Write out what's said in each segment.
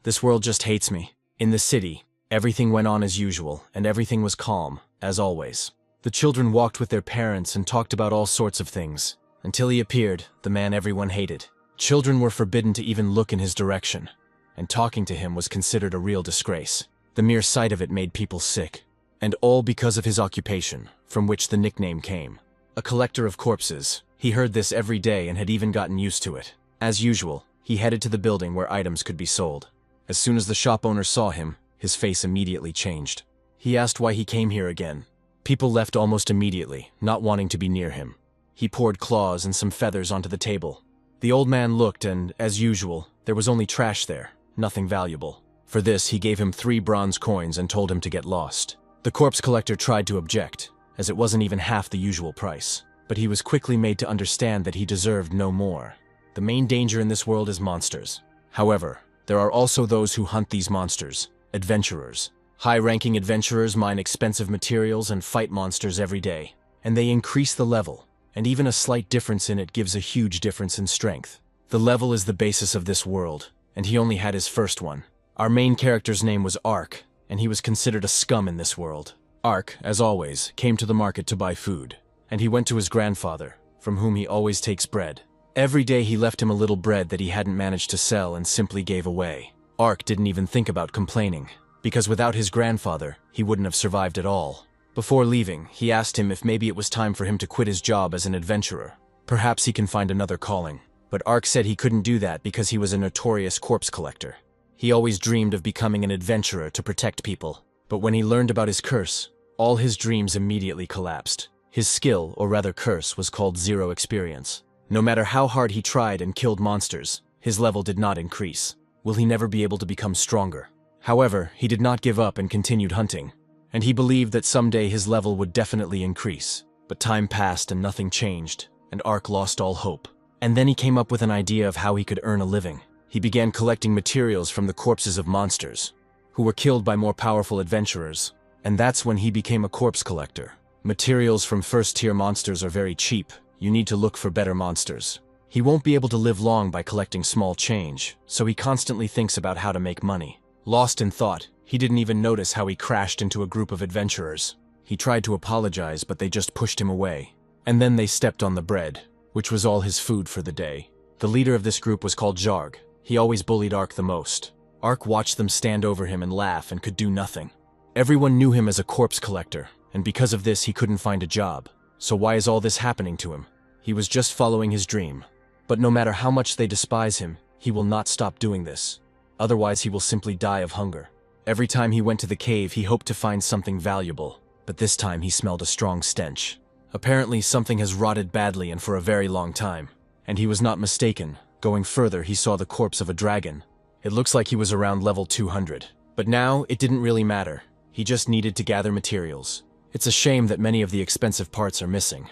This world just hates me. In the city, everything went on as usual, and everything was calm, as always. The children walked with their parents and talked about all sorts of things, until he appeared, the man everyone hated. Children were forbidden to even look in his direction, and talking to him was considered a real disgrace. The mere sight of it made people sick, and all because of his occupation, from which the nickname came. A collector of corpses, he heard this every day and had even gotten used to it. As usual, he headed to the building where items could be sold. As soon as the shop owner saw him, his face immediately changed. He asked why he came here again. People left almost immediately, not wanting to be near him. He poured claws and some feathers onto the table. The old man looked and, as usual, there was only trash there, nothing valuable. For this, he gave him 3 bronze coins and told him to get lost. The corpse collector tried to object, as it wasn't even half the usual price, but he was quickly made to understand that he deserved no more. The main danger in this world is monsters. However, there are also those who hunt these monsters, adventurers. High-ranking adventurers mine expensive materials and fight monsters every day, and they increase the level, and even a slight difference in it gives a huge difference in strength. The level is the basis of this world, and he only had his first one. Our main character's name was Ark, and he was considered a scum in this world. Ark, as always, came to the market to buy food, and he went to his grandfather, from whom he always takes bread. Every day he left him a little bread that he hadn't managed to sell and simply gave away. Ark didn't even think about complaining, because without his grandfather, he wouldn't have survived at all. Before leaving, he asked him if maybe it was time for him to quit his job as an adventurer. Perhaps he can find another calling. But Ark said he couldn't do that because he was a notorious corpse collector. He always dreamed of becoming an adventurer to protect people. But when he learned about his curse, all his dreams immediately collapsed. His skill, or rather curse, was called Zero Experience. No matter how hard he tried and killed monsters, his level did not increase. Will he never be able to become stronger? However, he did not give up and continued hunting, and he believed that someday his level would definitely increase. But time passed and nothing changed, and Ark lost all hope. And then he came up with an idea of how he could earn a living. He began collecting materials from the corpses of monsters, who were killed by more powerful adventurers, and that's when he became a corpse collector. Materials from first-tier monsters are very cheap. You need to look for better monsters. He won't be able to live long by collecting small change, so he constantly thinks about how to make money. Lost in thought, he didn't even notice how he crashed into a group of adventurers. He tried to apologize, but they just pushed him away. And then they stepped on the bread, which was all his food for the day. The leader of this group was called Jarg. He always bullied Ark the most. Ark watched them stand over him and laugh and could do nothing. Everyone knew him as a corpse collector, and because of this he couldn't find a job. So why is all this happening to him? He was just following his dream. But no matter how much they despise him, he will not stop doing this. Otherwise he will simply die of hunger. Every time he went to the cave, he hoped to find something valuable, but this time he smelled a strong stench. Apparently something has rotted badly and for a very long time. And he was not mistaken. Going further, he saw the corpse of a dragon. It looks like he was around level 200. But now, it didn't really matter. He just needed to gather materials. It's a shame that many of the expensive parts are missing.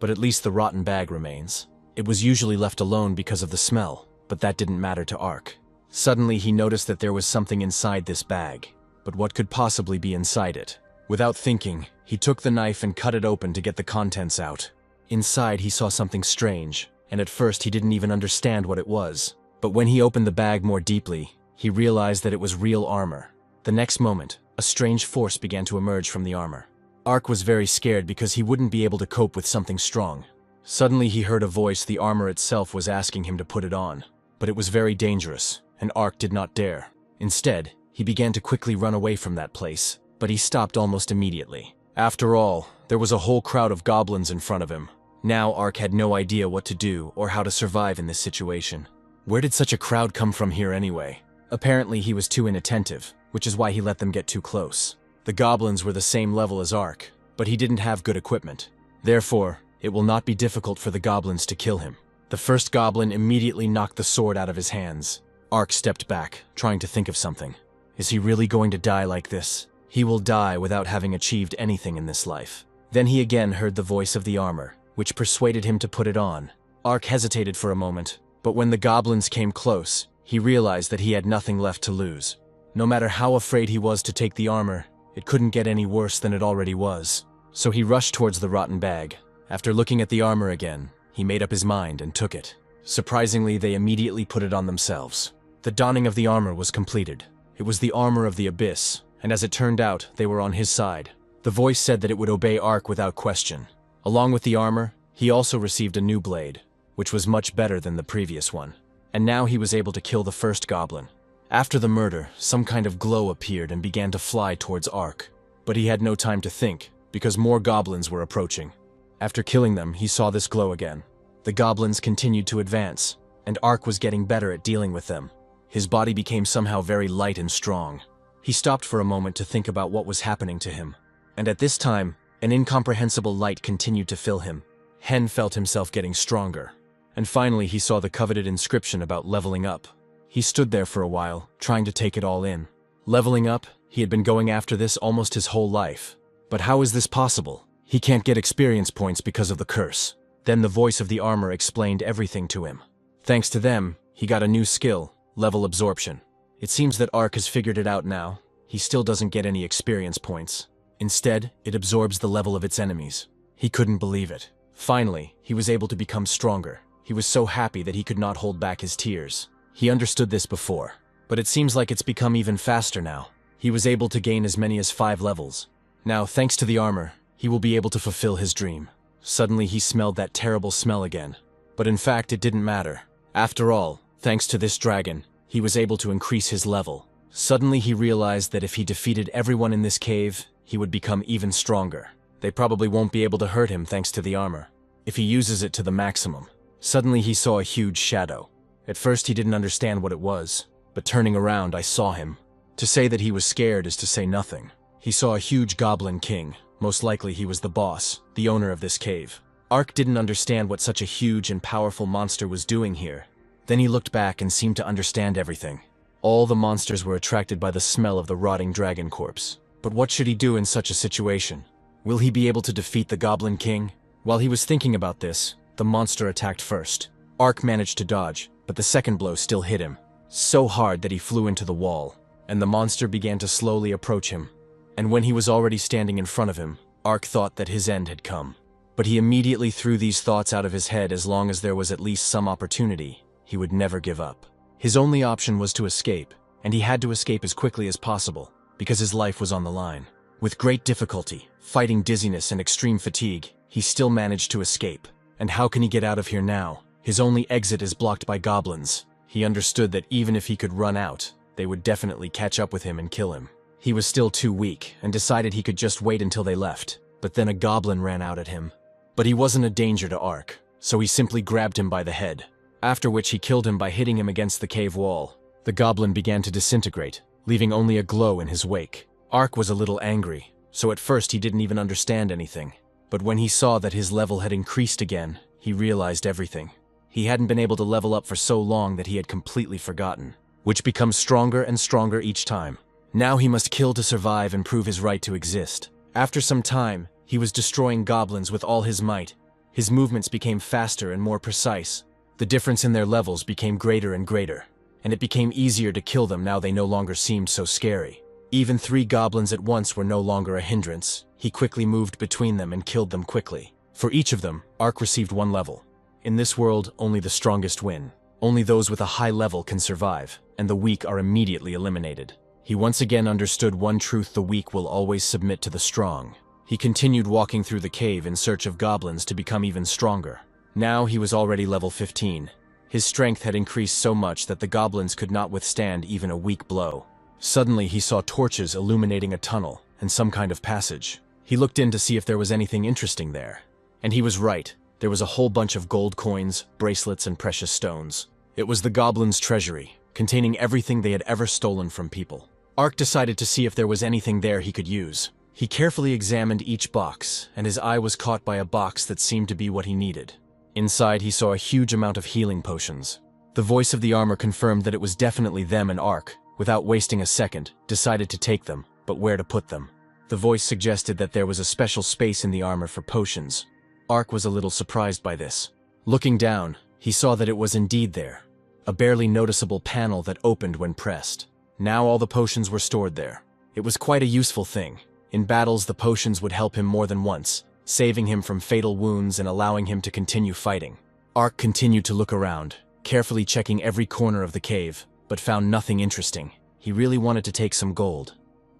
But at least the rotten bag remains. It was usually left alone because of the smell, but that didn't matter to Ark. Suddenly he noticed that there was something inside this bag. But what could possibly be inside it? Without thinking, he took the knife and cut it open to get the contents out. Inside he saw something strange, and at first he didn't even understand what it was. But when he opened the bag more deeply, he realized that it was real armor. The next moment, a strange force began to emerge from the armor. Ark was very scared because he wouldn't be able to cope with something strong. Suddenly he heard a voice. The armor itself was asking him to put it on. But it was very dangerous, and Ark did not dare. Instead, he began to quickly run away from that place, but he stopped almost immediately. After all, there was a whole crowd of goblins in front of him. Now Ark had no idea what to do or how to survive in this situation. Where did such a crowd come from here anyway? Apparently he was too inattentive, which is why he let them get too close. The goblins were the same level as Ark, but he didn't have good equipment. Therefore, it will not be difficult for the goblins to kill him. The first goblin immediately knocked the sword out of his hands. Ark stepped back, trying to think of something. Is he really going to die like this? He will die without having achieved anything in this life. Then he again heard the voice of the armor, which persuaded him to put it on. Ark hesitated for a moment, but when the goblins came close, he realized that he had nothing left to lose. No matter how afraid he was to take the armor, it couldn't get any worse than it already was. So he rushed towards the rotten bag. After looking at the armor again, he made up his mind and took it. Surprisingly, they immediately put it on themselves. The donning of the armor was completed. It was the armor of the abyss, and as it turned out, they were on his side. The voice said that it would obey Ark without question. Along with the armor, he also received a new blade, which was much better than the previous one. And now he was able to kill the first goblin. After the murder, some kind of glow appeared and began to fly towards Ark. But he had no time to think, because more goblins were approaching. After killing them, he saw this glow again. The goblins continued to advance, and Ark was getting better at dealing with them. His body became somehow very light and strong. He stopped for a moment to think about what was happening to him. And at this time, an incomprehensible light continued to fill him. Hen felt himself getting stronger. And finally he saw the coveted inscription about leveling up. He stood there for a while, trying to take it all in. Leveling up? He had been going after this almost his whole life. But how is this possible? He can't get experience points because of the curse. Then the voice of the armor explained everything to him. Thanks to them, he got a new skill, level absorption. It seems that Ark has figured it out now. He still doesn't get any experience points. Instead, it absorbs the level of its enemies. He couldn't believe it. Finally, he was able to become stronger. He was so happy that he could not hold back his tears. He understood this before, but it seems like it's become even faster now. He was able to gain as many as 5 levels. Now, thanks to the armor, he will be able to fulfill his dream. Suddenly he smelled that terrible smell again. But in fact, it didn't matter. After all, thanks to this dragon, he was able to increase his level. Suddenly he realized that if he defeated everyone in this cave, he would become even stronger. They probably won't be able to hurt him thanks to the armor, if he uses it to the maximum. Suddenly he saw a huge shadow. At first he didn't understand what it was, but turning around I saw him. To say that he was scared is to say nothing. He saw a huge goblin king. Most likely he was the boss, the owner of this cave. Ark didn't understand what such a huge and powerful monster was doing here. Then he looked back and seemed to understand everything. All the monsters were attracted by the smell of the rotting dragon corpse. But what should he do in such a situation? Will he be able to defeat the Goblin King? While he was thinking about this, the monster attacked first. Ark managed to dodge, but the second blow still hit him. So hard that he flew into the wall, and the monster began to slowly approach him. And when he was already standing in front of him, Ark thought that his end had come. But he immediately threw these thoughts out of his head. As long as there was at least some opportunity, he would never give up. His only option was to escape, and he had to escape as quickly as possible, because his life was on the line. With great difficulty, fighting dizziness and extreme fatigue, he still managed to escape. And how can he get out of here now? His only exit is blocked by goblins. He understood that even if he could run out, they would definitely catch up with him and kill him. He was still too weak, and decided he could just wait until they left. But then a goblin ran out at him. But he wasn't a danger to Ark, so he simply grabbed him by the head. After which he killed him by hitting him against the cave wall. The goblin began to disintegrate, leaving only a glow in his wake. Ark was a little angry, so at first he didn't even understand anything. But when he saw that his level had increased again, he realized everything. He hadn't been able to level up for so long that he had completely forgotten, which becomes stronger and stronger each time. Now he must kill to survive and prove his right to exist. After some time, he was destroying goblins with all his might. His movements became faster and more precise. The difference in their levels became greater and greater, and it became easier to kill them now they no longer seemed so scary. Even 3 goblins at once were no longer a hindrance. He quickly moved between them and killed them quickly. For each of them, Ark received 1 level. In this world, only the strongest win. Only those with a high level can survive, and the weak are immediately eliminated. He once again understood one truth: the weak will always submit to the strong. He continued walking through the cave in search of goblins to become even stronger. Now he was already level 15. His strength had increased so much that the goblins could not withstand even a weak blow. Suddenly he saw torches illuminating a tunnel and some kind of passage. He looked in to see if there was anything interesting there. And he was right. There was a whole bunch of gold coins, bracelets, and precious stones. It was the goblins' treasury, containing everything they had ever stolen from people. Ark decided to see if there was anything there he could use. He carefully examined each box, and his eye was caught by a box that seemed to be what he needed. Inside, he saw a huge amount of healing potions. The voice of the armor confirmed that it was definitely them, and Ark, without wasting a second, decided to take them, but where to put them. The voice suggested that there was a special space in the armor for potions. Ark was a little surprised by this. Looking down, he saw that it was indeed there, a barely noticeable panel that opened when pressed. Now all the potions were stored there. It was quite a useful thing. In battles, the potions would help him more than once, saving him from fatal wounds and allowing him to continue fighting. Ark continued to look around, carefully checking every corner of the cave. but found nothing interesting. He really wanted to take some gold,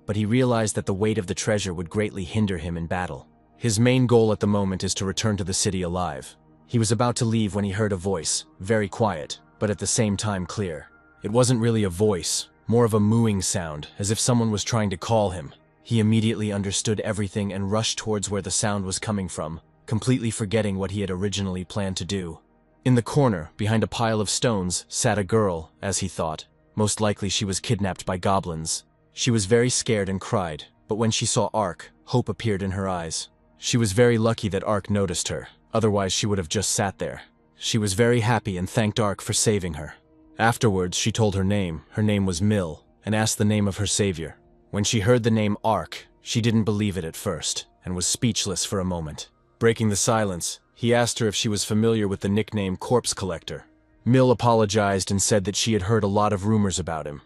but he realized that the weight of the treasure would greatly hinder him in battle. His main goal at the moment is to return to the city alive. He was about to leave when he heard a voice, very quiet, but at the same time clear. It wasn't really a voice, more of a mooing sound, as if someone was trying to call him. He immediately understood everything and rushed towards where the sound was coming from, completely forgetting what he had originally planned to do. In the corner, behind a pile of stones, sat a girl, as he thought. Most likely she was kidnapped by goblins. She was very scared and cried, but when she saw Ark, hope appeared in her eyes. She was very lucky that Ark noticed her, otherwise she would have just sat there. She was very happy and thanked Ark for saving her. Afterwards, she told her name was Mill, and asked the name of her savior. When she heard the name Ark, she didn't believe it at first, and was speechless for a moment. Breaking the silence, he asked her if she was familiar with the nickname Corpse Collector. Mill apologized and said that she had heard a lot of rumors about him,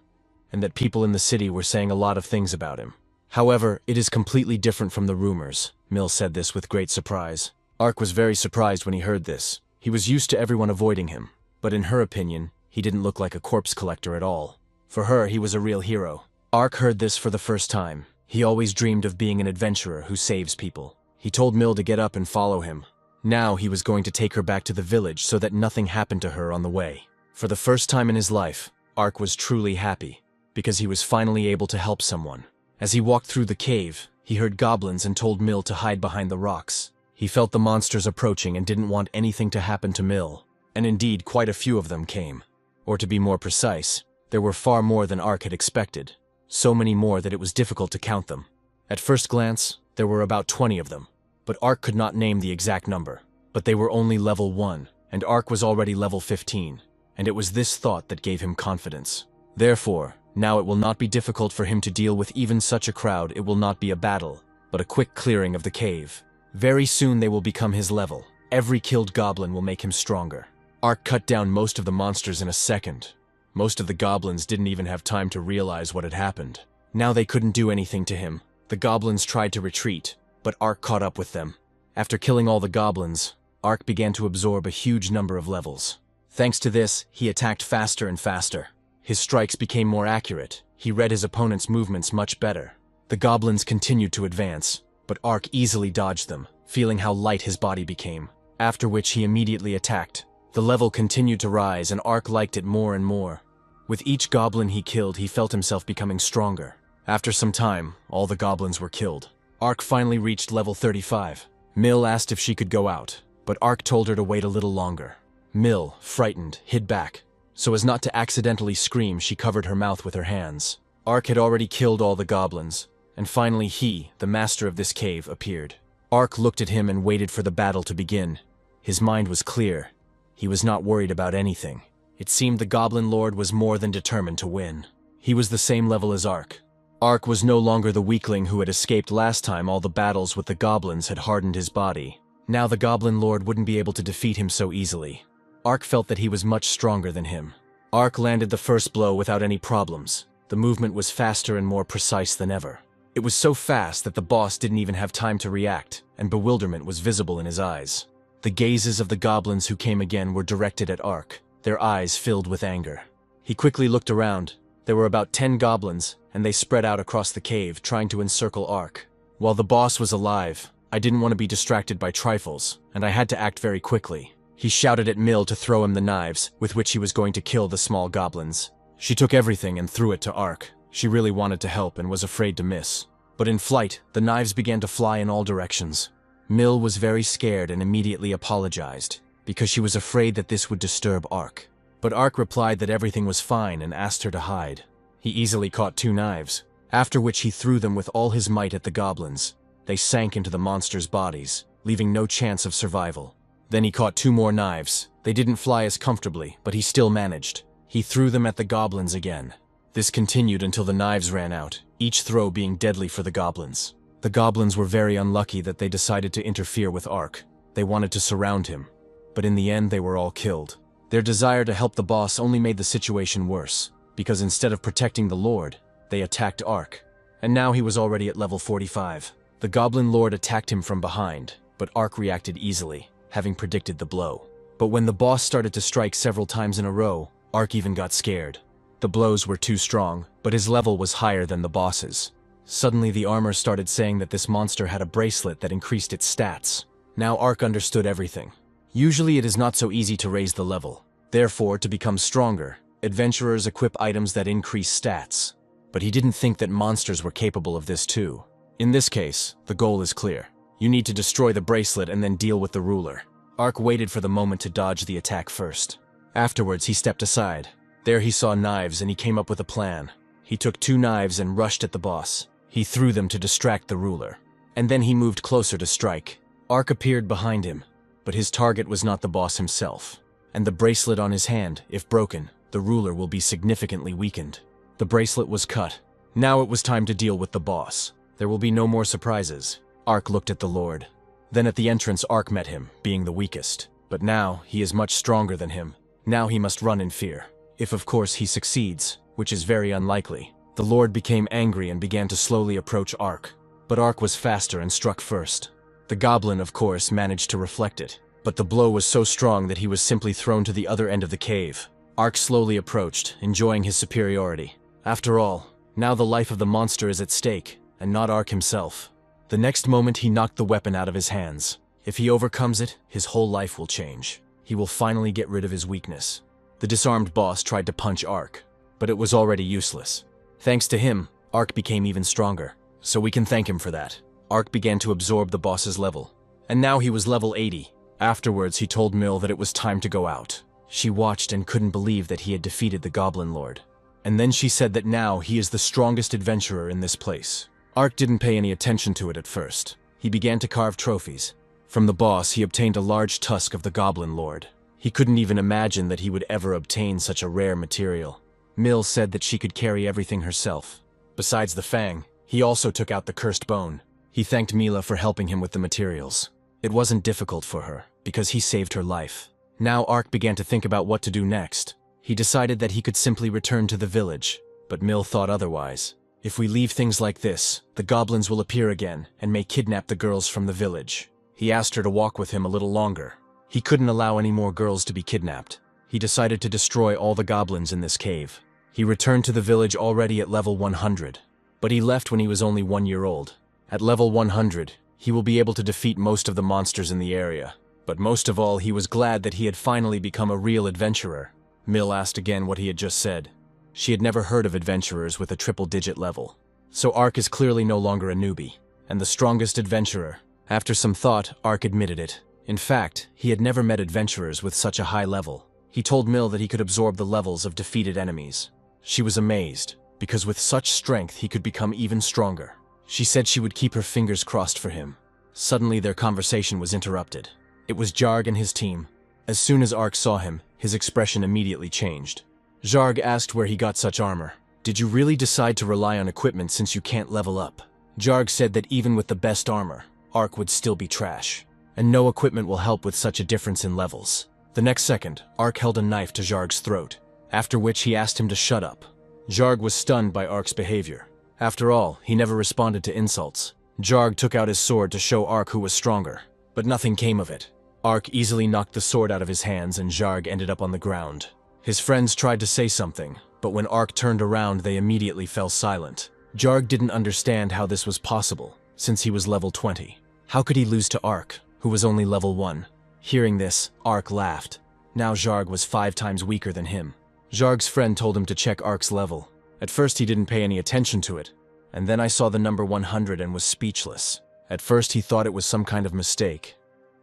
and that people in the city were saying a lot of things about him. However, it is completely different from the rumors. Mill said this with great surprise. Ark was very surprised when he heard this. He was used to everyone avoiding him, but in her opinion, he didn't look like a corpse collector at all. For her, he was a real hero. Ark heard this for the first time. He always dreamed of being an adventurer who saves people. He told Mill to get up and follow him. Now he was going to take her back to the village so that nothing happened to her on the way. For the first time in his life, Ark was truly happy, because he was finally able to help someone. As he walked through the cave, he heard goblins and told Mill to hide behind the rocks. He felt the monsters approaching and didn't want anything to happen to Mill. And indeed, quite a few of them came. Or to be more precise, there were far more than Ark had expected. So many more that it was difficult to count them. At first glance, there were about 20 of them, but Ark could not name the exact number. But they were only level 1, and Ark was already level 15, and it was this thought that gave him confidence. Therefore, now it will not be difficult for him to deal with even such a crowd. It will not be a battle, but a quick clearing of the cave. Very soon they will become his level. Every killed goblin will make him stronger. Ark cut down most of the monsters in a second. Most of the goblins didn't even have time to realize what had happened. Now they couldn't do anything to him. The goblins tried to retreat, but Ark caught up with them. After killing all the goblins, Ark began to absorb a huge number of levels. Thanks to this, he attacked faster and faster. His strikes became more accurate. He read his opponent's movements much better. The goblins continued to advance, but Ark easily dodged them, feeling how light his body became. After which he immediately attacked. The level continued to rise and Ark liked it more and more. With each goblin he killed, he felt himself becoming stronger. After some time, all the goblins were killed. Ark finally reached level 35. Mill asked if she could go out, but Ark told her to wait a little longer. Mill, frightened, hid back. So as not to accidentally scream, she covered her mouth with her hands. Ark had already killed all the goblins, and finally he, the master of this cave, appeared. Ark looked at him and waited for the battle to begin. His mind was clear. He was not worried about anything. It seemed the Goblin Lord was more than determined to win. He was the same level as Ark. Ark was no longer the weakling who had escaped last time. All the battles with the goblins had hardened his body. Now the Goblin Lord wouldn't be able to defeat him so easily. Ark felt that he was much stronger than him. Ark landed the first blow without any problems. The movement was faster and more precise than ever. It was so fast that the boss didn't even have time to react, and bewilderment was visible in his eyes. The gazes of the goblins who came again were directed at Ark, their eyes filled with anger. He quickly looked around. There were about 10 goblins, and they spread out across the cave, trying to encircle Ark. While the boss was alive, I didn't want to be distracted by trifles, and I had to act very quickly. He shouted at Mill to throw him the knives, with which he was going to kill the small goblins. She took everything and threw it to Ark. She really wanted to help and was afraid to miss. But in flight, the knives began to fly in all directions. Mill was very scared and immediately apologized, because she was afraid that this would disturb Ark. But Ark replied that everything was fine and asked her to hide. He easily caught 2 knives, after which he threw them with all his might at the goblins. They sank into the monsters' bodies, leaving no chance of survival. Then he caught 2 more knives. They didn't fly as comfortably, but he still managed. He threw them at the goblins again. This continued until the knives ran out, each throw being deadly for the goblins. The goblins were very unlucky that they decided to interfere with Ark. They wanted to surround him, but in the end they were all killed. Their desire to help the boss only made the situation worse, because instead of protecting the Lord, they attacked Ark. And now he was already at level 45. The Goblin Lord attacked him from behind, but Ark reacted easily, having predicted the blow. But when the boss started to strike several times in a row, Ark even got scared. The blows were too strong, but his level was higher than the boss's. Suddenly the armor started saying that this monster had a bracelet that increased its stats. Now Ark understood everything. Usually it is not so easy to raise the level. Therefore, to become stronger, adventurers equip items that increase stats. But he didn't think that monsters were capable of this too. In this case, the goal is clear. You need to destroy the bracelet and then deal with the ruler. Ark waited for the moment to dodge the attack first. Afterwards, he stepped aside. There he saw knives and he came up with a plan. He took 2 knives and rushed at the boss. He threw them to distract the ruler. And then he moved closer to strike. Ark appeared behind him, but his target was not the boss himself. And the bracelet on his hand, if broken, the ruler will be significantly weakened. The bracelet was cut. Now it was time to deal with the boss. There will be no more surprises. Ark looked at the Lord. Then at the entrance Ark met him, being the weakest. But now he is much stronger than him. Now he must run in fear. If of course he succeeds, which is very unlikely. The Lord became angry and began to slowly approach Ark. But Ark was faster and struck first. The goblin, of course, managed to reflect it. But the blow was so strong that he was simply thrown to the other end of the cave. Ark slowly approached, enjoying his superiority. After all, now the life of the monster is at stake, and not Ark himself. The next moment he knocked the weapon out of his hands. If he overcomes it, his whole life will change. He will finally get rid of his weakness. The disarmed boss tried to punch Ark, but it was already useless. Thanks to him, Ark became even stronger, so we can thank him for that. Ark began to absorb the boss's level, and now he was level 80. Afterwards, he told Mill that it was time to go out. She watched and couldn't believe that he had defeated the Goblin Lord. And then she said that now he is the strongest adventurer in this place. Ark didn't pay any attention to it at first. He began to carve trophies. From the boss, he obtained a large tusk of the Goblin Lord. He couldn't even imagine that he would ever obtain such a rare material. Mill said that she could carry everything herself. Besides the fang, he also took out the cursed bone. He thanked Mila for helping him with the materials. It wasn't difficult for her, because he saved her life. Now Ark began to think about what to do next. He decided that he could simply return to the village, but Mill thought otherwise. If we leave things like this, the goblins will appear again and may kidnap the girls from the village. He asked her to walk with him a little longer. He couldn't allow any more girls to be kidnapped. He decided to destroy all the goblins in this cave. He returned to the village already at level 100, but he left when he was only 1 year old. At level 100, he will be able to defeat most of the monsters in the area. But most of all, he was glad that he had finally become a real adventurer. Mill asked again what he had just said. She had never heard of adventurers with a triple-digit level. So Ark is clearly no longer a newbie, and the strongest adventurer. After some thought, Ark admitted it. In fact, he had never met adventurers with such a high level. He told Mill that he could absorb the levels of defeated enemies. She was amazed, because with such strength he could become even stronger. She said she would keep her fingers crossed for him. Suddenly their conversation was interrupted. It was Jarg and his team. As soon as Ark saw him, his expression immediately changed. Jarg asked where he got such armor. Did you really decide to rely on equipment since you can't level up? Jarg said that even with the best armor, Ark would still be trash, and no equipment will help with such a difference in levels. The next second, Ark held a knife to Jarg's throat, after which he asked him to shut up. Jarg was stunned by Ark's behavior. After all, he never responded to insults. Jarg took out his sword to show Ark who was stronger, but nothing came of it. Ark easily knocked the sword out of his hands and Jarg ended up on the ground. His friends tried to say something, but when Ark turned around they immediately fell silent. Jarg didn't understand how this was possible, since he was level 20. How could he lose to Ark, who was only level 1? Hearing this, Ark laughed. Now Jarg was 5 times weaker than him. Jarg's friend told him to check Ark's level. At first he didn't pay any attention to it, and then I saw the number 100 and was speechless. At first he thought it was some kind of mistake.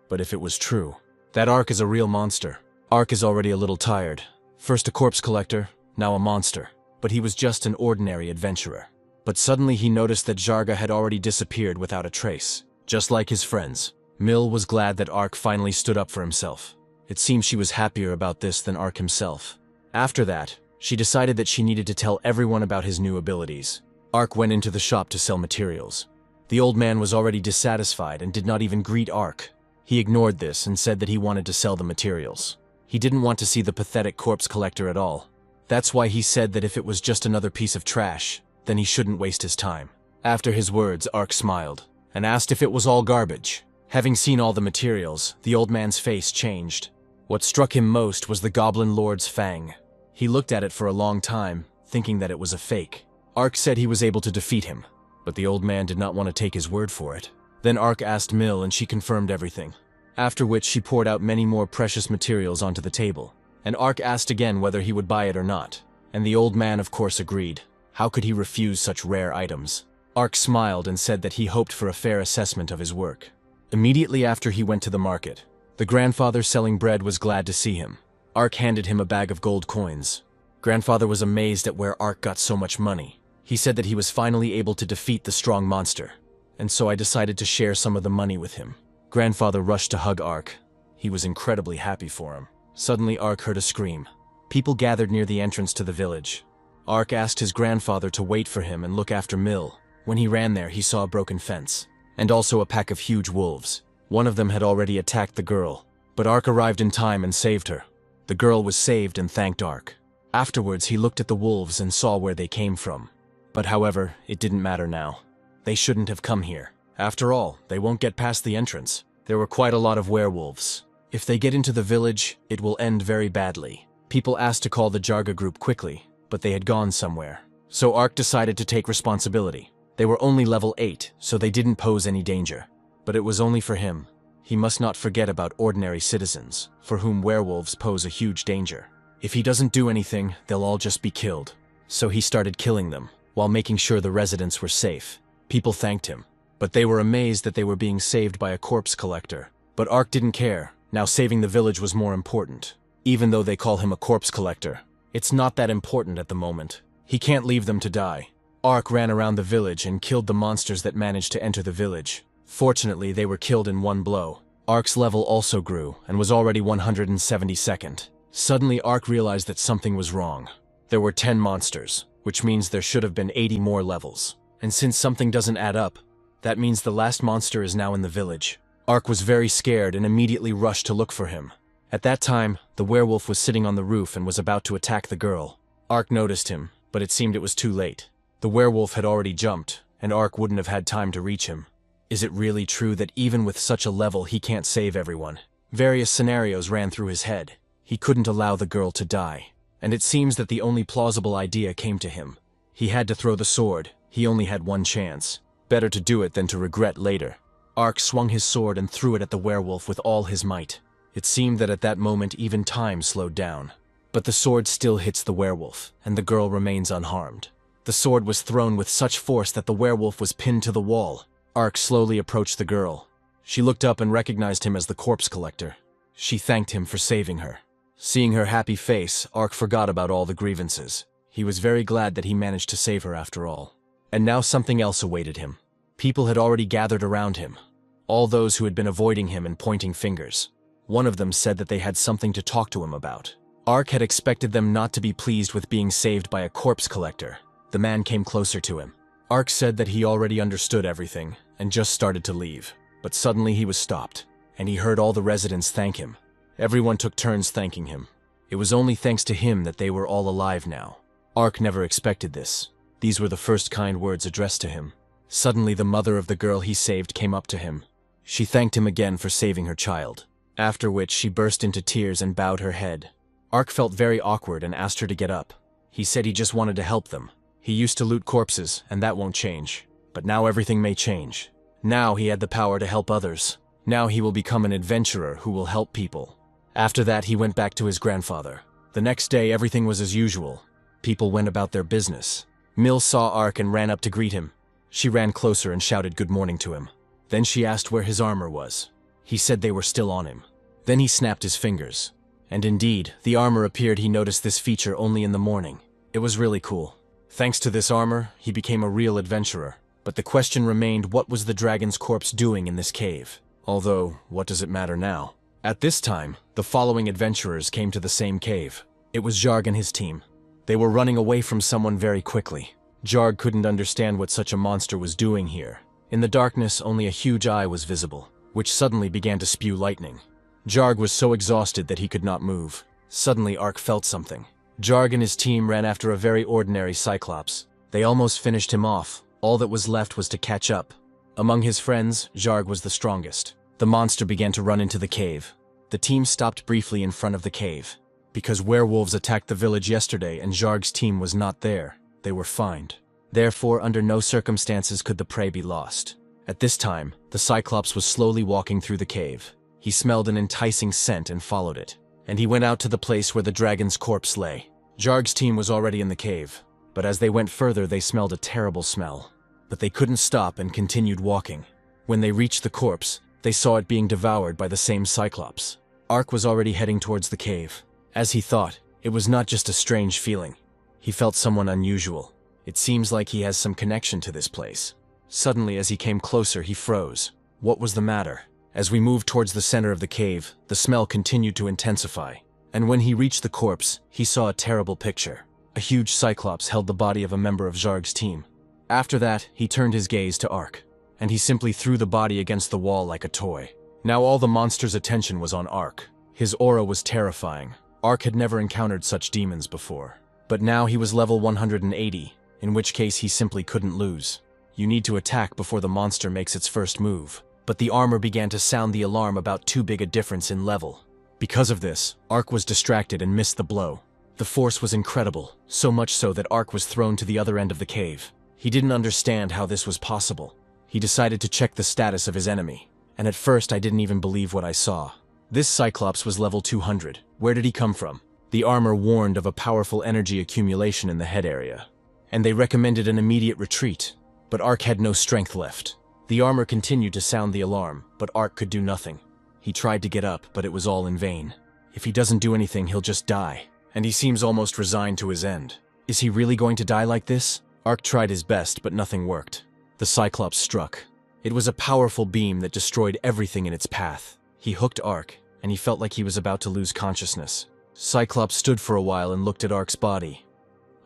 But if it was true, that Ark is a real monster. Ark is already a little tired. First a corpse collector, now a monster. But he was just an ordinary adventurer. But suddenly he noticed that Jarga had already disappeared without a trace, just like his friends. Mill was glad that Ark finally stood up for himself. It seemed she was happier about this than Ark himself. After that, she decided that she needed to tell everyone about his new abilities. Ark went into the shop to sell materials. The old man was already dissatisfied and did not even greet Ark. He ignored this and said that he wanted to sell the materials. He didn't want to see the pathetic corpse collector at all. That's why he said that if it was just another piece of trash, then he shouldn't waste his time. After his words, Ark smiled and asked if it was all garbage. Having seen all the materials, the old man's face changed. What struck him most was the Goblin Lord's fang. He looked at it for a long time, thinking that it was a fake. Ark said he was able to defeat him, but the old man did not want to take his word for it. Then Ark asked Mill and she confirmed everything, after which she poured out many more precious materials onto the table, and Ark asked again whether he would buy it or not, and the old man of course agreed. How could he refuse such rare items? Ark smiled and said that he hoped for a fair assessment of his work. Immediately after he went to the market, the grandfather selling bread was glad to see him. Ark handed him a bag of gold coins. Grandfather was amazed at where Ark got so much money. He said that he was finally able to defeat the strong monster, and so I decided to share some of the money with him. Grandfather rushed to hug Ark. He was incredibly happy for him. Suddenly Ark heard a scream. People gathered near the entrance to the village. Ark asked his grandfather to wait for him and look after Mill. When he ran there, he saw a broken fence, and also a pack of huge wolves. One of them had already attacked the girl, but Ark arrived in time and saved her. The girl was saved and thanked Ark. Afterwards, he looked at the wolves and saw where they came from. But however, it didn't matter now. They shouldn't have come here. After all, they won't get past the entrance. There were quite a lot of werewolves. If they get into the village, it will end very badly. People asked to call the Jarga group quickly, but they had gone somewhere. So Ark decided to take responsibility. They were only level 8, so they didn't pose any danger. But it was only for him. He must not forget about ordinary citizens, for whom werewolves pose a huge danger. If he doesn't do anything, they'll all just be killed. So he started killing them, while making sure the residents were safe. People thanked him, but they were amazed that they were being saved by a corpse collector. But Ark didn't care. Now saving the village was more important. Even though they call him a corpse collector, it's not that important at the moment. He can't leave them to die. Ark ran around the village and killed the monsters that managed to enter the village. Fortunately, they were killed in one blow. Ark's level also grew and was already 172nd. Suddenly, Ark realized that something was wrong. There were 10 monsters, which means there should have been 80 more levels. And since something doesn't add up, that means the last monster is now in the village. Ark was very scared and immediately rushed to look for him. At that time, the werewolf was sitting on the roof and was about to attack the girl. Ark noticed him, but it seemed it was too late. The werewolf had already jumped, and Ark wouldn't have had time to reach him. Is it really true that even with such a level he can't save everyone? Various scenarios ran through his head. He couldn't allow the girl to die, and it seems that the only plausible idea came to him. He had to throw the sword. He only had one chance. Better to do it than to regret later. Ark swung his sword and threw it at the werewolf with all his might. It seemed that at that moment even time slowed down. But the sword still hits the werewolf, and the girl remains unharmed. The sword was thrown with such force that the werewolf was pinned to the wall. Ark slowly approached the girl. She looked up and recognized him as the corpse collector. She thanked him for saving her. Seeing her happy face, Ark forgot about all the grievances. He was very glad that he managed to save her after all. And now something else awaited him. People had already gathered around him. All those who had been avoiding him and pointing fingers. One of them said that they had something to talk to him about. Ark had expected them not to be pleased with being saved by a corpse collector. The man came closer to him. Ark said that he already understood everything and just started to leave. But suddenly he was stopped, and he heard all the residents thank him. Everyone took turns thanking him. It was only thanks to him that they were all alive now. Ark never expected this. These were the first kind words addressed to him. Suddenly the mother of the girl he saved came up to him. She thanked him again for saving her child, after which she burst into tears and bowed her head. Ark felt very awkward and asked her to get up. He said he just wanted to help them. He used to loot corpses, and that won't change. But now everything may change. Now he had the power to help others. Now he will become an adventurer who will help people. After that, he went back to his grandfather. The next day, everything was as usual. People went about their business. Mill saw Ark and ran up to greet him. She ran closer and shouted good morning to him. Then she asked where his armor was. He said they were still on him. Then he snapped his fingers. And indeed, the armor appeared. He noticed this feature only in the morning. It was really cool. Thanks to this armor, he became a real adventurer. But the question remained, what was the dragon's corpse doing in this cave? Although, what does it matter now? At this time, the following adventurers came to the same cave. It was Jarg and his team. They were running away from someone very quickly. Jarg couldn't understand what such a monster was doing here. In the darkness, only a huge eye was visible, which suddenly began to spew lightning. Jarg was so exhausted that he could not move. Suddenly, Ark felt something. Jarg and his team ran after a very ordinary Cyclops. They almost finished him off. All that was left was to catch up. Among his friends, Jarg was the strongest. The monster began to run into the cave. The team stopped briefly in front of the cave. because werewolves attacked the village yesterday and Zharg's team was not there. They were fined. Therefore, under no circumstances could the prey be lost. At this time, the Cyclops was slowly walking through the cave. He smelled an enticing scent and followed it. And he went out to the place where the dragon's corpse lay. Zharg's team was already in the cave, but as they went further they smelled a terrible smell. But they couldn't stop and continued walking. When they reached the corpse, they saw it being devoured by the same Cyclops. Ark was already heading towards the cave. As he thought, it was not just a strange feeling. He felt someone unusual. It seems like he has some connection to this place. Suddenly, as he came closer, he froze. What was the matter? As we moved towards the center of the cave, the smell continued to intensify. And when he reached the corpse, he saw a terrible picture. A huge Cyclops held the body of a member of Zharg's team. After that, he turned his gaze to Ark, and he simply threw the body against the wall like a toy. Now all the monster's attention was on Ark. His aura was terrifying. Ark had never encountered such demons before. But now he was level 180, in which case he simply couldn't lose. You need to attack before the monster makes its first move. But the armor began to sound the alarm about too big a difference in level. Because of this, Ark was distracted and missed the blow. The force was incredible, so much so that Ark was thrown to the other end of the cave. He didn't understand how this was possible. He decided to check the status of his enemy. And at first I didn't even believe what I saw. This Cyclops was level 200. Where did he come from? The armor warned of a powerful energy accumulation in the head area. And they recommended an immediate retreat. But Ark had no strength left. The armor continued to sound the alarm, but Ark could do nothing. He tried to get up, but it was all in vain. If he doesn't do anything, he'll just die. And he seems almost resigned to his end. Is he really going to die like this? Ark tried his best, but nothing worked. The Cyclops struck. It was a powerful beam that destroyed everything in its path. He hooked Ark, and he felt like he was about to lose consciousness. Cyclops stood for a while and looked at Ark's body.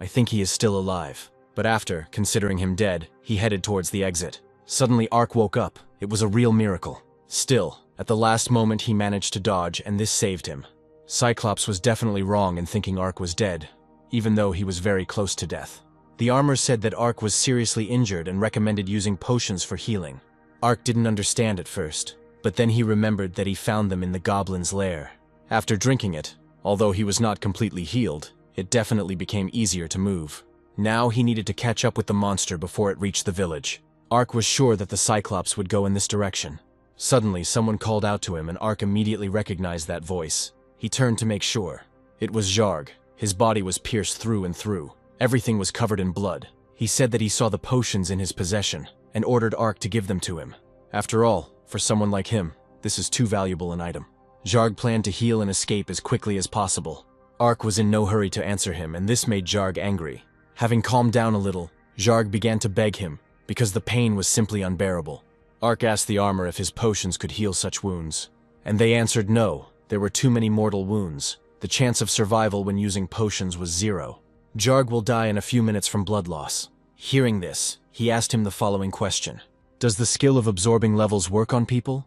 I think he is still alive. But after, considering him dead, he headed towards the exit. Suddenly Ark woke up. It was a real miracle. Still, at the last moment he managed to dodge, and this saved him. Cyclops was definitely wrong in thinking Ark was dead, even though he was very close to death. The armor said that Ark was seriously injured and recommended using potions for healing. Ark didn't understand at first, but then he remembered that he found them in the goblin's lair. After drinking it, although he was not completely healed, it definitely became easier to move. Now he needed to catch up with the monster before it reached the village. Ark was sure that the Cyclops would go in this direction. Suddenly, someone called out to him and Ark immediately recognized that voice. He turned to make sure. It was Zharg. His body was pierced through and through. Everything was covered in blood. He said that he saw the potions in his possession and ordered Ark to give them to him. After all, for someone like him, this is too valuable an item. Zharg planned to heal and escape as quickly as possible. Ark was in no hurry to answer him, and this made Zharg angry. Having calmed down a little, Zharg began to beg him, because the pain was simply unbearable. Ark asked the armor if his potions could heal such wounds. And they answered no, there were too many mortal wounds. The chance of survival when using potions was 0. Zharg will die in a few minutes from blood loss. Hearing this, he asked him the following question. Does the skill of absorbing levels work on people?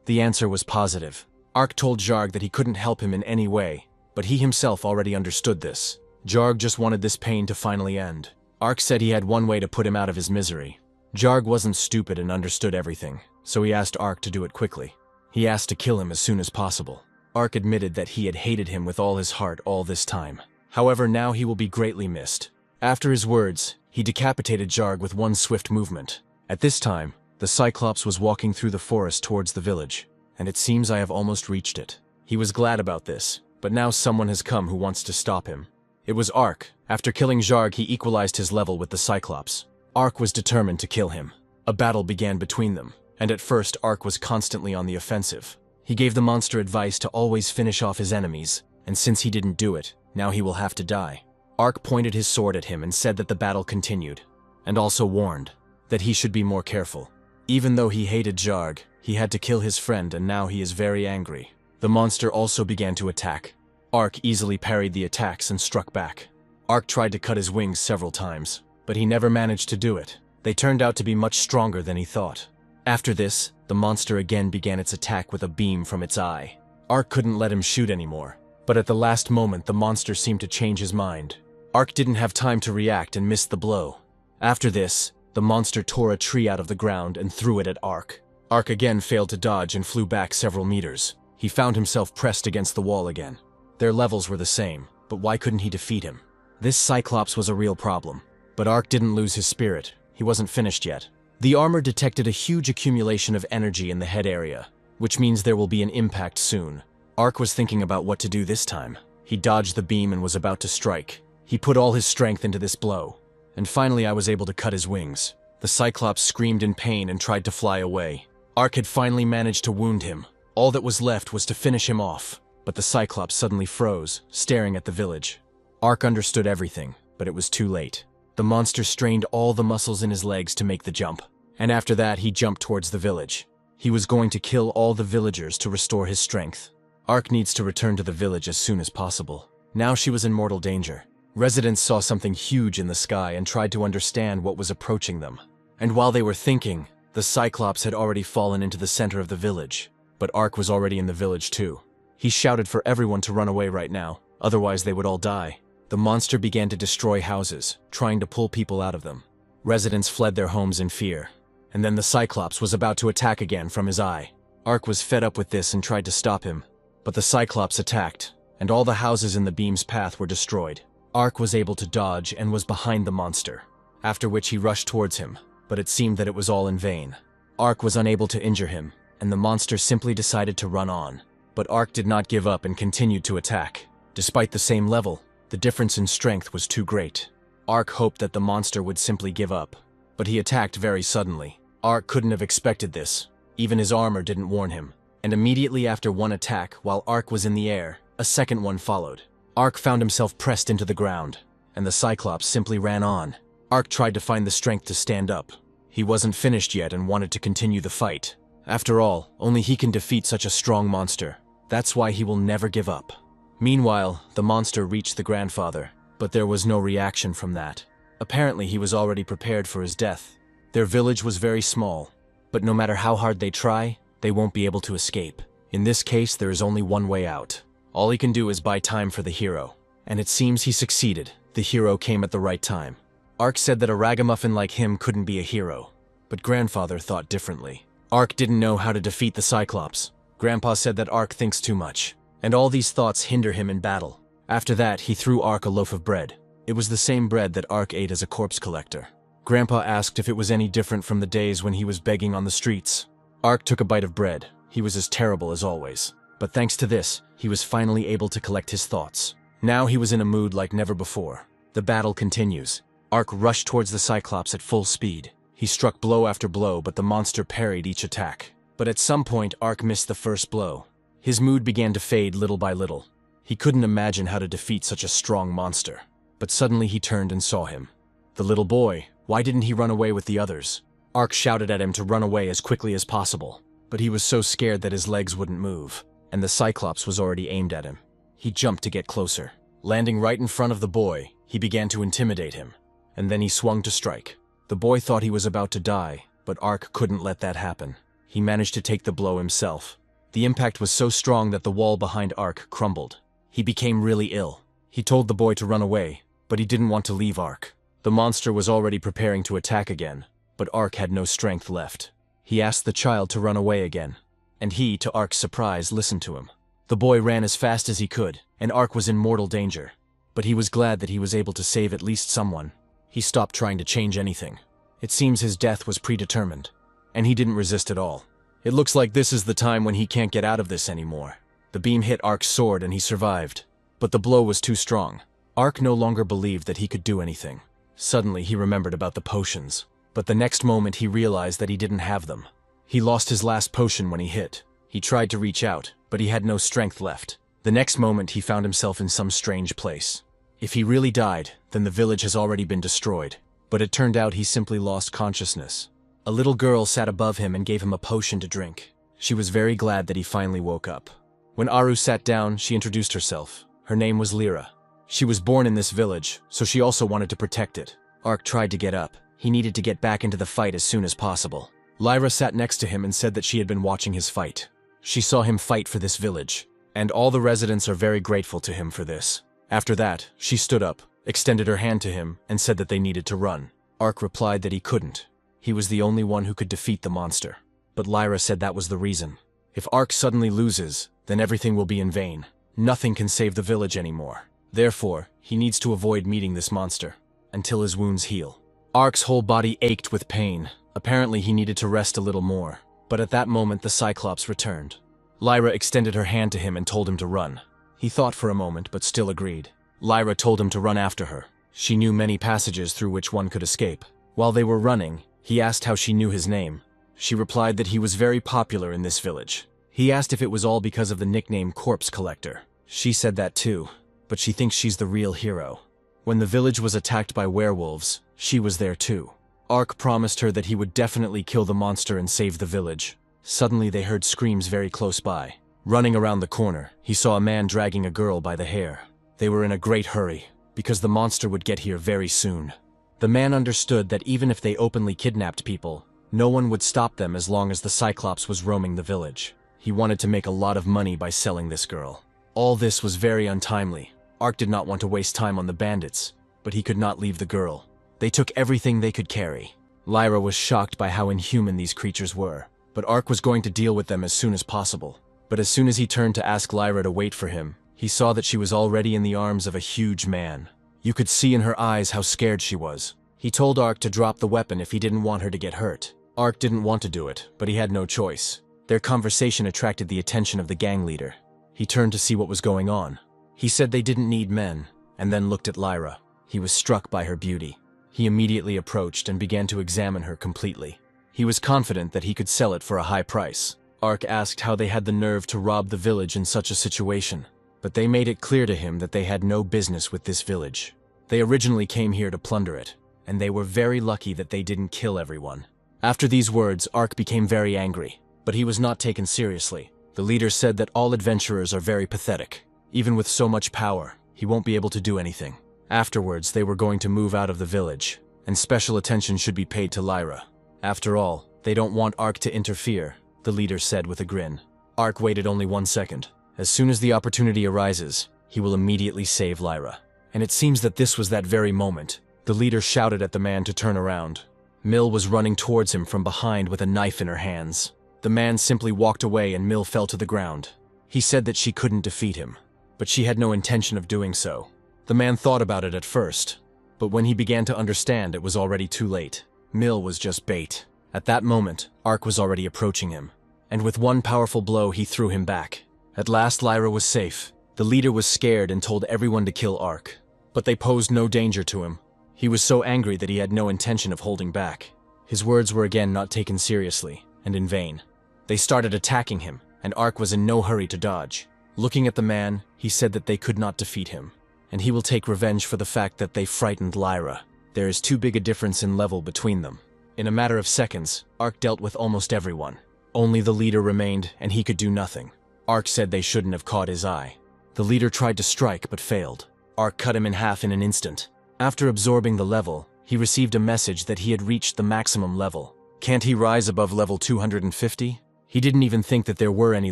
The answer was positive. Ark told Zharg that he couldn't help him in any way, but he himself already understood this. Zharg just wanted this pain to finally end. Ark said he had one way to put him out of his misery. Zharg wasn't stupid and understood everything, so he asked Ark to do it quickly. He asked to kill him as soon as possible. Ark admitted that he had hated him with all his heart all this time. However, now he will be greatly missed. After his words, he decapitated Zharg with one swift movement. At this time, the Cyclops was walking through the forest towards the village, and it seems I have almost reached it. He was glad about this, but now someone has come who wants to stop him. It was Ark. After killing Zharg, he equalized his level with the Cyclops. Ark was determined to kill him. A battle began between them, and at first Ark was constantly on the offensive. He gave the monster advice to always finish off his enemies, and since he didn't do it, now he will have to die. Ark pointed his sword at him and said that the battle continued, and also warned that he should be more careful. Even though he hated Zharg, he had to kill his friend and now he is very angry. The monster also began to attack. Ark easily parried the attacks and struck back. Ark tried to cut his wings several times, but he never managed to do it. They turned out to be much stronger than he thought. After this, the monster again began its attack with a beam from its eye. Ark couldn't let him shoot anymore, but at the last moment the monster seemed to change his mind. Ark didn't have time to react and missed the blow. After this, the monster tore a tree out of the ground and threw it at Ark. Ark again failed to dodge and flew back several meters. He found himself pressed against the wall again. Their levels were the same, but why couldn't he defeat him? This Cyclops was a real problem. But Ark didn't lose his spirit. He wasn't finished yet. The armor detected a huge accumulation of energy in the head area, which means there will be an impact soon. Ark was thinking about what to do this time. He dodged the beam and was about to strike. He put all his strength into this blow. And finally I was able to cut his wings. The Cyclops screamed in pain and tried to fly away. Ark had finally managed to wound him. All that was left was to finish him off. But the Cyclops suddenly froze, staring at the village. Ark understood everything, but it was too late. The monster strained all the muscles in his legs to make the jump. And after that, he jumped towards the village. He was going to kill all the villagers to restore his strength. Ark needs to return to the village as soon as possible. Now she was in mortal danger. Residents saw something huge in the sky and tried to understand what was approaching them. And while they were thinking, the Cyclops had already fallen into the center of the village. But Ark was already in the village too. He shouted for everyone to run away right now, otherwise they would all die. The monster began to destroy houses, trying to pull people out of them. Residents fled their homes in fear. And then the Cyclops was about to attack again from his eye. Ark was fed up with this and tried to stop him. But the Cyclops attacked, and all the houses in the beam's path were destroyed. Ark was able to dodge and was behind the monster, after which he rushed towards him, but it seemed that it was all in vain. Ark was unable to injure him, and the monster simply decided to run on. But Ark did not give up and continued to attack. Despite the same level, the difference in strength was too great. Ark hoped that the monster would simply give up, but he attacked very suddenly. Ark couldn't have expected this. Even his armor didn't warn him. And immediately after one attack, while Ark was in the air, a second one followed. Ark found himself pressed into the ground, and the Cyclops simply ran on. Ark tried to find the strength to stand up. He wasn't finished yet and wanted to continue the fight. After all, only he can defeat such a strong monster. That's why he will never give up. Meanwhile, the monster reached the grandfather, but there was no reaction from that. Apparently he was already prepared for his death. Their village was very small, but no matter how hard they try, they won't be able to escape. In this case, there is only one way out. All he can do is buy time for the hero. And it seems he succeeded. The hero came at the right time. Ark said that a ragamuffin like him couldn't be a hero, but Grandfather thought differently. Ark didn't know how to defeat the Cyclops. Grandpa said that Ark thinks too much, and all these thoughts hinder him in battle. After that, he threw Ark a loaf of bread. It was the same bread that Ark ate as a corpse collector. Grandpa asked if it was any different from the days when he was begging on the streets. Ark took a bite of bread. He was as terrible as always. But thanks to this, he was finally able to collect his thoughts. Now he was in a mood like never before. The battle continues. Ark rushed towards the Cyclops at full speed. He struck blow after blow, but the monster parried each attack. But at some point, Ark missed the first blow. His mood began to fade little by little. He couldn't imagine how to defeat such a strong monster. But suddenly he turned and saw him. The little boy. Why didn't he run away with the others? Ark shouted at him to run away as quickly as possible. But he was so scared that his legs wouldn't move, and the Cyclops was already aimed at him. He jumped to get closer. Landing right in front of the boy, he began to intimidate him. And then he swung to strike. The boy thought he was about to die, but Ark couldn't let that happen. He managed to take the blow himself. The impact was so strong that the wall behind Ark crumbled. He became really ill. He told the boy to run away, but he didn't want to leave Ark. The monster was already preparing to attack again, but Ark had no strength left. He asked the child to run away again, and he, to Ark's surprise, listened to him. The boy ran as fast as he could, and Ark was in mortal danger. But he was glad that he was able to save at least someone. He stopped trying to change anything. It seems his death was predetermined, and he didn't resist at all. It looks like this is the time when he can't get out of this anymore. The beam hit Ark's sword and he survived, but the blow was too strong. Ark no longer believed that he could do anything. Suddenly he remembered about the potions, but the next moment he realized that he didn't have them. He lost his last potion when he hit. He tried to reach out, but he had no strength left. The next moment he found himself in some strange place. If he really died, then the village has already been destroyed. But it turned out he simply lost consciousness. A little girl sat above him and gave him a potion to drink. She was very glad that he finally woke up. When Aru sat down, she introduced herself. Her name was Lyra. She was born in this village, so she also wanted to protect it. Ark tried to get up. He needed to get back into the fight as soon as possible. Lyra sat next to him and said that she had been watching his fight. She saw him fight for this village, and all the residents are very grateful to him for this. After that, she stood up, extended her hand to him, and said that they needed to run. Ark replied that he couldn't. He was the only one who could defeat the monster. But Lyra said that was the reason. If Ark suddenly loses, then everything will be in vain. Nothing can save the village anymore. Therefore, he needs to avoid meeting this monster until his wounds heal. Ark's whole body ached with pain. Apparently, he needed to rest a little more. But at that moment, the Cyclops returned. Lyra extended her hand to him and told him to run. He thought for a moment, but still agreed. Lyra told him to run after her. She knew many passages through which one could escape. While they were running, he asked how she knew his name. She replied that he was very popular in this village. He asked if it was all because of the nickname Corpse Collector. She said that too, but she thinks she's the real hero. When the village was attacked by werewolves, she was there too. Ark promised her that he would definitely kill the monster and save the village. Suddenly they heard screams very close by. Running around the corner, he saw a man dragging a girl by the hair. They were in a great hurry, because the monster would get here very soon. The man understood that even if they openly kidnapped people, no one would stop them as long as the Cyclops was roaming the village. He wanted to make a lot of money by selling this girl. All this was very untimely. Ark did not want to waste time on the bandits, but he could not leave the girl. They took everything they could carry. Lyra was shocked by how inhuman these creatures were, but Ark was going to deal with them as soon as possible. But as soon as he turned to ask Lyra to wait for him, he saw that she was already in the arms of a huge man. You could see in her eyes how scared she was. He told Ark to drop the weapon if he didn't want her to get hurt. Ark didn't want to do it, but he had no choice. Their conversation attracted the attention of the gang leader. He turned to see what was going on. He said they didn't need men, and then looked at Lyra. He was struck by her beauty. He immediately approached and began to examine her completely. He was confident that he could sell it for a high price. Ark asked how they had the nerve to rob the village in such a situation, but they made it clear to him that they had no business with this village. They originally came here to plunder it, and they were very lucky that they didn't kill everyone. After these words, Ark became very angry, but he was not taken seriously. The leader said that all adventurers are very pathetic. Even with so much power, he won't be able to do anything. Afterwards, they were going to move out of the village, and special attention should be paid to Lyra. After all, they don't want Ark to interfere, the leader said with a grin. Ark waited only 1 second. As soon as the opportunity arises, he will immediately save Lyra. And it seems that this was that very moment. The leader shouted at the man to turn around. Mill was running towards him from behind with a knife in her hands. The man simply walked away and Mill fell to the ground. He said that she couldn't defeat him, but she had no intention of doing so. The man thought about it at first, but when he began to understand, it was already too late. Mill was just bait. At that moment, Ark was already approaching him, and with one powerful blow he threw him back. At last Lyra was safe. The leader was scared and told everyone to kill Ark, but they posed no danger to him. He was so angry that he had no intention of holding back. His words were again not taken seriously, and in vain. They started attacking him, and Ark was in no hurry to dodge. Looking at the man, he said that they could not defeat him, and he will take revenge for the fact that they frightened Lyra. There is too big a difference in level between them. In a matter of seconds, Ark dealt with almost everyone. Only the leader remained, and he could do nothing. Ark said they shouldn't have caught his eye. The leader tried to strike, but failed. Ark cut him in half in an instant. After absorbing the level, he received a message that he had reached the maximum level. Can't he rise above level 250? He didn't even think that there were any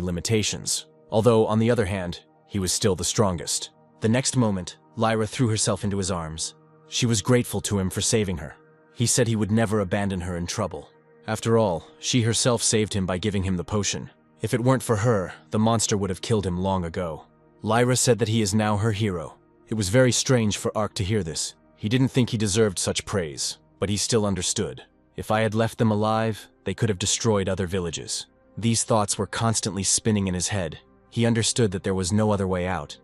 limitations. Although, on the other hand, he was still the strongest. The next moment, Lyra threw herself into his arms. She was grateful to him for saving her. He said he would never abandon her in trouble. After all, she herself saved him by giving him the potion. If it weren't for her, the monster would have killed him long ago. Lyra said that he is now her hero. It was very strange for Ark to hear this. He didn't think he deserved such praise, but he still understood. If I had left them alive, they could have destroyed other villages. These thoughts were constantly spinning in his head. He understood that there was no other way out,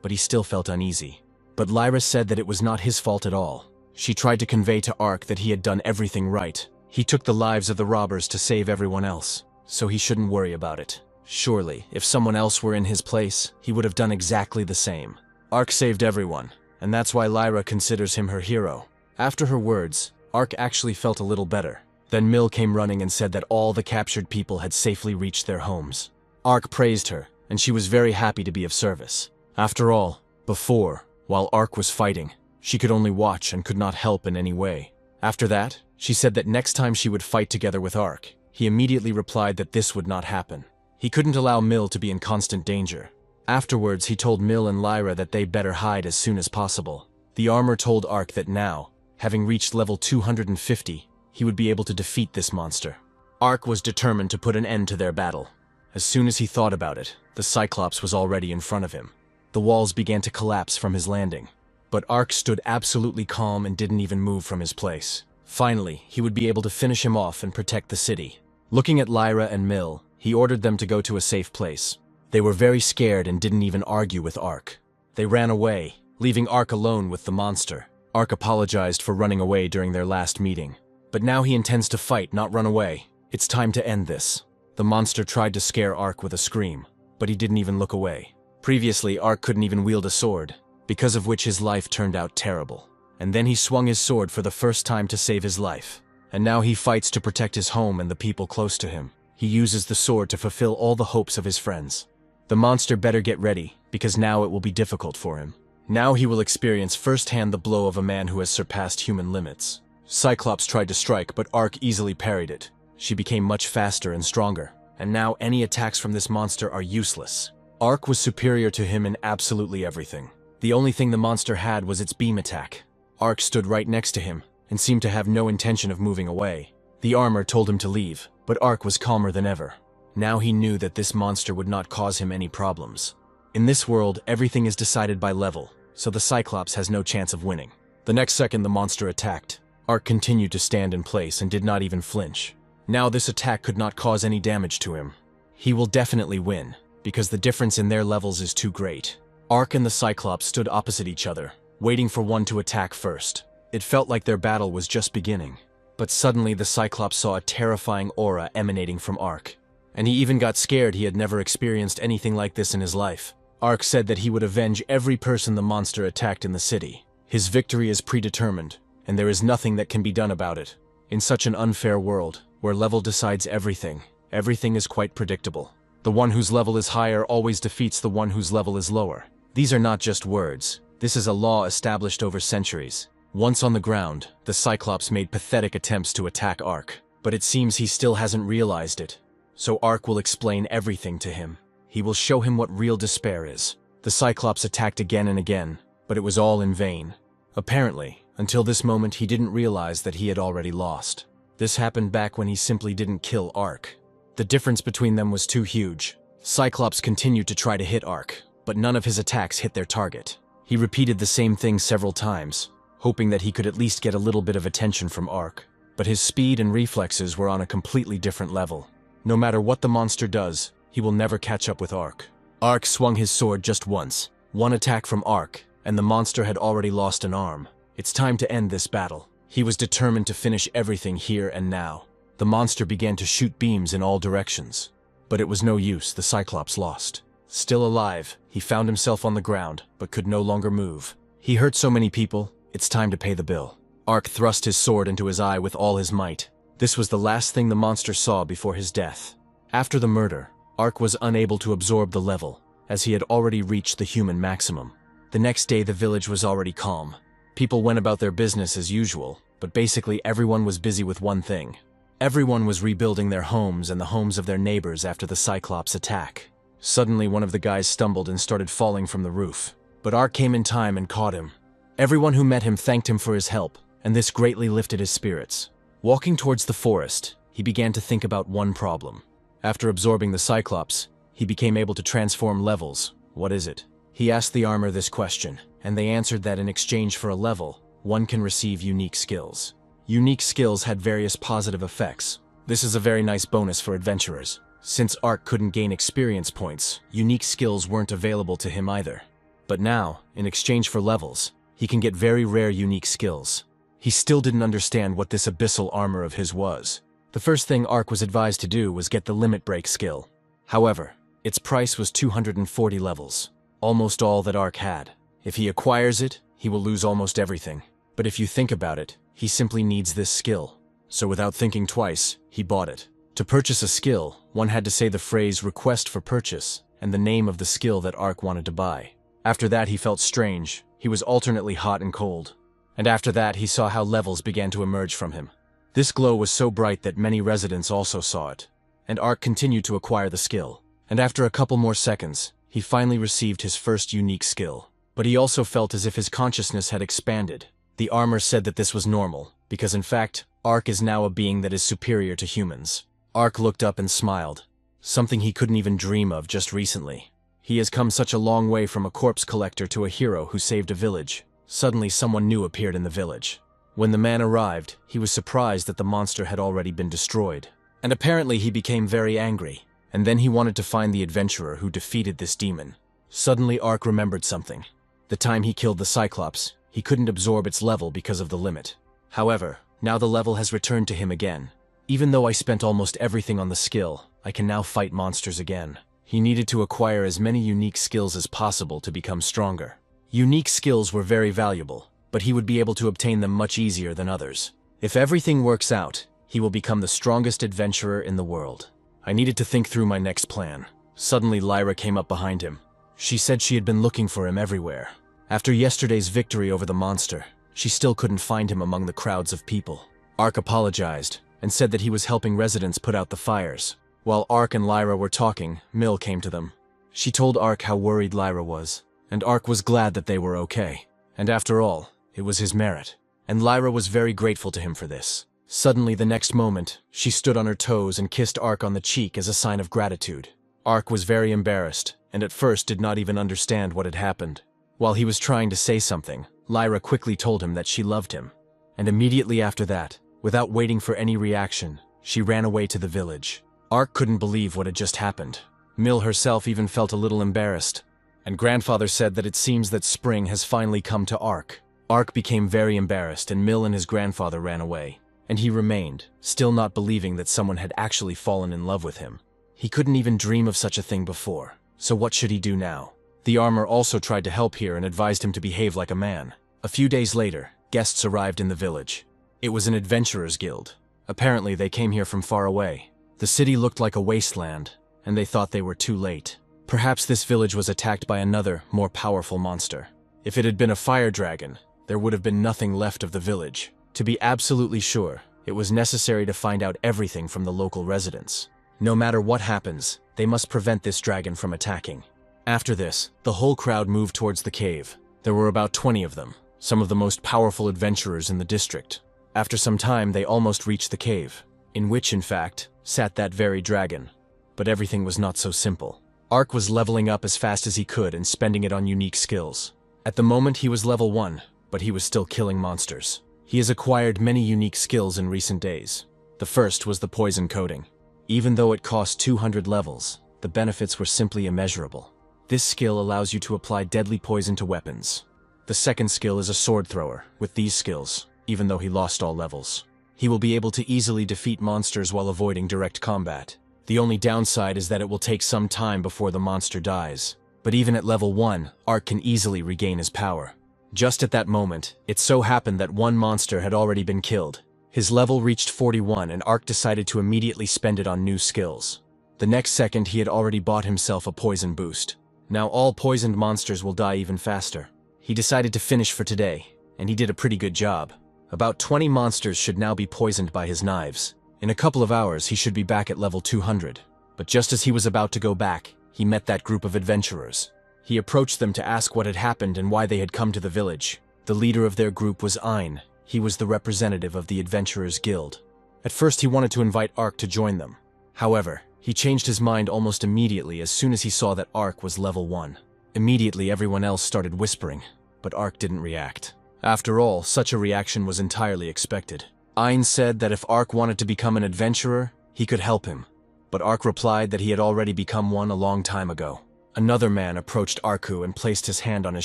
but he still felt uneasy. But Lyra said that it was not his fault at all. She tried to convey to Ark that he had done everything right. He took the lives of the robbers to save everyone else, so he shouldn't worry about it. Surely, if someone else were in his place, he would have done exactly the same. Ark saved everyone, and that's why Lyra considers him her hero. After her words, Ark actually felt a little better. Then Mill came running and said that all the captured people had safely reached their homes. Ark praised her, and she was very happy to be of service. After all, before, while Ark was fighting, she could only watch and could not help in any way. After that, she said that next time she would fight together with Ark. He immediately replied that this would not happen. He couldn't allow Mill to be in constant danger. Afterwards, he told Mill and Lyra that they better hide as soon as possible. The armor told Ark that now, having reached level 250, he would be able to defeat this monster. Ark was determined to put an end to their battle. As soon as he thought about it, the Cyclops was already in front of him. The walls began to collapse from his landing. But Ark stood absolutely calm and didn't even move from his place. Finally, he would be able to finish him off and protect the city. Looking at Lyra and Mill, he ordered them to go to a safe place. They were very scared and didn't even argue with Ark. They ran away, leaving Ark alone with the monster. Ark apologized for running away during their last meeting. But now he intends to fight, not run away. It's time to end this. The monster tried to scare Ark with a scream, but he didn't even look away. Previously, Ark couldn't even wield a sword, because of which his life turned out terrible. And then he swung his sword for the first time to save his life. And now he fights to protect his home and the people close to him. He uses the sword to fulfill all the hopes of his friends. The monster better get ready, because now it will be difficult for him. Now he will experience firsthand the blow of a man who has surpassed human limits. Cyclops tried to strike, but Ark easily parried it. She became much faster and stronger, and now any attacks from this monster are useless. Ark was superior to him in absolutely everything. The only thing the monster had was its beam attack. Ark stood right next to him, and seemed to have no intention of moving away. The armor told him to leave, but Ark was calmer than ever. Now he knew that this monster would not cause him any problems. In this world, everything is decided by level, so the Cyclops has no chance of winning. The next second the monster attacked. Ark continued to stand in place and did not even flinch. Now this attack could not cause any damage to him. He will definitely win, because the difference in their levels is too great. Ark and the Cyclops stood opposite each other, waiting for one to attack first. It felt like their battle was just beginning. But suddenly the Cyclops saw a terrifying aura emanating from Ark. And he even got scared. He had never experienced anything like this in his life. Ark said that he would avenge every person the monster attacked in the city. His victory is predetermined, and there is nothing that can be done about it. In such an unfair world, where level decides everything, everything is quite predictable. The one whose level is higher always defeats the one whose level is lower. These are not just words. This is a law established over centuries. Once on the ground, the Cyclops made pathetic attempts to attack Ark, but it seems he still hasn't realized it. So Ark will explain everything to him. He will show him what real despair is. The Cyclops attacked again and again, but it was all in vain. Apparently, until this moment he didn't realize that he had already lost. This happened back when he simply didn't kill Ark. The difference between them was too huge. Cyclops continued to try to hit Ark, but none of his attacks hit their target. He repeated the same thing several times, hoping that he could at least get a little bit of attention from Ark. But his speed and reflexes were on a completely different level. No matter what the monster does, he will never catch up with Ark. Ark swung his sword just once. One attack from Ark, and the monster had already lost an arm. It's time to end this battle. He was determined to finish everything here and now. The monster began to shoot beams in all directions. But it was no use, the Cyclops lost. Still alive, he found himself on the ground, but could no longer move. He hurt so many people, it's time to pay the bill. Ark thrust his sword into his eye with all his might. This was the last thing the monster saw before his death. After the murder, Ark was unable to absorb the level, as he had already reached the human maximum. The next day the village was already calm. People went about their business as usual, but basically everyone was busy with one thing. Everyone was rebuilding their homes and the homes of their neighbors after the Cyclops attack. Suddenly one of the guys stumbled and started falling from the roof. But Ark came in time and caught him. Everyone who met him thanked him for his help, and this greatly lifted his spirits. Walking towards the forest, he began to think about one problem. After absorbing the Cyclops, he became able to transform levels. What is it? He asked the armor this question, and they answered that in exchange for a level, one can receive unique skills. Unique skills had various positive effects. This is a very nice bonus for adventurers. Since Ark couldn't gain experience points, unique skills weren't available to him either. But now, in exchange for levels, he can get very rare unique skills. He still didn't understand what this abyssal armor of his was. The first thing Ark was advised to do was get the limit break skill. However, its price was 240 levels, almost all that Ark had. If he acquires it, he will lose almost everything. But if you think about it, he simply needs this skill. So without thinking twice, he bought it. To purchase a skill, one had to say the phrase "request for purchase" and the name of the skill that Ark wanted to buy. After that he felt strange. He was alternately hot and cold. And after that he saw how levels began to emerge from him. This glow was so bright that many residents also saw it. And Ark continued to acquire the skill. And after a couple more seconds, he finally received his first unique skill. But he also felt as if his consciousness had expanded. The armor said that this was normal, because in fact, Ark is now a being that is superior to humans. Ark looked up and smiled, something he couldn't even dream of just recently. He has come such a long way from a corpse collector to a hero who saved a village. Suddenly someone new appeared in the village. When the man arrived, he was surprised that the monster had already been destroyed. And apparently he became very angry. And then he wanted to find the adventurer who defeated this demon. Suddenly Ark remembered something. The time he killed the Cyclops, he couldn't absorb its level because of the limit. However, now the level has returned to him again. Even though I spent almost everything on the skill, I can now fight monsters again. He needed to acquire as many unique skills as possible to become stronger. Unique skills were very valuable, but he would be able to obtain them much easier than others. If everything works out, he will become the strongest adventurer in the world. I needed to think through my next plan. Suddenly Lyra came up behind him. She said she had been looking for him everywhere. After yesterday's victory over the monster, she still couldn't find him among the crowds of people. Ark apologized and said that he was helping residents put out the fires. While Ark and Lyra were talking, Mill came to them. She told Ark how worried Lyra was, and Ark was glad that they were okay. And after all, it was his merit, and Lyra was very grateful to him for this. Suddenly, the next moment, she stood on her toes and kissed Ark on the cheek as a sign of gratitude. Ark was very embarrassed, and at first did not even understand what had happened. While he was trying to say something, Lyra quickly told him that she loved him. And immediately after that, without waiting for any reaction, she ran away to the village. Ark couldn't believe what had just happened. Mill herself even felt a little embarrassed. And Grandfather said that it seems that spring has finally come to Ark. Ark became very embarrassed, and Mill and his grandfather ran away. And he remained, still not believing that someone had actually fallen in love with him. He couldn't even dream of such a thing before. So what should he do now? The armor also tried to help here and advised him to behave like a man. A few days later, guests arrived in the village. It was an adventurers' guild. Apparently they came here from far away. The city looked like a wasteland, and they thought they were too late. Perhaps this village was attacked by another, more powerful monster. If it had been a fire dragon, there would have been nothing left of the village. To be absolutely sure, it was necessary to find out everything from the local residents. No matter what happens, they must prevent this dragon from attacking. After this, the whole crowd moved towards the cave. There were about 20 of them, some of the most powerful adventurers in the district. After some time, they almost reached the cave, in which, in fact, sat that very dragon. But everything was not so simple. Ark was leveling up as fast as he could and spending it on unique skills. At the moment, he was level 1, but he was still killing monsters. He has acquired many unique skills in recent days. The first was the poison coating. Even though it cost 200 levels, the benefits were simply immeasurable. This skill allows you to apply deadly poison to weapons. The second skill is a sword thrower. With these skills, even though he lost all levels, he will be able to easily defeat monsters while avoiding direct combat. The only downside is that it will take some time before the monster dies. But even at level 1, Ark can easily regain his power. Just at that moment, it so happened that one monster had already been killed. His level reached 41 and Ark decided to immediately spend it on new skills. The next second he had already bought himself a poison boost. Now all poisoned monsters will die even faster. He decided to finish for today, and he did a pretty good job. About 20 monsters should now be poisoned by his knives. In a couple of hours he should be back at level 200. But just as he was about to go back, he met that group of adventurers. He approached them to ask what had happened and why they had come to the village. The leader of their group was Ein. He was the representative of the Adventurers Guild. At first he wanted to invite Ark to join them. However, he changed his mind almost immediately as soon as he saw that Ark was level 1. Immediately everyone else started whispering, but Ark didn't react. After all, such a reaction was entirely expected. Ein said that if Ark wanted to become an adventurer, he could help him. But Ark replied that he had already become one a long time ago. Another man approached Arku and placed his hand on his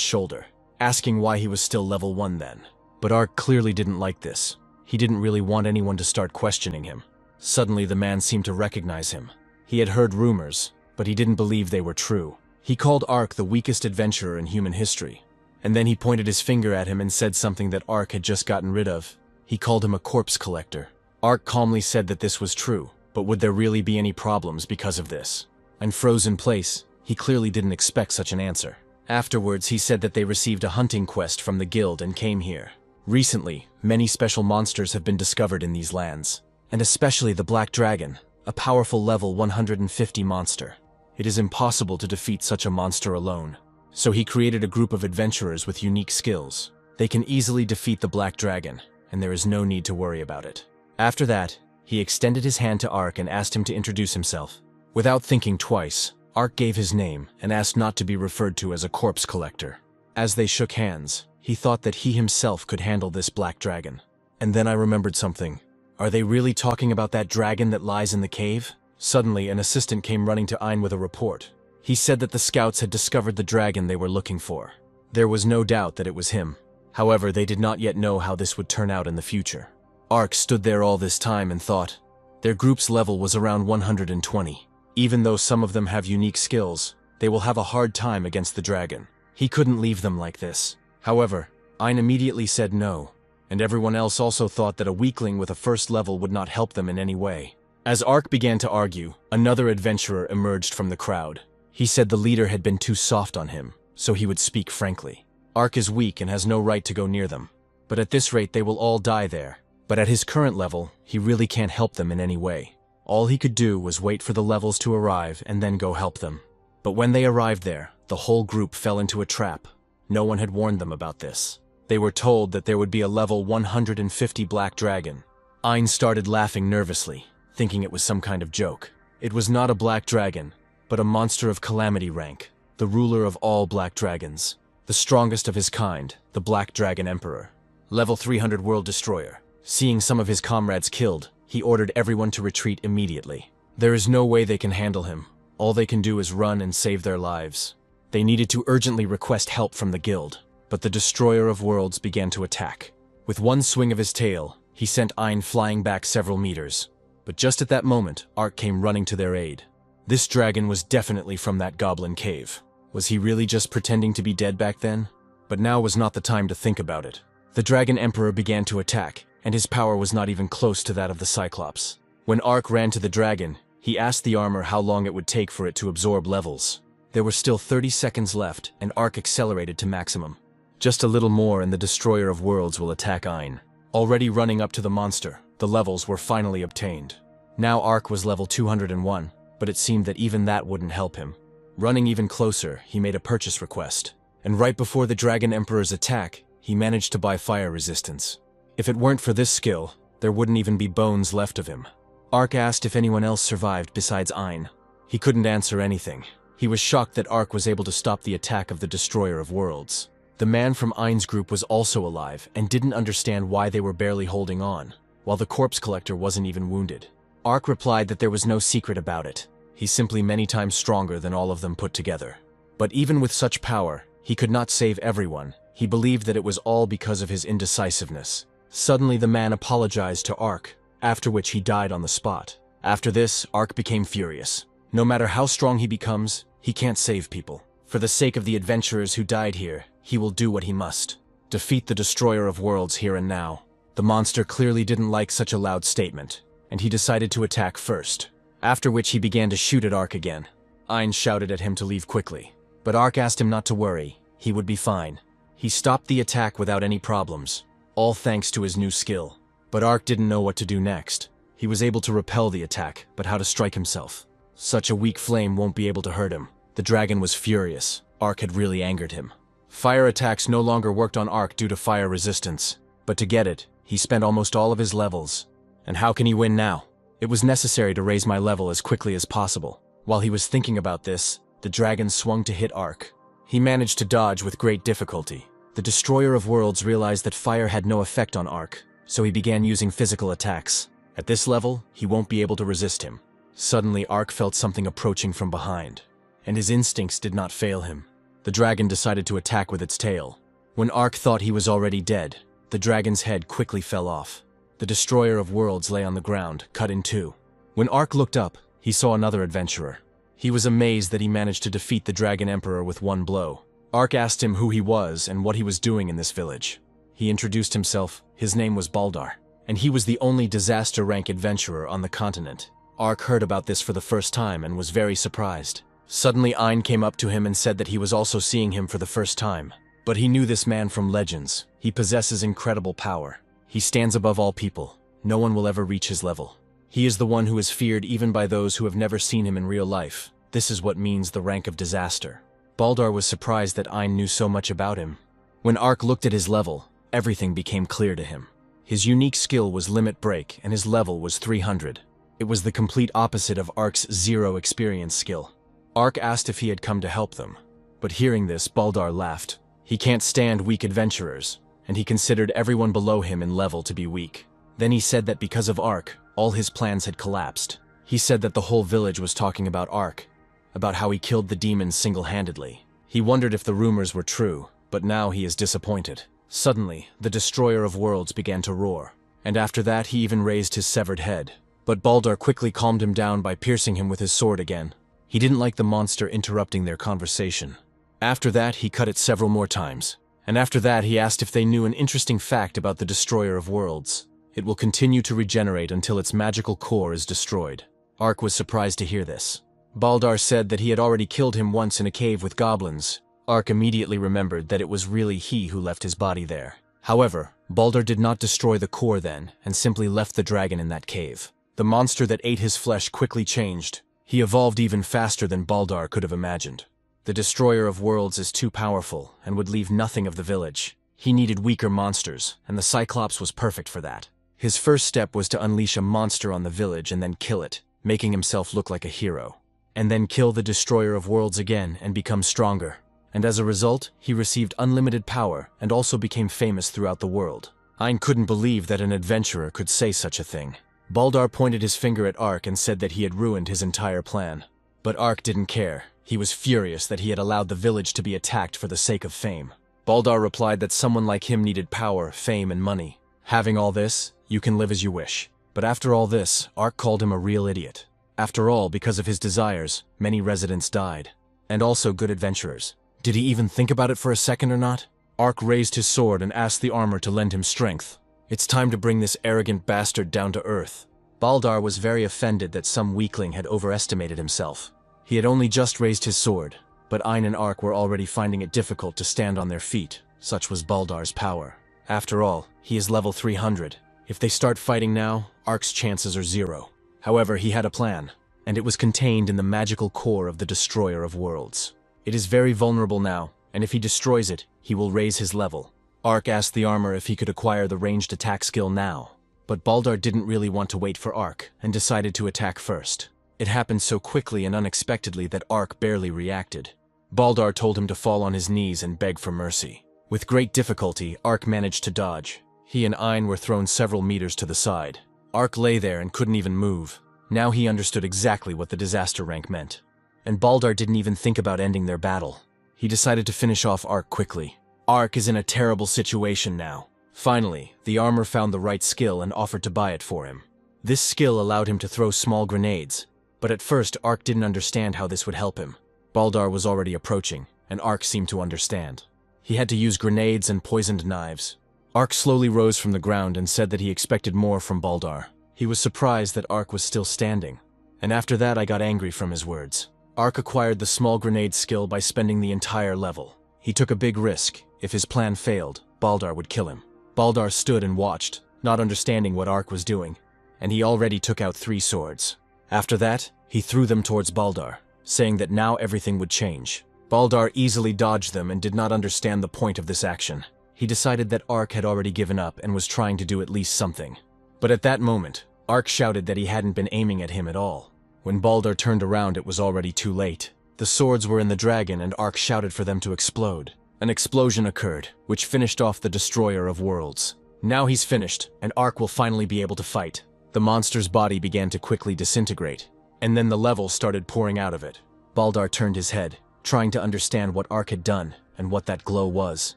shoulder, asking why he was still level 1 then. But Ark clearly didn't like this. He didn't really want anyone to start questioning him. Suddenly the man seemed to recognize him. He had heard rumors, but he didn't believe they were true. He called Ark the weakest adventurer in human history. And then he pointed his finger at him and said something that Ark had just gotten rid of. He called him a corpse collector. Ark calmly said that this was true, but would there really be any problems because of this? And froze in place. He clearly didn't expect such an answer. Afterwards, he said that they received a hunting quest from the guild and came here. Recently, many special monsters have been discovered in these lands, and especially the Black Dragon, a powerful level 150 monster. It is impossible to defeat such a monster alone. So he created a group of adventurers with unique skills. They can easily defeat the Black Dragon, and there is no need to worry about it. After that, he extended his hand to Ark and asked him to introduce himself. Without thinking twice, Ark gave his name and asked not to be referred to as a corpse collector. As they shook hands, he thought that he himself could handle this black dragon. And then I remembered something. Are they really talking about that dragon that lies in the cave? Suddenly, an assistant came running to Ein with a report. He said that the scouts had discovered the dragon they were looking for. There was no doubt that it was him. However, they did not yet know how this would turn out in the future. Ark stood there all this time and thought. Their group's level was around 120. Even though some of them have unique skills, they will have a hard time against the dragon. He couldn't leave them like this. However, Ein immediately said no, and everyone else also thought that a weakling with a first level would not help them in any way. As Ark began to argue, another adventurer emerged from the crowd. He said the leader had been too soft on him, so he would speak frankly. Ark is weak and has no right to go near them. But at this rate they will all die there. But at his current level, he really can't help them in any way. All he could do was wait for the levels to arrive and then go help them. But when they arrived there, the whole group fell into a trap. No one had warned them about this. They were told that there would be a level 150 black dragon. Ein started laughing nervously, thinking it was some kind of joke. It was not a black dragon, but a monster of calamity rank, the ruler of all black dragons. The strongest of his kind, the Black Dragon Emperor. Level 300 World Destroyer. Seeing some of his comrades killed, he ordered everyone to retreat immediately. There is no way they can handle him. All they can do is run and save their lives. They needed to urgently request help from the guild, but the Destroyer of Worlds began to attack. With one swing of his tail, he sent Ein flying back several meters. But just at that moment, Ark came running to their aid. This dragon was definitely from that goblin cave. Was he really just pretending to be dead back then? But now was not the time to think about it. The Dragon Emperor began to attack, and his power was not even close to that of the Cyclops. When Ark ran to the dragon, he asked the armor how long it would take for it to absorb levels. There were still 30 seconds left, and Ark accelerated to maximum. Just a little more and the Destroyer of Worlds will attack Ein. Already running up to the monster, the levels were finally obtained. Now Ark was level 201, but it seemed that even that wouldn't help him. Running even closer, he made a purchase request. And right before the Dragon Emperor's attack, he managed to buy fire resistance. If it weren't for this skill, there wouldn't even be bones left of him. Ark asked if anyone else survived besides Ein. He couldn't answer anything. He was shocked that Ark was able to stop the attack of the Destroyer of Worlds. The man from Ein's group was also alive and didn't understand why they were barely holding on, while the corpse collector wasn't even wounded. Ark replied that there was no secret about it. He's simply many times stronger than all of them put together. But even with such power, he could not save everyone. He believed that it was all because of his indecisiveness. Suddenly the man apologized to Ark, after which he died on the spot. After this, Ark became furious. No matter how strong he becomes, he can't save people. For the sake of the adventurers who died here, he will do what he must. Defeat the Destroyer of Worlds here and now. The monster clearly didn't like such a loud statement, and he decided to attack first. After which he began to shoot at Ark again. Ein shouted at him to leave quickly, but Ark asked him not to worry, he would be fine. He stopped the attack without any problems, all thanks to his new skill. But Ark didn't know what to do next. He was able to repel the attack, but how to strike himself. Such a weak flame won't be able to hurt him. The dragon was furious. Ark had really angered him. Fire attacks no longer worked on Ark due to fire resistance, but to get it, he spent almost all of his levels. And how can he win now? It was necessary to raise my level as quickly as possible. While he was thinking about this, the dragon swung to hit Ark. He managed to dodge with great difficulty. The Destroyer of Worlds realized that fire had no effect on Ark, so he began using physical attacks. At this level, he won't be able to resist him. Suddenly, Ark felt something approaching from behind, and his instincts did not fail him. The dragon decided to attack with its tail. When Ark thought he was already dead, the dragon's head quickly fell off. The Destroyer of Worlds lay on the ground, cut in two. When Ark looked up, he saw another adventurer. He was amazed that he managed to defeat the Dragon Emperor with one blow. Ark asked him who he was and what he was doing in this village. He introduced himself. His name was Baldar, and he was the only disaster rank adventurer on the continent. Ark heard about this for the first time and was very surprised. Suddenly Ein came up to him and said that he was also seeing him for the first time. But he knew this man from legends. He possesses incredible power. He stands above all people. No one will ever reach his level. He is the one who is feared even by those who have never seen him in real life. This is what means the rank of disaster. Baldar was surprised that Ein knew so much about him. When Ark looked at his level, everything became clear to him. His unique skill was Limit Break, and his level was 300. It was the complete opposite of Ark's 0 experience skill. Ark asked if he had come to help them. But hearing this, Baldar laughed. He can't stand weak adventurers, and he considered everyone below him in level to be weak. Then he said that because of Ark, all his plans had collapsed. He said that the whole village was talking about Ark, about how he killed the demons single-handedly. He wondered if the rumors were true, but now he is disappointed. Suddenly, the destroyer of worlds began to roar, and after that he even raised his severed head. But Baldar quickly calmed him down by piercing him with his sword again. He didn't like the monster interrupting their conversation. After that, he cut it several more times. And after that, he asked if they knew an interesting fact about the destroyer of worlds. It will continue to regenerate until its magical core is destroyed. Ark was surprised to hear this. Baldar said that he had already killed him once in a cave with goblins. Ark immediately remembered that it was really he who left his body there. However, Baldar did not destroy the core then, and simply left the dragon in that cave. The monster that ate his flesh quickly changed. He evolved even faster than Baldar could have imagined. The destroyer of worlds is too powerful and would leave nothing of the village. He needed weaker monsters, and the Cyclops was perfect for that. His first step was to unleash a monster on the village and then kill it, making himself look like a hero. And then kill the destroyer of worlds again and become stronger. And as a result, he received unlimited power and also became famous throughout the world. Ein couldn't believe that an adventurer could say such a thing. Baldar pointed his finger at Ark and said that he had ruined his entire plan. But Ark didn't care. He was furious that he had allowed the village to be attacked for the sake of fame. Baldar replied that someone like him needed power, fame, and money. Having all this, you can live as you wish. But after all this, Ark called him a real idiot. After all, because of his desires, many residents died. And also good adventurers. Did he even think about it for a second or not? Ark raised his sword and asked the armor to lend him strength. It's time to bring this arrogant bastard down to earth. Baldar was very offended that some weakling had overestimated himself. He had only just raised his sword, but Ein and Ark were already finding it difficult to stand on their feet. Such was Baldar's power. After all, he is level 300. If they start fighting now, Ark's chances are 0. However, he had a plan, and it was contained in the magical core of the Destroyer of Worlds. It is very vulnerable now, and if he destroys it, he will raise his level. Ark asked the armor if he could acquire the ranged attack skill now, but Baldar didn't really want to wait for Ark and decided to attack first. It happened so quickly and unexpectedly that Ark barely reacted. Baldar told him to fall on his knees and beg for mercy. With great difficulty, Ark managed to dodge. He and Ein were thrown several meters to the side. Ark lay there and couldn't even move. Now he understood exactly what the disaster rank meant. And Baldar didn't even think about ending their battle. He decided to finish off Ark quickly. Ark is in a terrible situation now. Finally, the armor found the right skill and offered to buy it for him. This skill allowed him to throw small grenades, but at first Ark didn't understand how this would help him. Baldar was already approaching, and Ark seemed to understand. He had to use grenades and poisoned knives. Ark slowly rose from the ground and said that he expected more from Baldar. He was surprised that Ark was still standing, and after that I got angry from his words. Ark acquired the small grenade skill by spending the entire level. He took a big risk. If his plan failed, Baldar would kill him. Baldar stood and watched, not understanding what Ark was doing, and he already took out 3 swords. After that, he threw them towards Baldar, saying that now everything would change. Baldar easily dodged them and did not understand the point of this action. He decided that Ark had already given up and was trying to do at least something. But at that moment, Ark shouted that he hadn't been aiming at him at all. When Baldar turned around, it was already too late. The swords were in the dragon and Ark shouted for them to explode. An explosion occurred, which finished off the Destroyer of Worlds. Now he's finished, and Ark will finally be able to fight. The monster's body began to quickly disintegrate, and then the level started pouring out of it. Baldar turned his head, trying to understand what Ark had done and what that glow was.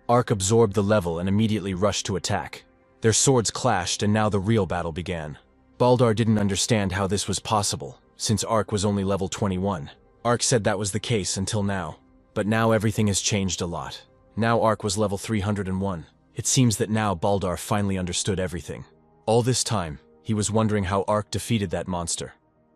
Ark absorbed the level and immediately rushed to attack. Their swords clashed, and now the real battle began. Baldar didn't understand how this was possible, since Ark was only level 21. Ark said that was the case until now. But now everything has changed a lot. Now Ark was level 301. It seems that now Baldar finally understood everything. All this time, he was wondering how Ark defeated that monster.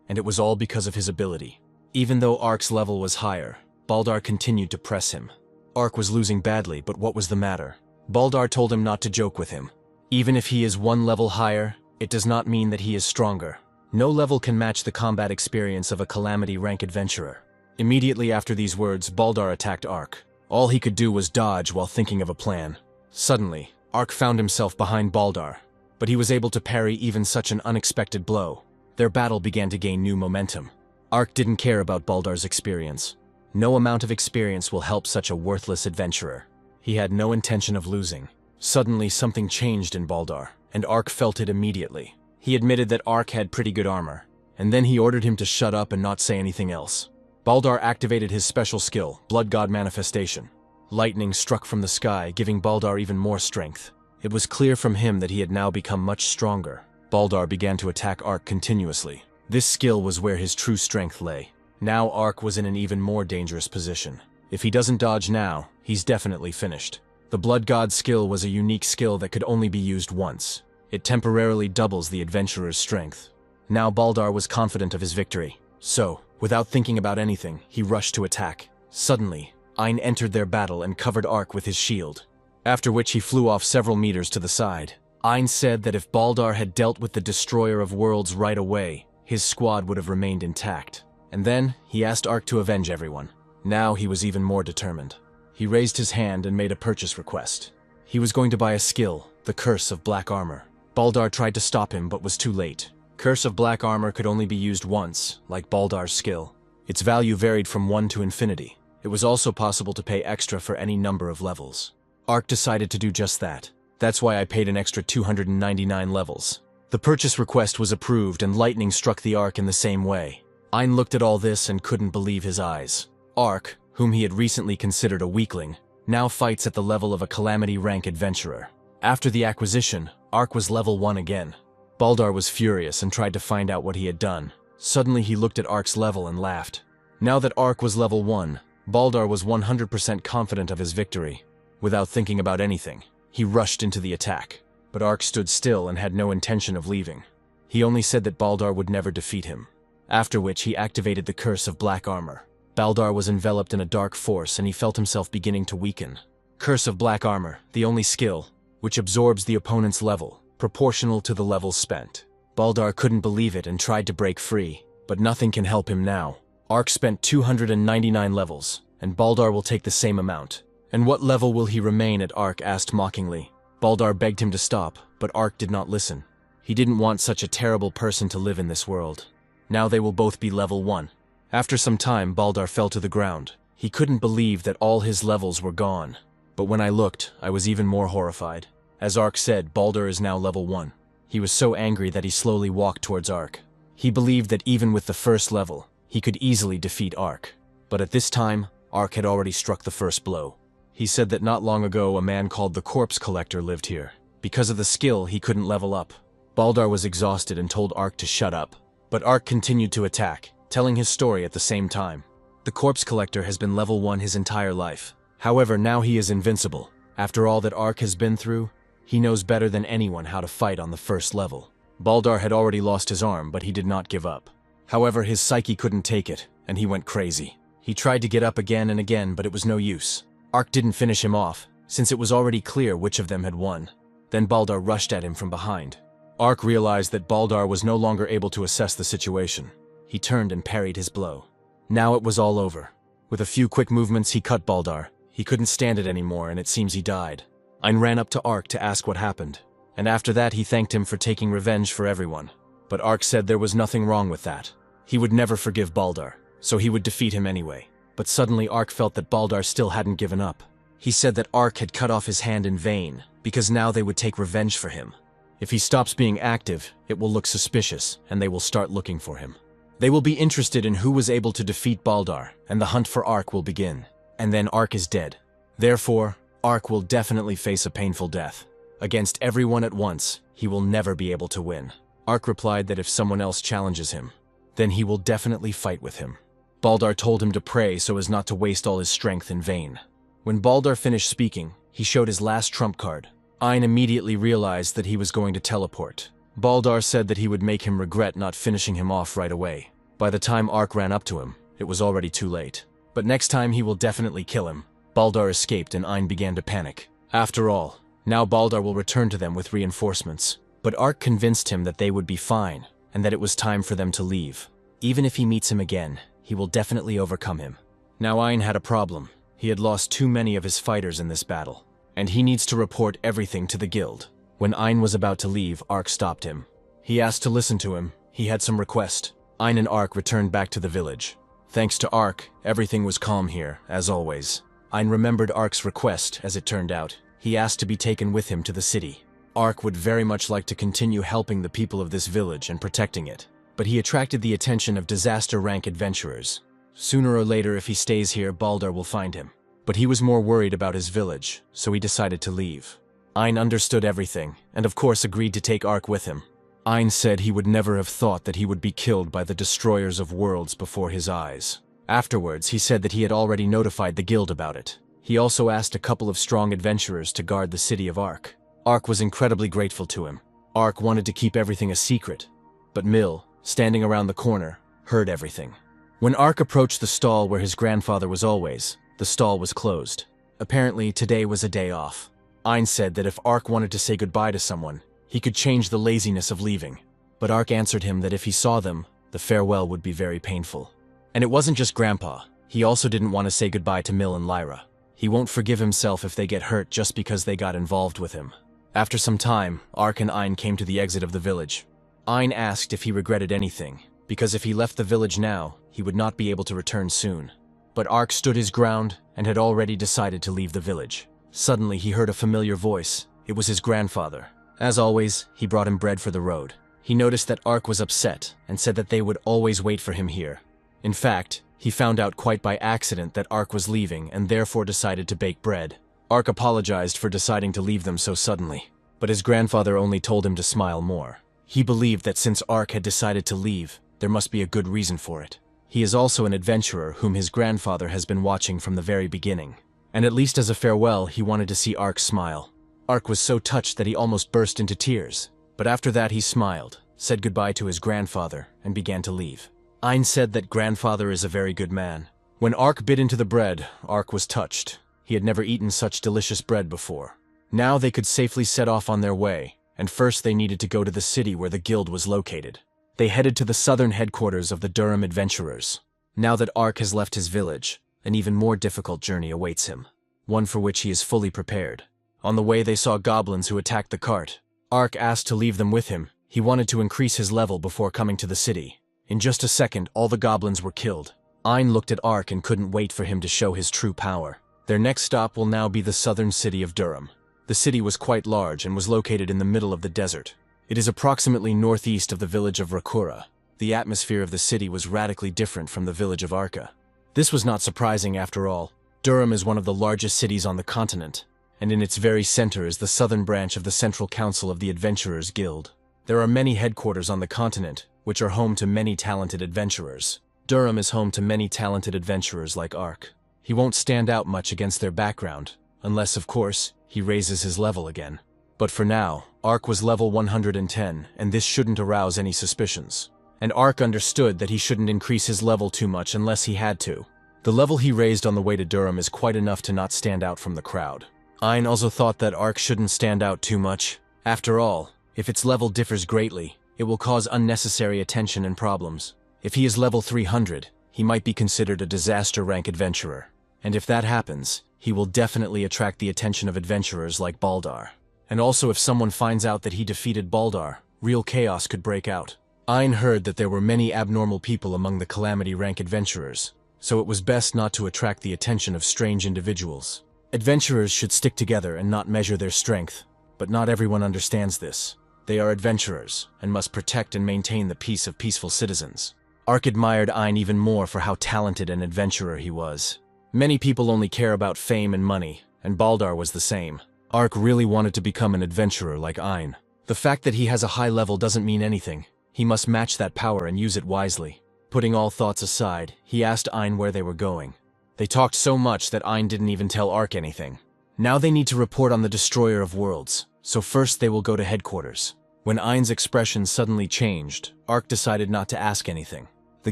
And it was all because of his ability. Even though Ark's level was higher, Baldar continued to press him. Ark was losing badly, but what was the matter? Baldar told him not to joke with him. Even if he is 1 level higher, it does not mean that he is stronger. No level can match the combat experience of a Calamity rank adventurer. Immediately after these words, Baldar attacked Ark. All he could do was dodge while thinking of a plan. Suddenly, Ark found himself behind Baldar, but he was able to parry even such an unexpected blow. Their battle began to gain new momentum. Ark didn't care about Baldar's experience. No amount of experience will help such a worthless adventurer. He had no intention of losing. Suddenly, something changed in Baldar, and Ark felt it immediately. He admitted that Ark had pretty good armor, and then he ordered him to shut up and not say anything else. Baldar activated his special skill, Blood God Manifestation. Lightning struck from the sky, giving Baldar even more strength. It was clear from him that he had now become much stronger. Baldar began to attack Ark continuously. This skill was where his true strength lay. Now Ark was in an even more dangerous position. If he doesn't dodge now, he's definitely finished. The Blood God skill was a unique skill that could only be used once. It temporarily doubles the adventurer's strength. Now Baldar was confident of his victory. So, without thinking about anything, he rushed to attack. Suddenly, Ein entered their battle and covered Ark with his shield. After which he flew off several meters to the side. Ein said that if Baldar had dealt with the Destroyer of Worlds right away, his squad would have remained intact. And then, he asked Ark to avenge everyone. Now he was even more determined. He raised his hand and made a purchase request. He was going to buy a skill, the Curse of Black Armor. Baldar tried to stop him but was too late. Curse of Black Armor could only be used once, like Baldar's skill. Its value varied from 1 to infinity. It was also possible to pay extra for any number of levels. Ark decided to do just that. That's why I paid an extra 299 levels. The purchase request was approved and lightning struck the Ark in the same way. Ein looked at all this and couldn't believe his eyes. Ark, whom he had recently considered a weakling, now fights at the level of a Calamity rank adventurer. After the acquisition, Ark was level 1 again. Baldar was furious and tried to find out what he had done. Suddenly he looked at Ark's level and laughed. Now that Ark was level 1, Baldar was 100% confident of his victory. Without thinking about anything, he rushed into the attack. But Ark stood still and had no intention of leaving. He only said that Baldar would never defeat him. After which he activated the Curse of Black Armor. Baldar was enveloped in a dark force and he felt himself beginning to weaken. Curse of Black Armor, the only skill, which absorbs the opponent's level, proportional to the levels spent. Baldar couldn't believe it and tried to break free, but nothing can help him now. Ark spent 299 levels, and Baldar will take the same amount. And what level will he remain at? Ark asked mockingly. Baldar begged him to stop, but Ark did not listen. He didn't want such a terrible person to live in this world. Now they will both be level 1. After some time, Baldar fell to the ground. He couldn't believe that all his levels were gone. But when I looked, I was even more horrified. As Ark said, Baldar is now level 1. He was so angry that he slowly walked towards Ark. He believed that even with the first level, he could easily defeat Ark. But at this time, Ark had already struck the first blow. He said that not long ago a man called the Corpse Collector lived here. Because of the skill, he couldn't level up. Baldar was exhausted and told Ark to shut up. But Ark continued to attack, telling his story at the same time. The Corpse Collector has been level 1 his entire life. However, now he is invincible. After all that Ark has been through, he knows better than anyone how to fight on the first level. Baldar had already lost his arm, but he did not give up. However, his psyche couldn't take it, and he went crazy. He tried to get up again and again, but it was no use. Ark didn't finish him off, since it was already clear which of them had won. Then Baldar rushed at him from behind. Ark realized that Baldar was no longer able to assess the situation. He turned and parried his blow. Now it was all over. With a few quick movements, he cut Baldar. He couldn't stand it anymore, and it seems he died. Ein ran up to Ark to ask what happened, and after that he thanked him for taking revenge for everyone. But Ark said there was nothing wrong with that. He would never forgive Baldar, so he would defeat him anyway. But suddenly Ark felt that Baldar still hadn't given up. He said that Ark had cut off his hand in vain, because now they would take revenge for him. If he stops being active, it will look suspicious, and they will start looking for him. They will be interested in who was able to defeat Baldar, and the hunt for Ark will begin. And then Ark is dead. Therefore, Ark will definitely face a painful death. Against everyone at once, he will never be able to win. Ark replied that if someone else challenges him, then he will definitely fight with him. Baldar told him to pray so as not to waste all his strength in vain. When Baldar finished speaking, he showed his last trump card. Ein immediately realized that he was going to teleport. Baldar said that he would make him regret not finishing him off right away. By the time Ark ran up to him, it was already too late. But next time he will definitely kill him. Baldar escaped and Ein began to panic. After all, now Baldar will return to them with reinforcements. But Ark convinced him that they would be fine, and that it was time for them to leave. Even if he meets him again, he will definitely overcome him. Now Ein had a problem. He had lost too many of his fighters in this battle, and he needs to report everything to the guild. When Ein was about to leave, Ark stopped him. He asked to listen to him. He had some request. Ein and Ark returned back to the village. Thanks to Ark, everything was calm here, as always. Ein remembered Ark's request, as it turned out. He asked to be taken with him to the city. Ark would very much like to continue helping the people of this village and protecting it, but he attracted the attention of disaster-rank adventurers. Sooner or later, if he stays here, Baldar will find him. But he was more worried about his village, so he decided to leave. Ein understood everything, and of course agreed to take Ark with him. Ein said he would never have thought that he would be killed by the destroyers of worlds before his eyes. Afterwards, he said that he had already notified the guild about it. He also asked a couple of strong adventurers to guard the city of Ark. Ark was incredibly grateful to him. Ark wanted to keep everything a secret, but Mill, standing around the corner, heard everything. When Ark approached the stall where his grandfather was always, the stall was closed. Apparently, today was a day off. Ein said that if Ark wanted to say goodbye to someone, he could change the laziness of leaving. But Ark answered him that if he saw them, the farewell would be very painful. And it wasn't just Grandpa. He also didn't want to say goodbye to Mill and Lyra. He won't forgive himself if they get hurt just because they got involved with him. After some time, Ark and Ein came to the exit of the village. Ein asked if he regretted anything, because if he left the village now, he would not be able to return soon. But Ark stood his ground and had already decided to leave the village. Suddenly, he heard a familiar voice. It was his grandfather. As always, he brought him bread for the road. He noticed that Ark was upset and said that they would always wait for him here. In fact, he found out quite by accident that Ark was leaving and therefore decided to bake bread. Ark apologized for deciding to leave them so suddenly, but his grandfather only told him to smile more. He believed that since Ark had decided to leave, there must be a good reason for it. He is also an adventurer whom his grandfather has been watching from the very beginning. And at least as a farewell, he wanted to see Ark smile. Ark was so touched that he almost burst into tears. But after that he smiled, said goodbye to his grandfather, and began to leave. Ein said that grandfather is a very good man. When Ark bit into the bread, Ark was touched. He had never eaten such delicious bread before. Now they could safely set off on their way, and first they needed to go to the city where the guild was located. They headed to the southern headquarters of the Durham adventurers. Now that Ark has left his village, an even more difficult journey awaits him, one for which he is fully prepared. On the way they saw goblins who attacked the cart. Ark asked to leave them with him. He wanted to increase his level before coming to the city. In just a second, all the goblins were killed. Ein looked at Ark and couldn't wait for him to show his true power. Their next stop will now be the southern city of Durham. The city was quite large and was located in the middle of the desert. It is approximately northeast of the village of Rakura. The atmosphere of the city was radically different from the village of Arka. This was not surprising after all. Durham is one of the largest cities on the continent, and in its very center is the southern branch of the Central Council of the Adventurers Guild. There are many headquarters on the continent, which are home to many talented adventurers. Durham is home to many talented adventurers like Ark. He won't stand out much against their background, unless, of course, he raises his level again. But for now, Ark was level 110, and this shouldn't arouse any suspicions. And Ark understood that he shouldn't increase his level too much unless he had to. The level he raised on the way to Durham is quite enough to not stand out from the crowd. Ein also thought that Ark shouldn't stand out too much. After all, if its level differs greatly, it will cause unnecessary attention and problems. If he is level 300, he might be considered a disaster rank adventurer. And if that happens, he will definitely attract the attention of adventurers like Baldar. And also if someone finds out that he defeated Baldar, real chaos could break out. Ein heard that there were many abnormal people among the Calamity rank adventurers, so it was best not to attract the attention of strange individuals. Adventurers should stick together and not measure their strength, but not everyone understands this. They are adventurers, and must protect and maintain the peace of peaceful citizens. Ark admired Ein even more for how talented an adventurer he was. Many people only care about fame and money, and Baldar was the same. Ark really wanted to become an adventurer like Ein. The fact that he has a high level doesn't mean anything. He must match that power and use it wisely. Putting all thoughts aside, he asked Ein where they were going. They talked so much that Ein didn't even tell Ark anything. Now they need to report on the Destroyer of Worlds, so first they will go to headquarters. When Ein's expression suddenly changed, Ark decided not to ask anything. The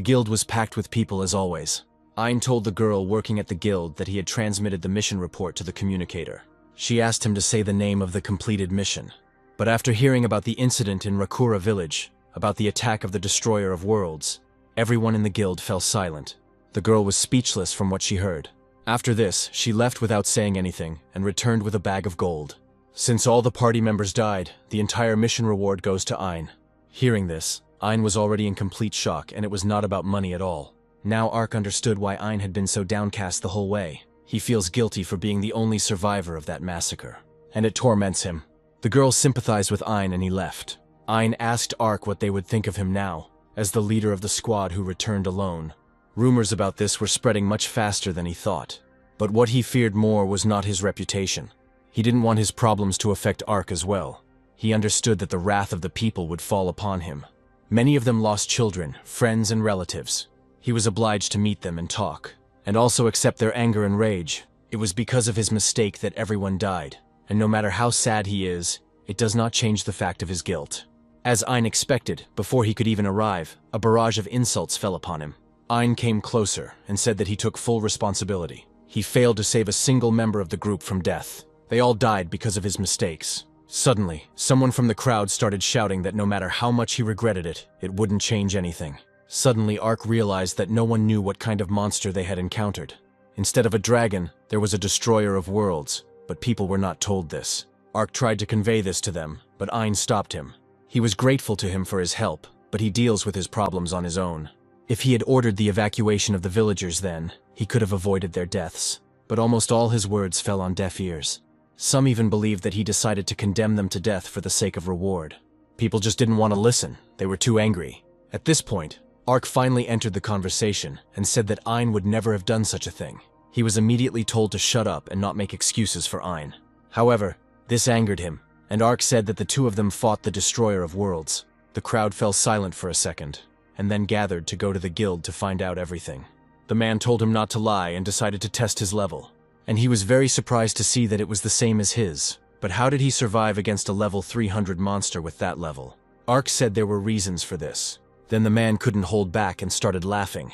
guild was packed with people as always. Ein told the girl working at the guild that he had transmitted the mission report to the communicator. She asked him to say the name of the completed mission. But after hearing about the incident in Rakura village, about the attack of the Destroyer of Worlds, everyone in the guild fell silent. The girl was speechless from what she heard. After this, she left without saying anything and returned with a bag of gold. Since all the party members died, the entire mission reward goes to Ein. Hearing this, Ein was already in complete shock, and it was not about money at all. Now Ark understood why Ein had been so downcast the whole way. He feels guilty for being the only survivor of that massacre, and it torments him. The girls sympathized with Ein and he left. Ein asked Ark what they would think of him now, as the leader of the squad who returned alone. Rumors about this were spreading much faster than he thought. But what he feared more was not his reputation. He didn't want his problems to affect Ark as well. He understood that the wrath of the people would fall upon him. Many of them lost children, friends, and relatives. He was obliged to meet them and talk, and also accept their anger and rage. It was because of his mistake that everyone died, and no matter how sad he is, it does not change the fact of his guilt. As Ein expected, before he could even arrive, a barrage of insults fell upon him. Ein came closer and said that he took full responsibility. He failed to save a single member of the group from death. They all died because of his mistakes. Suddenly, someone from the crowd started shouting that no matter how much he regretted it, it wouldn't change anything. Suddenly, Ark realized that no one knew what kind of monster they had encountered. Instead of a dragon, there was a destroyer of worlds, but people were not told this. Ark tried to convey this to them, but Ein stopped him. He was grateful to him for his help, but he deals with his problems on his own. If he had ordered the evacuation of the villagers then, he could have avoided their deaths. But almost all his words fell on deaf ears. Some even believed that he decided to condemn them to death for the sake of reward. People just didn't want to listen. They were too angry. At this point, Ark finally entered the conversation and said that Ein would never have done such a thing. He was immediately told to shut up and not make excuses for Ein. However, this angered him, and Ark said that the two of them fought the destroyer of worlds. The crowd fell silent for a second, and then gathered to go to the guild to find out everything. The man told him not to lie and decided to test his level. And he was very surprised to see that it was the same as his. But how did he survive against a level 300 monster with that level? Ark said there were reasons for this. Then the man couldn't hold back and started laughing.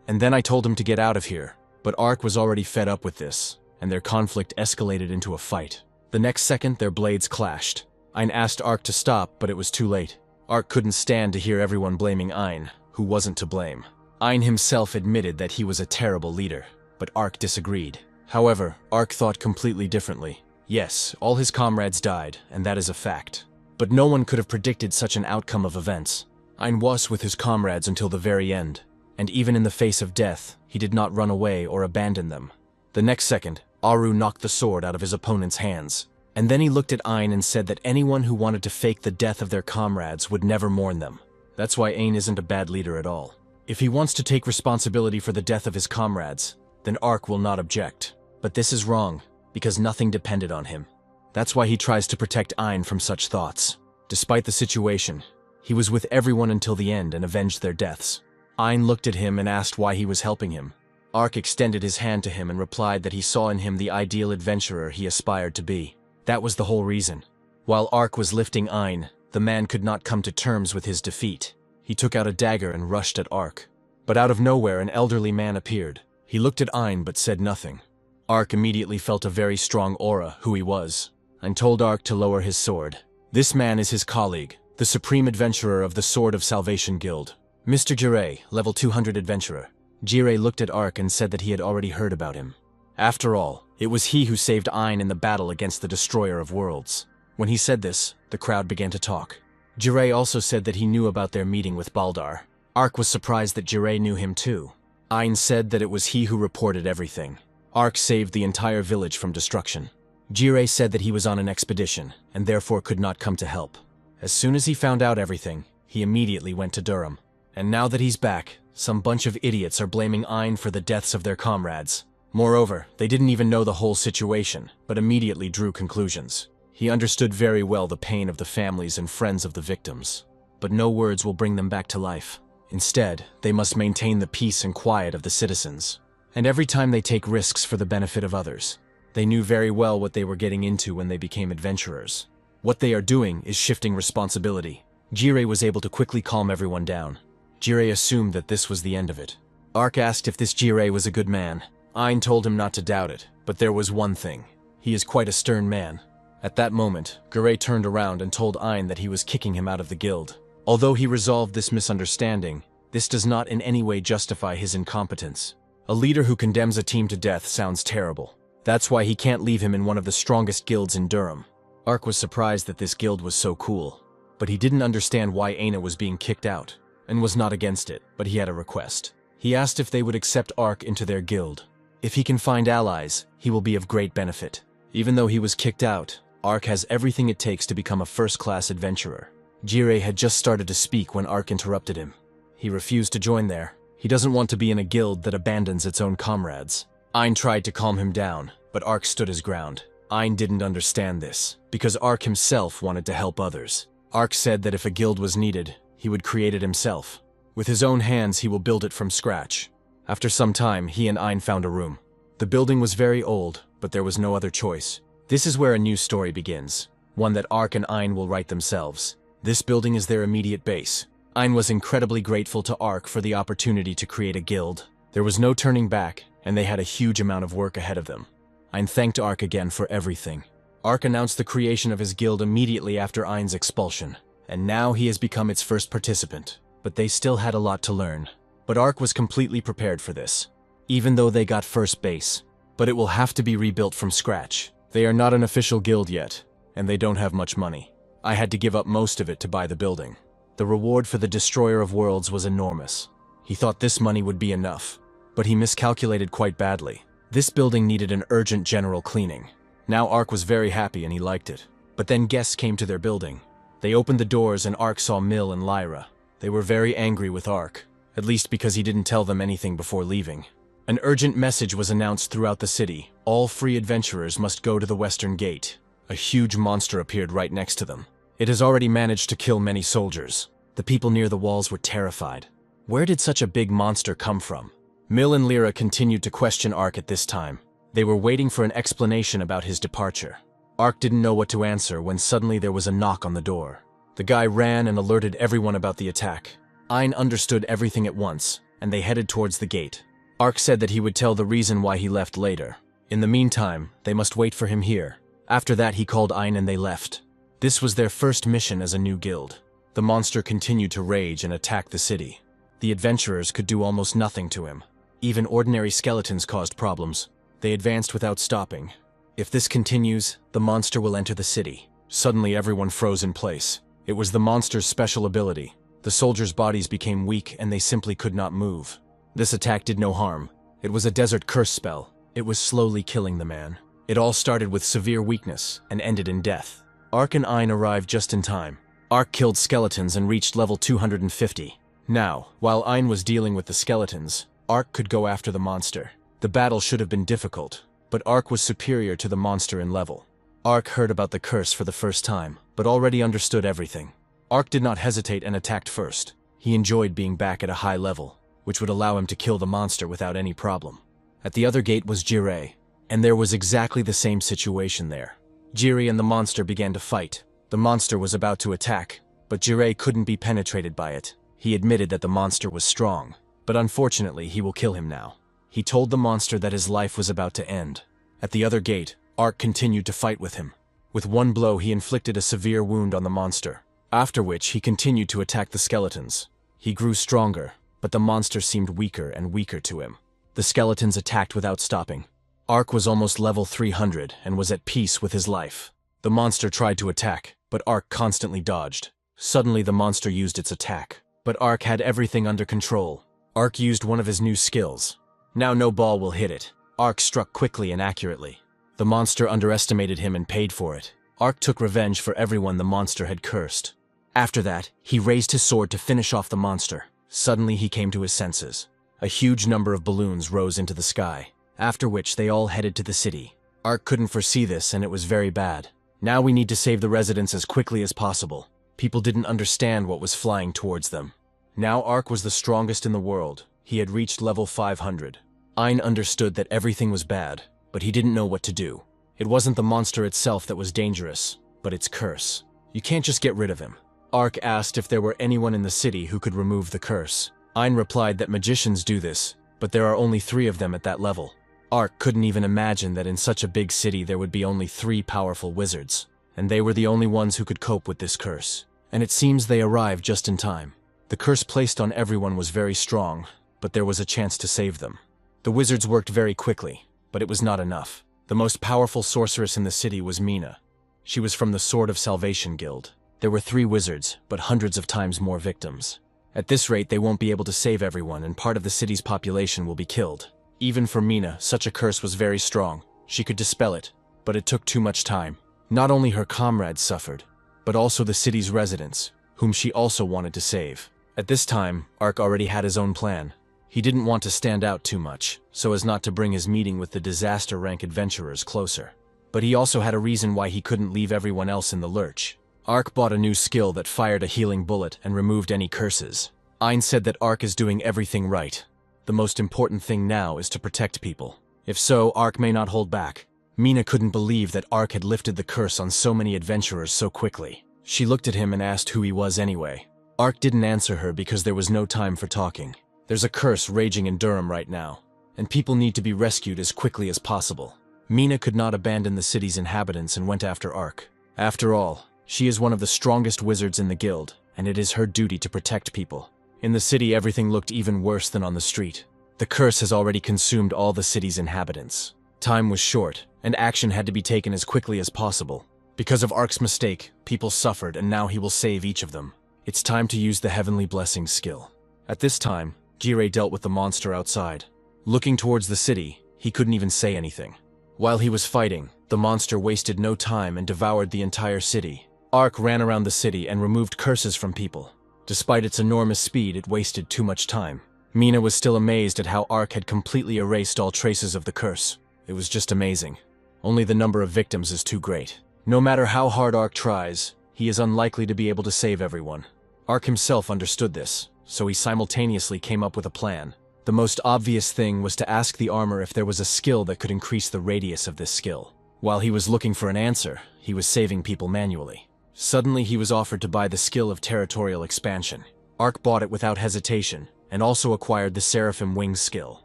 And then I told him to get out of here. But Ark was already fed up with this, and their conflict escalated into a fight. The next second, their blades clashed. Ein asked Ark to stop, but it was too late. Ark couldn't stand to hear everyone blaming Ein, who wasn't to blame. Ein himself admitted that he was a terrible leader, but Ark disagreed. However, Ark thought completely differently. Yes, all his comrades died, and that is a fact. But no one could have predicted such an outcome of events. Ein was with his comrades until the very end, and even in the face of death, he did not run away or abandon them. The next second, Aru knocked the sword out of his opponent's hands, and then he looked at Ein and said that anyone who wanted to fake the death of their comrades would never mourn them. That's why Ein isn't a bad leader at all. If he wants to take responsibility for the death of his comrades, then Ark will not object. But this is wrong, because nothing depended on him. That's why he tries to protect Ein from such thoughts. Despite the situation, he was with everyone until the end and avenged their deaths. Ein looked at him and asked why he was helping him. Ark extended his hand to him and replied that he saw in him the ideal adventurer he aspired to be. That was the whole reason. While Ark was lifting Ein, the man could not come to terms with his defeat. He took out a dagger and rushed at Ark. But out of nowhere, an elderly man appeared. He looked at Ein but said nothing. Ark immediately felt a very strong aura, who he was, and told Ark to lower his sword. This man is his colleague, the supreme adventurer of the Sword of Salvation Guild, Mr. Jirei, level 200 adventurer. Jirei looked at Ark and said that he had already heard about him. After all, it was he who saved Ein in the battle against the Destroyer of Worlds. When he said this, the crowd began to talk. Jirei also said that he knew about their meeting with Baldar. Ark was surprised that Jirei knew him too. Ein said that it was he who reported everything. Ark saved the entire village from destruction. Jirei said that he was on an expedition, and therefore could not come to help. As soon as he found out everything, he immediately went to Durham. And now that he's back, some bunch of idiots are blaming Ein for the deaths of their comrades. Moreover, they didn't even know the whole situation, but immediately drew conclusions. He understood very well the pain of the families and friends of the victims. But no words will bring them back to life. Instead, they must maintain the peace and quiet of the citizens. And every time they take risks for the benefit of others. They knew very well what they were getting into when they became adventurers. What they are doing is shifting responsibility. Jirei was able to quickly calm everyone down. Jirei assumed that this was the end of it. Ark asked if this Jirei was a good man. Ein told him not to doubt it, but there was one thing. He is quite a stern man. At that moment, Jirei turned around and told Ein that he was kicking him out of the guild. Although he resolved this misunderstanding, this does not in any way justify his incompetence. A leader who condemns a team to death sounds terrible. That's why he can't leave him in one of the strongest guilds in Durham. Ark was surprised that this guild was so cool. but he didn't understand why Aina was being kicked out, and was not against it, but he had a request. He asked if they would accept Ark into their guild. If he can find allies, he will be of great benefit. Even though he was kicked out, Ark has everything it takes to become a first-class adventurer. Jirei had just started to speak when Ark interrupted him. He refused to join there. He doesn't want to be in a guild that abandons its own comrades. Ain tried to calm him down, but Ark stood his ground. Ain didn't understand this, because Ark himself wanted to help others. Ark said that if a guild was needed, he would create it himself. With his own hands, he will build it from scratch. After some time, he and Ain found a room. The building was very old, but there was no other choice. This is where a new story begins, one that Ark and Ain will write themselves. This building is their immediate base. Ain was incredibly grateful to Ark for the opportunity to create a guild. There was no turning back, and they had a huge amount of work ahead of them. Ain thanked Ark again for everything. Ark announced the creation of his guild immediately after Ain's expulsion, and now he has become its first participant. But they still had a lot to learn. But Ark was completely prepared for this, even though they got first base. But it will have to be rebuilt from scratch. They are not an official guild yet, and they don't have much money. I had to give up most of it to buy the building. The reward for the Destroyer of Worlds was enormous. He thought this money would be enough, but he miscalculated quite badly. This building needed an urgent general cleaning. Now Ark was very happy and he liked it. But then guests came to their building. They opened the doors and Ark saw Mill and Lyra. They were very angry with Ark, at least because he didn't tell them anything before leaving. An urgent message was announced throughout the city. All free adventurers must go to the Western Gate. A huge monster appeared right next to them. It has already managed to kill many soldiers. The people near the walls were terrified. Where did such a big monster come from? Mill and Lyra continued to question Ark at this time. They were waiting for an explanation about his departure. Ark didn't know what to answer when suddenly there was a knock on the door. The guy ran and alerted everyone about the attack. Ain understood everything at once, and they headed towards the gate. Ark said that he would tell the reason why he left later. In the meantime, they must wait for him here. After that, he called Ain and they left. This was their first mission as a new guild. The monster continued to rage and attack the city. The adventurers could do almost nothing to him. Even ordinary skeletons caused problems. They advanced without stopping. If this continues, the monster will enter the city. Suddenly, everyone froze in place. It was the monster's special ability. The soldiers' bodies became weak and they simply could not move. This attack did no harm. It was a desert curse spell. It was slowly killing the man. It all started with severe weakness and ended in death. Ark and Ain arrived just in time. Ark killed skeletons and reached level 250. Now, while Ain was dealing with the skeletons, Ark could go after the monster. The battle should have been difficult, but Ark was superior to the monster in level. Ark heard about the curse for the first time, but already understood everything. Ark did not hesitate and attacked first. He enjoyed being back at a high level, which would allow him to kill the monster without any problem. At the other gate was Jirei, and there was exactly the same situation there. Jirei and the monster began to fight. The monster was about to attack, but Jirei couldn't be penetrated by it. He admitted that the monster was strong, but unfortunately he will kill him now. He told the monster that his life was about to end. At the other gate, Ark continued to fight with him. With one blow he inflicted a severe wound on the monster, after which he continued to attack the skeletons. He grew stronger, but the monster seemed weaker and weaker to him. The skeletons attacked without stopping. Ark was almost level 300 and was at peace with his life. The monster tried to attack, but Ark constantly dodged. Suddenly the monster used its attack, but Ark had everything under control. Ark used one of his new skills. Now no ball will hit it. Ark struck quickly and accurately. The monster underestimated him and paid for it. Ark took revenge for everyone the monster had cursed. After that, he raised his sword to finish off the monster. Suddenly he came to his senses. A huge number of balloons rose into the sky, after which they all headed to the city. Ark couldn't foresee this and it was very bad. Now we need to save the residents as quickly as possible. People didn't understand what was flying towards them. Now Ark was the strongest in the world. He had reached level 500. Ain understood that everything was bad, but he didn't know what to do. It wasn't the monster itself that was dangerous, but its curse. You can't just get rid of him. Ark asked if there were anyone in the city who could remove the curse. Ain replied that magicians do this, but there are only 3 of them at that level. Ark couldn't even imagine that in such a big city there would be only 3 powerful wizards, and they were the only ones who could cope with this curse. And it seems they arrived just in time. The curse placed on everyone was very strong, but there was a chance to save them. The wizards worked very quickly, but it was not enough. The most powerful sorceress in the city was Mina. She was from the Sword of Salvation Guild. There were 3 wizards, but hundreds of times more victims. At this rate, they won't be able to save everyone, and part of the city's population will be killed. Even for Mina, such a curse was very strong. She could dispel it, but it took too much time. Not only her comrades suffered, but also the city's residents, whom she also wanted to save. At this time, Ark already had his own plan. He didn't want to stand out too much, so as not to bring his meeting with the disaster rank adventurers closer. But he also had a reason why he couldn't leave everyone else in the lurch. Ark bought a new skill that fired a healing bullet and removed any curses. Ein said that Ark is doing everything right. The most important thing now is to protect people. If so, Ark may not hold back. Mina couldn't believe that Ark had lifted the curse on so many adventurers so quickly. She looked at him and asked who he was anyway. Ark didn't answer her because there was no time for talking. There's a curse raging in Durham right now, and people need to be rescued as quickly as possible. Mina could not abandon the city's inhabitants and went after Ark. After all, she is one of the strongest wizards in the guild, and it is her duty to protect people. In the city, everything looked even worse than on the street. The curse has already consumed all the city's inhabitants. Time was short, and action had to be taken as quickly as possible. Because of Ark's mistake, people suffered, and now he will save each of them. It's time to use the Heavenly Blessing skill. At this time, Jirei dealt with the monster outside. Looking towards the city, he couldn't even say anything. While he was fighting, the monster wasted no time and devoured the entire city. Ark ran around the city and removed curses from people. Despite its enormous speed, it wasted too much time. Mina was still amazed at how Ark had completely erased all traces of the curse. It was just amazing. Only the number of victims is too great. No matter how hard Ark tries, he is unlikely to be able to save everyone. Ark himself understood this, so he simultaneously came up with a plan. The most obvious thing was to ask the armor if there was a skill that could increase the radius of this skill. While he was looking for an answer, he was saving people manually. Suddenly he was offered to buy the skill of territorial expansion. Ark bought it without hesitation, and also acquired the Seraphim Wings skill.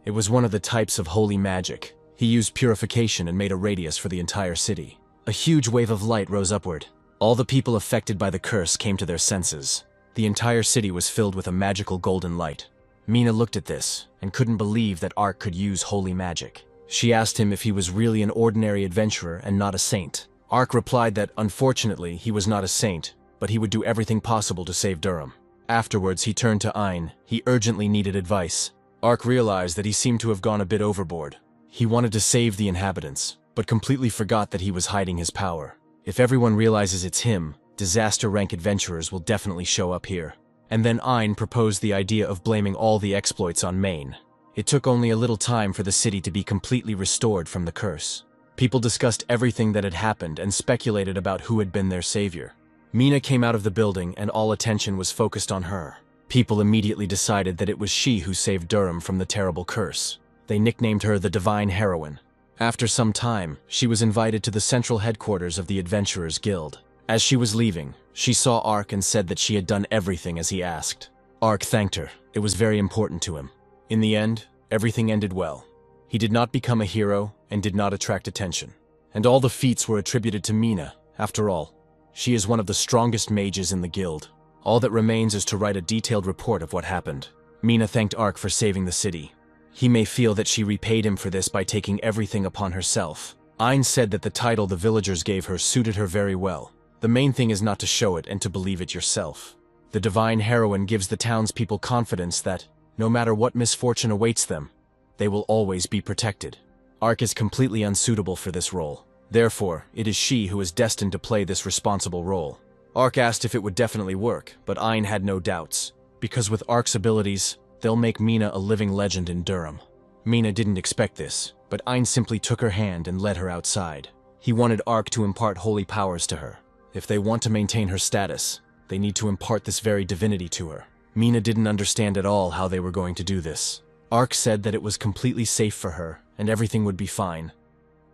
It was one of the types of holy magic. He used purification and made a radius for the entire city. A huge wave of light rose upward. All the people affected by the curse came to their senses. The entire city was filled with a magical golden light. Mina looked at this, and couldn't believe that Ark could use holy magic. She asked him if he was really an ordinary adventurer and not a saint. Ark replied that, unfortunately, he was not a saint, but he would do everything possible to save Durham. Afterwards, he turned to Ein. He urgently needed advice. Ark realized that he seemed to have gone a bit overboard. He wanted to save the inhabitants, but completely forgot that he was hiding his power. If everyone realizes it's him, disaster rank adventurers will definitely show up here. And then Ein proposed the idea of blaming all the exploits on Maine. It took only a little time for the city to be completely restored from the curse. People discussed everything that had happened and speculated about who had been their savior. Mina came out of the building and all attention was focused on her. People immediately decided that it was she who saved Durham from the terrible curse. They nicknamed her the Divine Heroine. After some time, she was invited to the central headquarters of the Adventurers Guild. As she was leaving, she saw Ark and said that she had done everything as he asked. Ark thanked her. It was very important to him. In the end, everything ended well. He did not become a hero and did not attract attention. And all the feats were attributed to Mina. After all, she is one of the strongest mages in the guild. All that remains is to write a detailed report of what happened. Mina thanked Ark for saving the city. He may feel that she repaid him for this by taking everything upon herself. Ein said that the title the villagers gave her suited her very well. The main thing is not to show it and to believe it yourself. The Divine Heroine gives the townspeople confidence that, no matter what misfortune awaits them, they will always be protected. Ark is completely unsuitable for this role. Therefore, it is she who is destined to play this responsible role. Ark asked if it would definitely work, but Ein had no doubts. Because with Ark's abilities, they'll make Mina a living legend in Durham. Mina didn't expect this, but Ein simply took her hand and led her outside. He wanted Ark to impart holy powers to her. If they want to maintain her status, they need to impart this very divinity to her. Mina didn't understand at all how they were going to do this. Ark said that it was completely safe for her, and everything would be fine.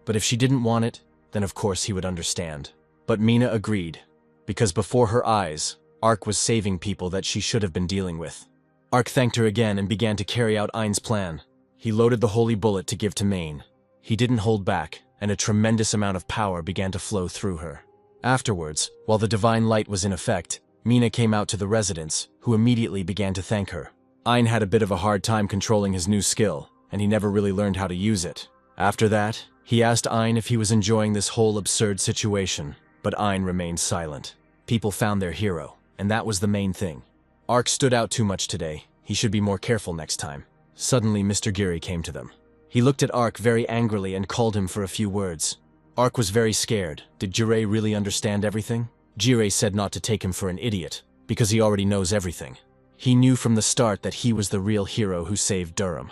But if she didn't want it, then of course he would understand. But Mina agreed, because before her eyes, Ark was saving people that she should have been dealing with. Ark thanked her again and began to carry out Ein's plan. He loaded the holy bullet to give to Maine. He didn't hold back, and a tremendous amount of power began to flow through her. Afterwards, while the divine light was in effect, Mina came out to the residents, who immediately began to thank her. Ein had a bit of a hard time controlling his new skill, and he never really learned how to use it. After that, he asked Ein if he was enjoying this whole absurd situation, but Ein remained silent. People found their hero, and that was the main thing. Ark stood out too much today. He should be more careful next time. Suddenly, Mr. Giri came to them. He looked at Ark very angrily and called him for a few words. Ark was very scared. Did Jirei really understand everything? Jirei said not to take him for an idiot, because he already knows everything. He knew from the start that he was the real hero who saved Durham.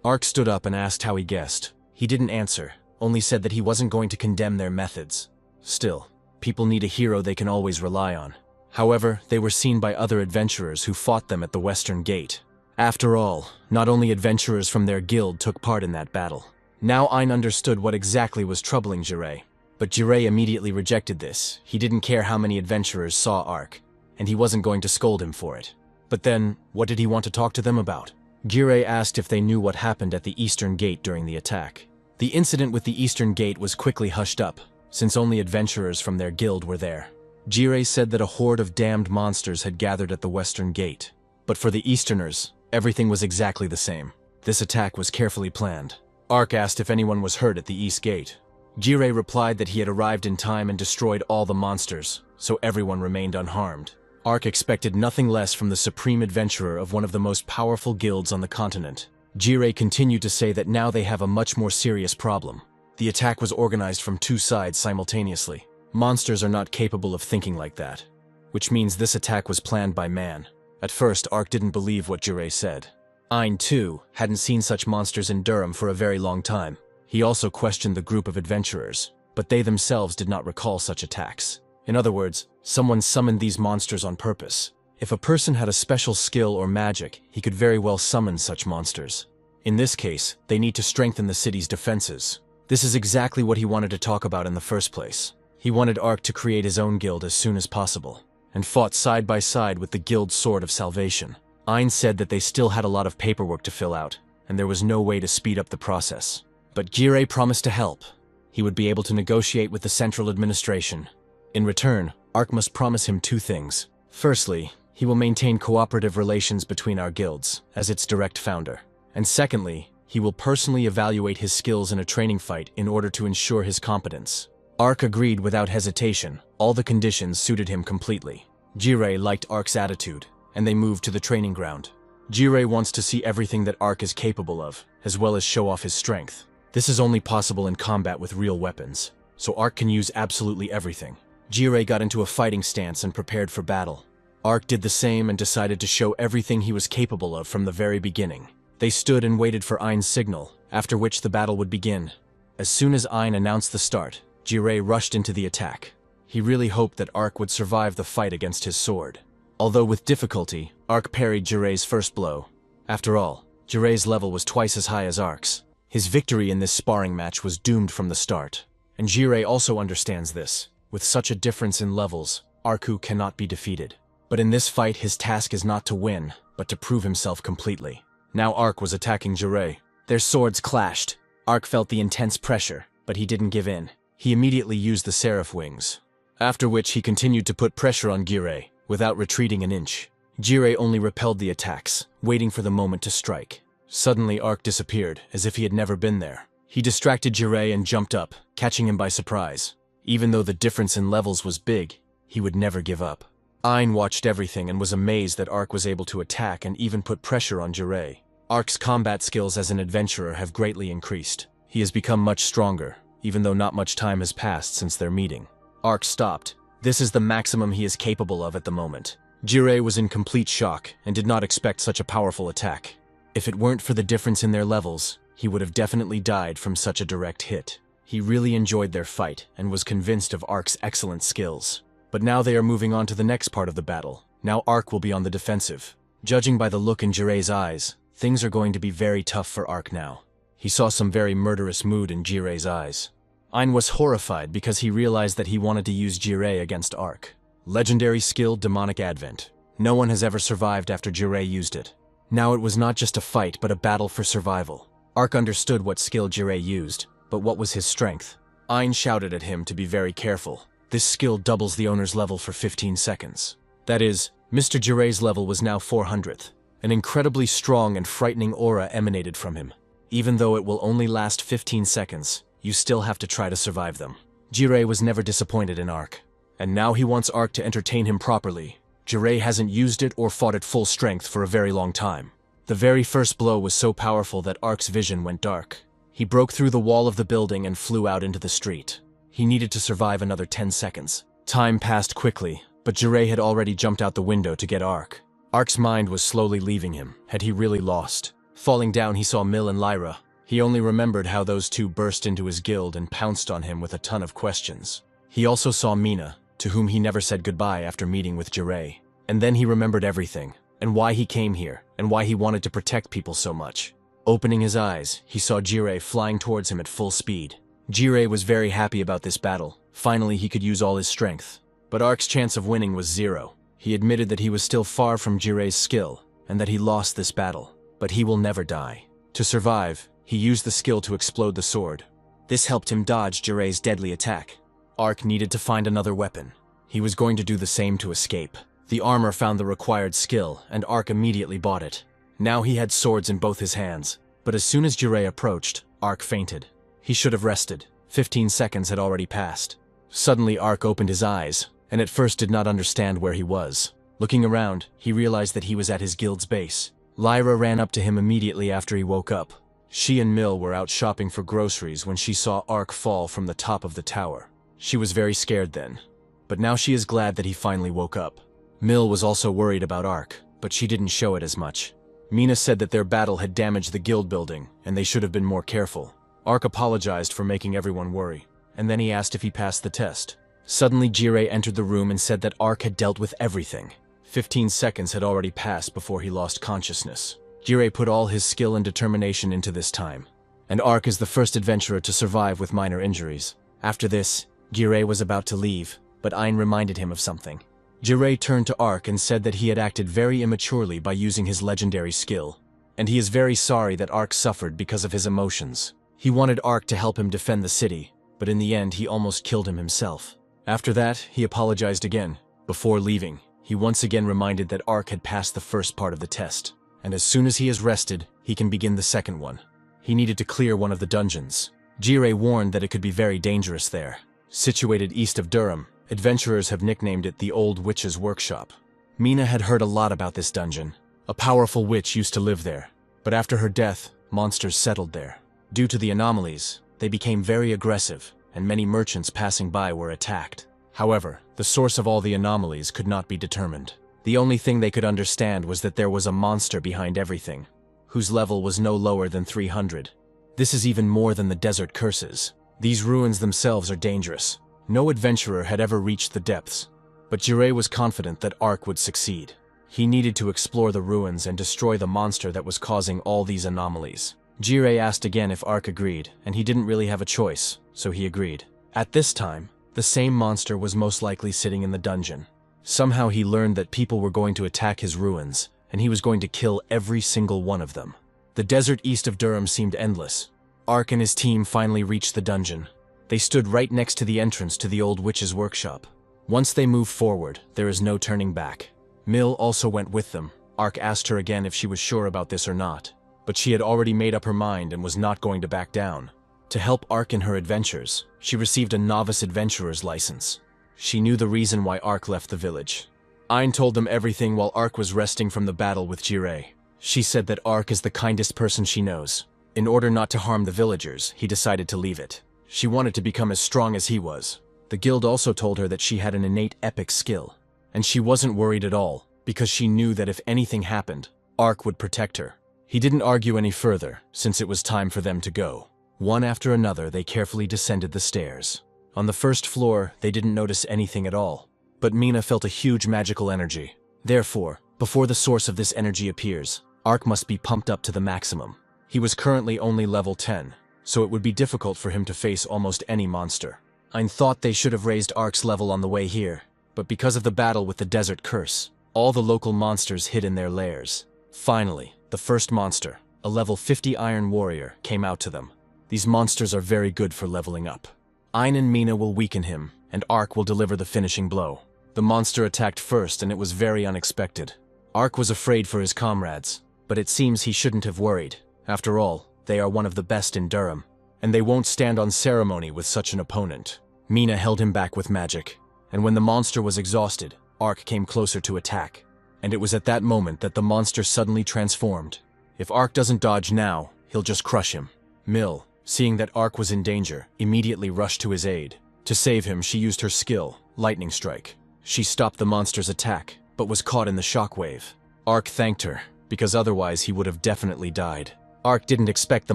Ark stood up and asked how he guessed. He didn't answer, only said that he wasn't going to condemn their methods. Still, people need a hero they can always rely on. However, they were seen by other adventurers who fought them at the Western Gate. After all, not only adventurers from their guild took part in that battle. Now Ain understood what exactly was troubling Jirei. But Jirei immediately rejected this. He didn't care how many adventurers saw Ark, and he wasn't going to scold him for it. But then, what did he want to talk to them about? Jirei asked if they knew what happened at the Eastern Gate during the attack. The incident with the Eastern Gate was quickly hushed up, since only adventurers from their guild were there. Jirei said that a horde of damned monsters had gathered at the Western Gate. But for the Easterners, everything was exactly the same. This attack was carefully planned. Ark asked if anyone was hurt at the East Gate. Jirei replied that he had arrived in time and destroyed all the monsters, so everyone remained unharmed. Ark expected nothing less from the supreme adventurer of one of the most powerful guilds on the continent. Jirei continued to say that now they have a much more serious problem. The attack was organized from two sides simultaneously. Monsters are not capable of thinking like that, which means this attack was planned by man. At first, Ark didn't believe what Jirei said. Ain, too, hadn't seen such monsters in Durham for a very long time. He also questioned the group of adventurers, but they themselves did not recall such attacks. In other words, someone summoned these monsters on purpose. If a person had a special skill or magic, he could very well summon such monsters. In this case, they need to strengthen the city's defenses. This is exactly what he wanted to talk about in the first place. He wanted Ark to create his own guild as soon as possible, and fought side by side with the guild's Sword of Salvation. Ain said that they still had a lot of paperwork to fill out, and there was no way to speed up the process. But Jirei promised to help. He would be able to negotiate with the central administration. In return, Ark must promise him two things. Firstly, he will maintain cooperative relations between our guilds, as its direct founder. And secondly, he will personally evaluate his skills in a training fight in order to ensure his competence. Ark agreed without hesitation. All the conditions suited him completely. Jirei liked Ark's attitude, and they moved to the training ground. Jirei wants to see everything that Ark is capable of, as well as show off his strength. This is only possible in combat with real weapons, so Ark can use absolutely everything. Jirei got into a fighting stance and prepared for battle. Ark did the same and decided to show everything he was capable of from the very beginning. They stood and waited for Ain's signal, after which the battle would begin. As soon as Ain announced the start, Jirei rushed into the attack. He really hoped that Ark would survive the fight against his sword. Although with difficulty, Ark parried Jirei's first blow. After all, Jirei's level was twice as high as Ark's. His victory in this sparring match was doomed from the start. And Jirei also understands this. With such a difference in levels, Arku cannot be defeated. But in this fight, his task is not to win, but to prove himself completely. Now Ark was attacking Jirei. Their swords clashed. Ark felt the intense pressure, but he didn't give in. He immediately used the Seraph Wings. After which he continued to put pressure on Jirei, without retreating an inch. Jirei only repelled the attacks, waiting for the moment to strike. Suddenly Ark disappeared, as if he had never been there. He distracted Jirei and jumped up, catching him by surprise. Even though the difference in levels was big, he would never give up. Ain watched everything and was amazed that Ark was able to attack and even put pressure on Jirei. Ark's combat skills as an adventurer have greatly increased. He has become much stronger, even though not much time has passed since their meeting. Ark stopped. This is the maximum he is capable of at the moment. Jirei was in complete shock and did not expect such a powerful attack. If it weren't for the difference in their levels, he would have definitely died from such a direct hit. He really enjoyed their fight and was convinced of Ark's excellent skills. But now they are moving on to the next part of the battle. Now Ark will be on the defensive. Judging by the look in Jirei's eyes, things are going to be very tough for Ark now. He saw some very murderous mood in Jirei's eyes. Ain was horrified because he realized that he wanted to use Jirei against Ark. Legendary skill Demonic Advent. No one has ever survived after Jirei used it. Now it was not just a fight but a battle for survival. Ark understood what skill Jirei used, but what was his strength? Ain shouted at him to be very careful. This skill doubles the owner's level for 15 seconds. That is, Mr. Jirei's level was now 400th. An incredibly strong and frightening aura emanated from him. Even though it will only last 15 seconds, you still have to try to survive them. Jirei was never disappointed in Ark, and now he wants Ark to entertain him properly. Jiraiya hasn't used it or fought at full strength for a very long time. The very first blow was so powerful that Ark's vision went dark. He broke through the wall of the building and flew out into the street. He needed to survive another 10 seconds. Time passed quickly, but Jiraiya had already jumped out the window to get Ark. Ark's mind was slowly leaving him. Had he really lost? Falling down, he saw Mill and Lyra. He only remembered how those two burst into his guild and pounced on him with a ton of questions. He also saw Mina, to whom he never said goodbye after meeting with Jiraiya. And then he remembered everything, and why he came here, and why he wanted to protect people so much. Opening his eyes, he saw Jiraiya flying towards him at full speed. Jiraiya was very happy about this battle. Finally, he could use all his strength. But Ark's chance of winning was 0. He admitted that he was still far from Jiraiya's skill, and that he lost this battle. But he will never die. To survive, he used the skill to explode the sword. This helped him dodge Jiraiya's deadly attack. Ark needed to find another weapon. He was going to do the same to escape. The armor found the required skill, and Ark immediately bought it. Now he had swords in both his hands. But as soon as Jiraiya approached, Ark fainted. He should have rested. 15 seconds had already passed. Suddenly Ark opened his eyes, and at first did not understand where he was. Looking around, he realized that he was at his guild's base. Lyra ran up to him immediately after he woke up. She and Mill were out shopping for groceries when she saw Ark fall from the top of the tower. She was very scared then, but now she is glad that he finally woke up. Mill was also worried about Ark, but she didn't show it as much. Mina said that their battle had damaged the guild building, and they should have been more careful. Ark apologized for making everyone worry, and then he asked if he passed the test. Suddenly Jiraiya entered the room and said that Ark had dealt with everything. 15 seconds had already passed before he lost consciousness. Jiraiya put all his skill and determination into this time, and Ark is the first adventurer to survive with minor injuries. After this, Jiraiya was about to leave, but Ain reminded him of something. Jiraiya turned to Ark and said that he had acted very immaturely by using his legendary skill, and he is very sorry that Ark suffered because of his emotions. He wanted Ark to help him defend the city, but in the end he almost killed him himself. After that, he apologized again. Before leaving, he once again reminded that Ark had passed the first part of the test, and as soon as he is rested, he can begin the second one. He needed to clear one of the dungeons. Jiraiya warned that it could be very dangerous there. Situated east of Durham, adventurers have nicknamed it the Old Witch's Workshop. Mina had heard a lot about this dungeon. A powerful witch used to live there, but after her death, monsters settled there. Due to the anomalies, they became very aggressive, and many merchants passing by were attacked. However, the source of all the anomalies could not be determined. The only thing they could understand was that there was a monster behind everything, whose level was no lower than 300. This is even more than the desert curses. These ruins themselves are dangerous. No adventurer had ever reached the depths, but Jiraiya was confident that Ark would succeed. He needed to explore the ruins and destroy the monster that was causing all these anomalies. Jiraiya asked again if Ark agreed, and he didn't really have a choice, so he agreed. At this time, the same monster was most likely sitting in the dungeon. Somehow he learned that people were going to attack his ruins, and he was going to kill every single one of them. The desert east of Durham seemed endless. Ark and his team finally reached the dungeon. They stood right next to the entrance to the Old Witch's Workshop. Once they move forward, there is no turning back. Mill also went with them. Ark asked her again if she was sure about this or not, but she had already made up her mind and was not going to back down. To help Ark in her adventures, she received a novice adventurer's license. She knew the reason why Ark left the village. Ain told them everything while Ark was resting from the battle with Jiraiya. She said that Ark is the kindest person she knows. In order not to harm the villagers, he decided to leave it. She wanted to become as strong as he was. The guild also told her that she had an innate epic skill, and she wasn't worried at all, because she knew that if anything happened, Ark would protect her. He didn't argue any further, since it was time for them to go. One after another, they carefully descended the stairs. On the first floor, they didn't notice anything at all, but Mina felt a huge magical energy. Therefore, before the source of this energy appears, Ark must be pumped up to the maximum. He was currently only level 10, so it would be difficult for him to face almost any monster. Ain thought they should have raised Ark's level on the way here, but because of the battle with the desert curse, all the local monsters hid in their lairs. Finally, the first monster, a level 50 Iron Warrior, came out to them. These monsters are very good for leveling up. Ain and Mina will weaken him, and Ark will deliver the finishing blow. The monster attacked first, and it was very unexpected. Ark was afraid for his comrades, but it seems he shouldn't have worried. After all, they are one of the best in Durham, and they won't stand on ceremony with such an opponent. Mina held him back with magic, and when the monster was exhausted, Ark came closer to attack. And it was at that moment that the monster suddenly transformed. If Ark doesn't dodge now, he'll just crush him. Mill, seeing that Ark was in danger, immediately rushed to his aid. To save him, she used her skill, Lightning Strike. She stopped the monster's attack, but was caught in the shockwave. Ark thanked her, because otherwise he would have definitely died. Ark didn't expect the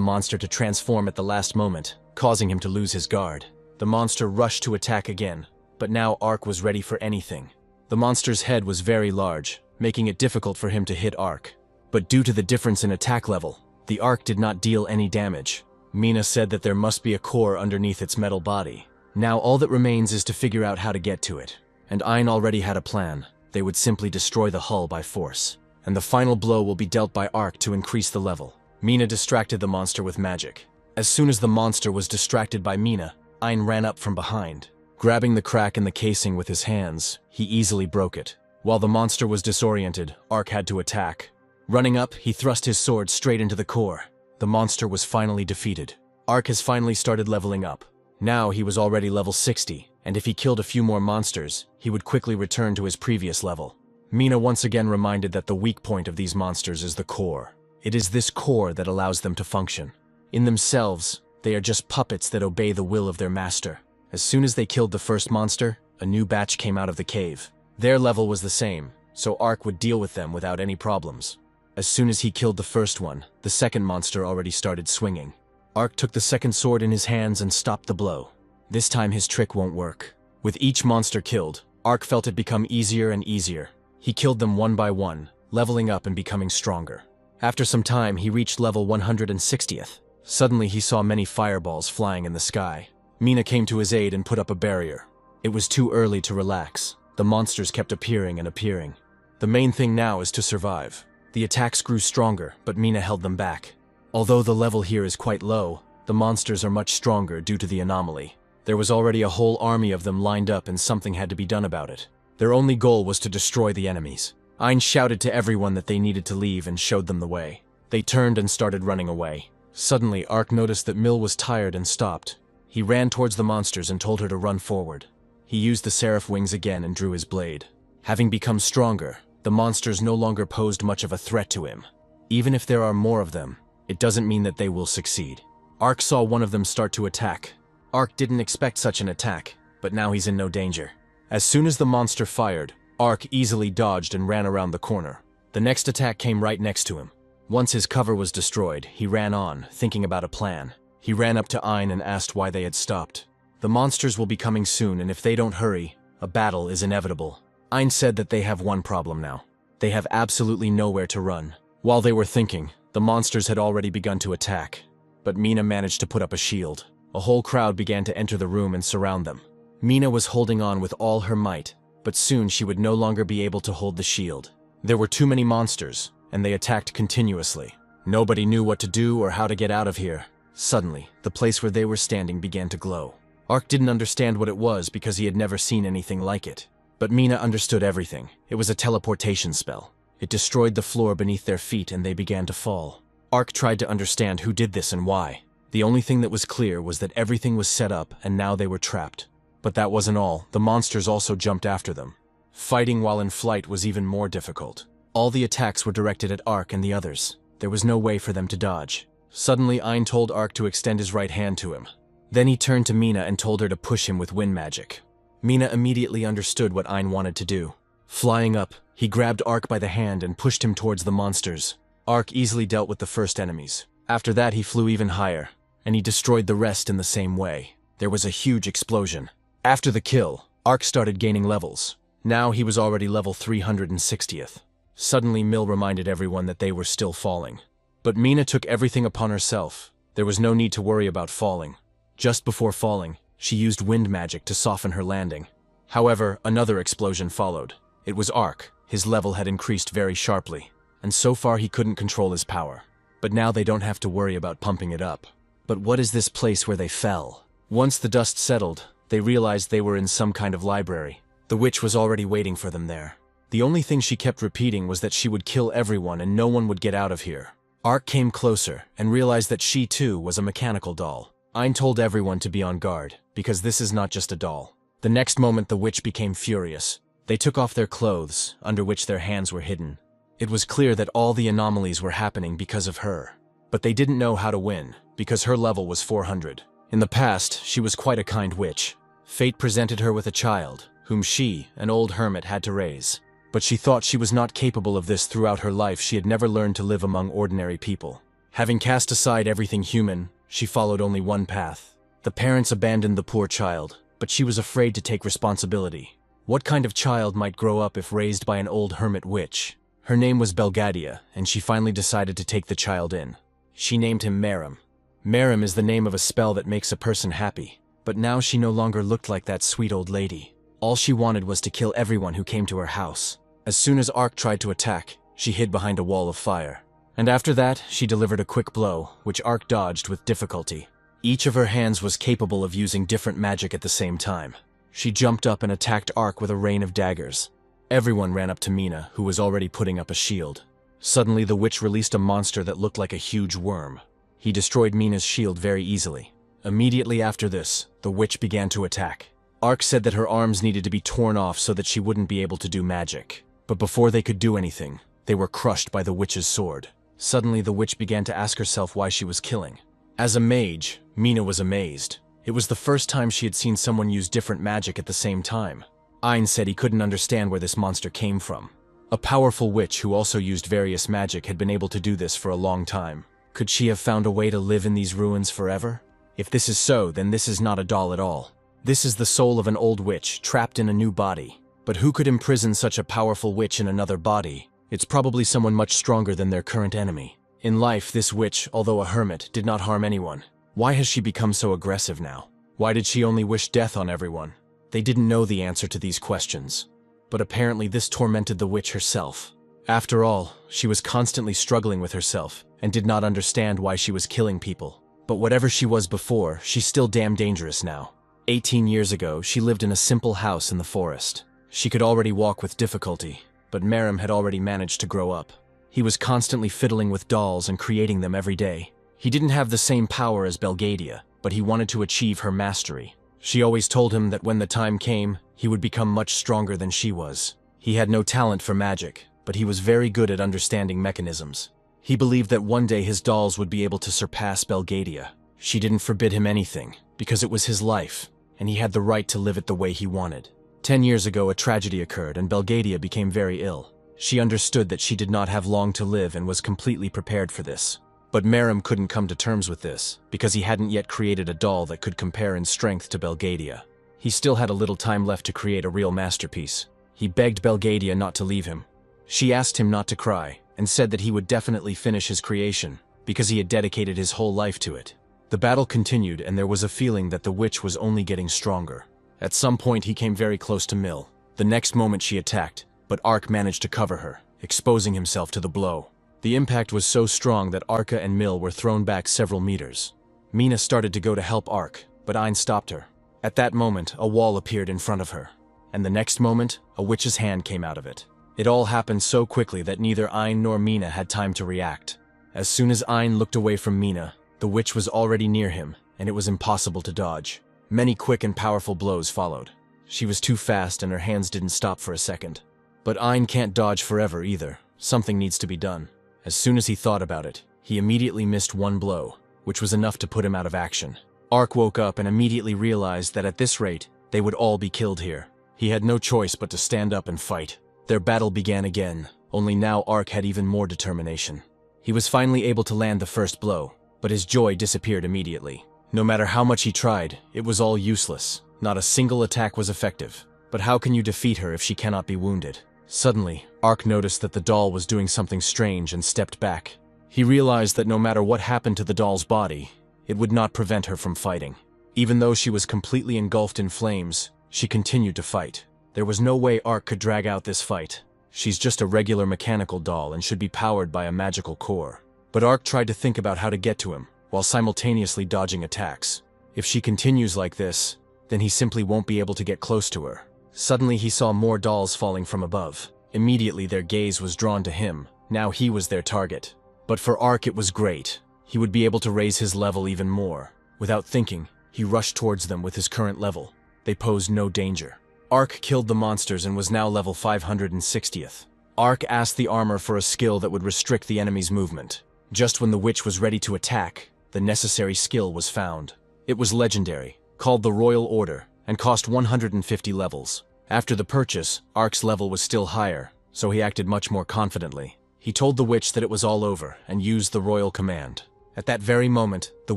monster to transform at the last moment, causing him to lose his guard. The monster rushed to attack again, but now Ark was ready for anything. The monster's head was very large, making it difficult for him to hit Ark. But due to the difference in attack level, the Ark did not deal any damage. Mina said that there must be a core underneath its metal body. Now all that remains is to figure out how to get to it. And Ein already had a plan. They would simply destroy the hull by force. And the final blow will be dealt by Ark to increase the level. Mina distracted the monster with magic. As soon as the monster was distracted by Mina, Ein ran up from behind. Grabbing the crack in the casing with his hands, he easily broke it. While the monster was disoriented, Ark had to attack. Running up, he thrust his sword straight into the core. The monster was finally defeated. Ark has finally started leveling up. Now he was already level 60, and if he killed a few more monsters, he would quickly return to his previous level. Mina once again reminded that the weak point of these monsters is the core. It is this core that allows them to function. In themselves, they are just puppets that obey the will of their master. As soon as they killed the first monster, a new batch came out of the cave. Their level was the same, so Ark would deal with them without any problems. As soon as he killed the first one, the second monster already started swinging. Ark took the second sword in his hands and stopped the blow. This time his trick won't work. With each monster killed, Ark felt it become easier and easier. He killed them one by one, leveling up and becoming stronger. After some time, he reached level 160th. Suddenly he saw many fireballs flying in the sky. Mina came to his aid and put up a barrier. It was too early to relax. The monsters kept appearing and appearing. The main thing now is to survive. The attacks grew stronger, but Mina held them back. Although the level here is quite low, the monsters are much stronger due to the anomaly. There was already a whole army of them lined up and something had to be done about it. Their only goal was to destroy the enemies. Ein shouted to everyone that they needed to leave and showed them the way. They turned and started running away. Suddenly, Ark noticed that Mill was tired and stopped. He ran towards the monsters and told her to run forward. He used the seraph wings again and drew his blade. Having become stronger, the monsters no longer posed much of a threat to him. Even if there are more of them, it doesn't mean that they will succeed. Ark saw one of them start to attack. Ark didn't expect such an attack, but now he's in no danger. As soon as the monster fired, Ark easily dodged and ran around the corner. The next attack came right next to him. Once his cover was destroyed, he ran on, thinking about a plan. He ran up to Ein and asked why they had stopped. The monsters will be coming soon, and if they don't hurry, a battle is inevitable. Ein said that they have one problem now. They have absolutely nowhere to run. While they were thinking, the monsters had already begun to attack. But Mina managed to put up a shield. A whole crowd began to enter the room and surround them. Mina was holding on with all her might, but soon she would no longer be able to hold the shield. There were too many monsters, and they attacked continuously. Nobody knew what to do or how to get out of here. Suddenly, the place where they were standing began to glow. Ark didn't understand what it was because he had never seen anything like it. But Mina understood everything. It was a teleportation spell. It destroyed the floor beneath their feet and they began to fall. Ark tried to understand who did this and why. The only thing that was clear was that everything was set up and now they were trapped. But that wasn't all. The monsters also jumped after them. Fighting while in flight was even more difficult. All the attacks were directed at Ark and the others. There was no way for them to dodge. Suddenly, Ein told Ark to extend his right hand to him. Then he turned to Mina and told her to push him with wind magic. Mina immediately understood what Ein wanted to do. Flying up, he grabbed Ark by the hand and pushed him towards the monsters. Ark easily dealt with the first enemies. After that, he flew even higher, and he destroyed the rest in the same way. There was a huge explosion. After the kill, Ark started gaining levels. Now he was already level 360th. Suddenly, Mill reminded everyone that they were still falling. But Mina took everything upon herself. There was no need to worry about falling. Just before falling, she used wind magic to soften her landing. However, another explosion followed. It was Ark. His level had increased very sharply, and so far he couldn't control his power. But now they don't have to worry about pumping it up. But what is this place where they fell? Once the dust settled, they realized they were in some kind of library. The witch was already waiting for them there. The only thing she kept repeating was that she would kill everyone and no one would get out of here. Ark came closer and realized that she too was a mechanical doll. Ein told everyone to be on guard, because this is not just a doll. The next moment the witch became furious. They took off their clothes, under which their hands were hidden. It was clear that all the anomalies were happening because of her. But they didn't know how to win, because her level was 400. In the past, she was quite a kind witch. Fate presented her with a child, whom she, an old hermit, had to raise. But she thought she was not capable of this. Throughout her life. She had never learned to live among ordinary people. Having cast aside everything human, she followed only one path. The parents abandoned the poor child, but she was afraid to take responsibility. What kind of child might grow up if raised by an old hermit witch? Her name was Belgadia, and she finally decided to take the child in. She named him Merim. Merim is the name of a spell that makes a person happy. But now she no longer looked like that sweet old lady. All she wanted was to kill everyone who came to her house. As soon as Ark tried to attack, she hid behind a wall of fire. And after that, she delivered a quick blow, which Ark dodged with difficulty. Each of her hands was capable of using different magic at the same time. She jumped up and attacked Ark with a rain of daggers. Everyone ran up to Mina, who was already putting up a shield. Suddenly, the witch released a monster that looked like a huge worm. He destroyed Mina's shield very easily. Immediately after this, the witch began to attack. Ark said that her arms needed to be torn off so that she wouldn't be able to do magic. But before they could do anything, they were crushed by the witch's sword. Suddenly, the witch began to ask herself why she was killing. As a mage, Mina was amazed. It was the first time she had seen someone use different magic at the same time. Ein said he couldn't understand where this monster came from. A powerful witch who also used various magic had been able to do this for a long time. Could she have found a way to live in these ruins forever? If this is so, then this is not a doll at all. This is the soul of an old witch trapped in a new body. But who could imprison such a powerful witch in another body? It's probably someone much stronger than their current enemy. In life, this witch, although a hermit, did not harm anyone. Why has she become so aggressive now? Why did she only wish death on everyone? They didn't know the answer to these questions. But apparently this tormented the witch herself. After all, she was constantly struggling with herself and did not understand why she was killing people. But whatever she was before, she's still damn dangerous now. 18 years ago, she lived in a simple house in the forest. She could already walk with difficulty, but Merim had already managed to grow up. He was constantly fiddling with dolls and creating them every day. He didn't have the same power as Belgadia, but he wanted to achieve her mastery. She always told him that when the time came, he would become much stronger than she was. He had no talent for magic, but he was very good at understanding mechanisms. He believed that one day his dolls would be able to surpass Belgadia. She didn't forbid him anything, because it was his life, and he had the right to live it the way he wanted. 10 years ago, a tragedy occurred and Belgadia became very ill. She understood that she did not have long to live and was completely prepared for this. But Merim couldn't come to terms with this, because he hadn't yet created a doll that could compare in strength to Belgadia. He still had a little time left to create a real masterpiece. He begged Belgadia not to leave him. She asked him not to cry, and said that he would definitely finish his creation, because he had dedicated his whole life to it. The battle continued, and there was a feeling that the witch was only getting stronger. At some point he came very close to Mill. The next moment she attacked, but Ark managed to cover her, exposing himself to the blow. The impact was so strong that Arka and Mill were thrown back several meters. Mina started to go to help Ark, but Ein stopped her. At that moment, a wall appeared in front of her, and the next moment, a witch's hand came out of it. It all happened so quickly that neither Ein nor Mina had time to react. As soon as Ein looked away from Mina, the witch was already near him, and it was impossible to dodge. Many quick and powerful blows followed. She was too fast and her hands didn't stop for a second. But Ein can't dodge forever either. Something needs to be done. As soon as he thought about it, he immediately missed one blow, which was enough to put him out of action. Ark woke up and immediately realized that at this rate, they would all be killed here. He had no choice but to stand up and fight. Their battle began again, only now Ark had even more determination. He was finally able to land the first blow, but his joy disappeared immediately. No matter how much he tried, it was all useless. Not a single attack was effective. But how can you defeat her if she cannot be wounded? Suddenly, Ark noticed that the doll was doing something strange and stepped back. He realized that no matter what happened to the doll's body, it would not prevent her from fighting. Even though she was completely engulfed in flames, she continued to fight. There was no way Ark could drag out this fight. She's just a regular mechanical doll and should be powered by a magical core. But Ark tried to think about how to get to him, while simultaneously dodging attacks. If she continues like this, then he simply won't be able to get close to her. Suddenly he saw more dolls falling from above. Immediately their gaze was drawn to him. Now he was their target. But for Ark it was great. He would be able to raise his level even more. Without thinking, he rushed towards them with his current level. They posed no danger. Ark killed the monsters and was now level 560th. Ark asked the armor for a skill that would restrict the enemy's movement. Just when the witch was ready to attack, the necessary skill was found. It was legendary, called the Royal Order, and cost 150 levels. After the purchase, Ark's level was still higher, so he acted much more confidently. He told the witch that it was all over and used the royal command. At that very moment, the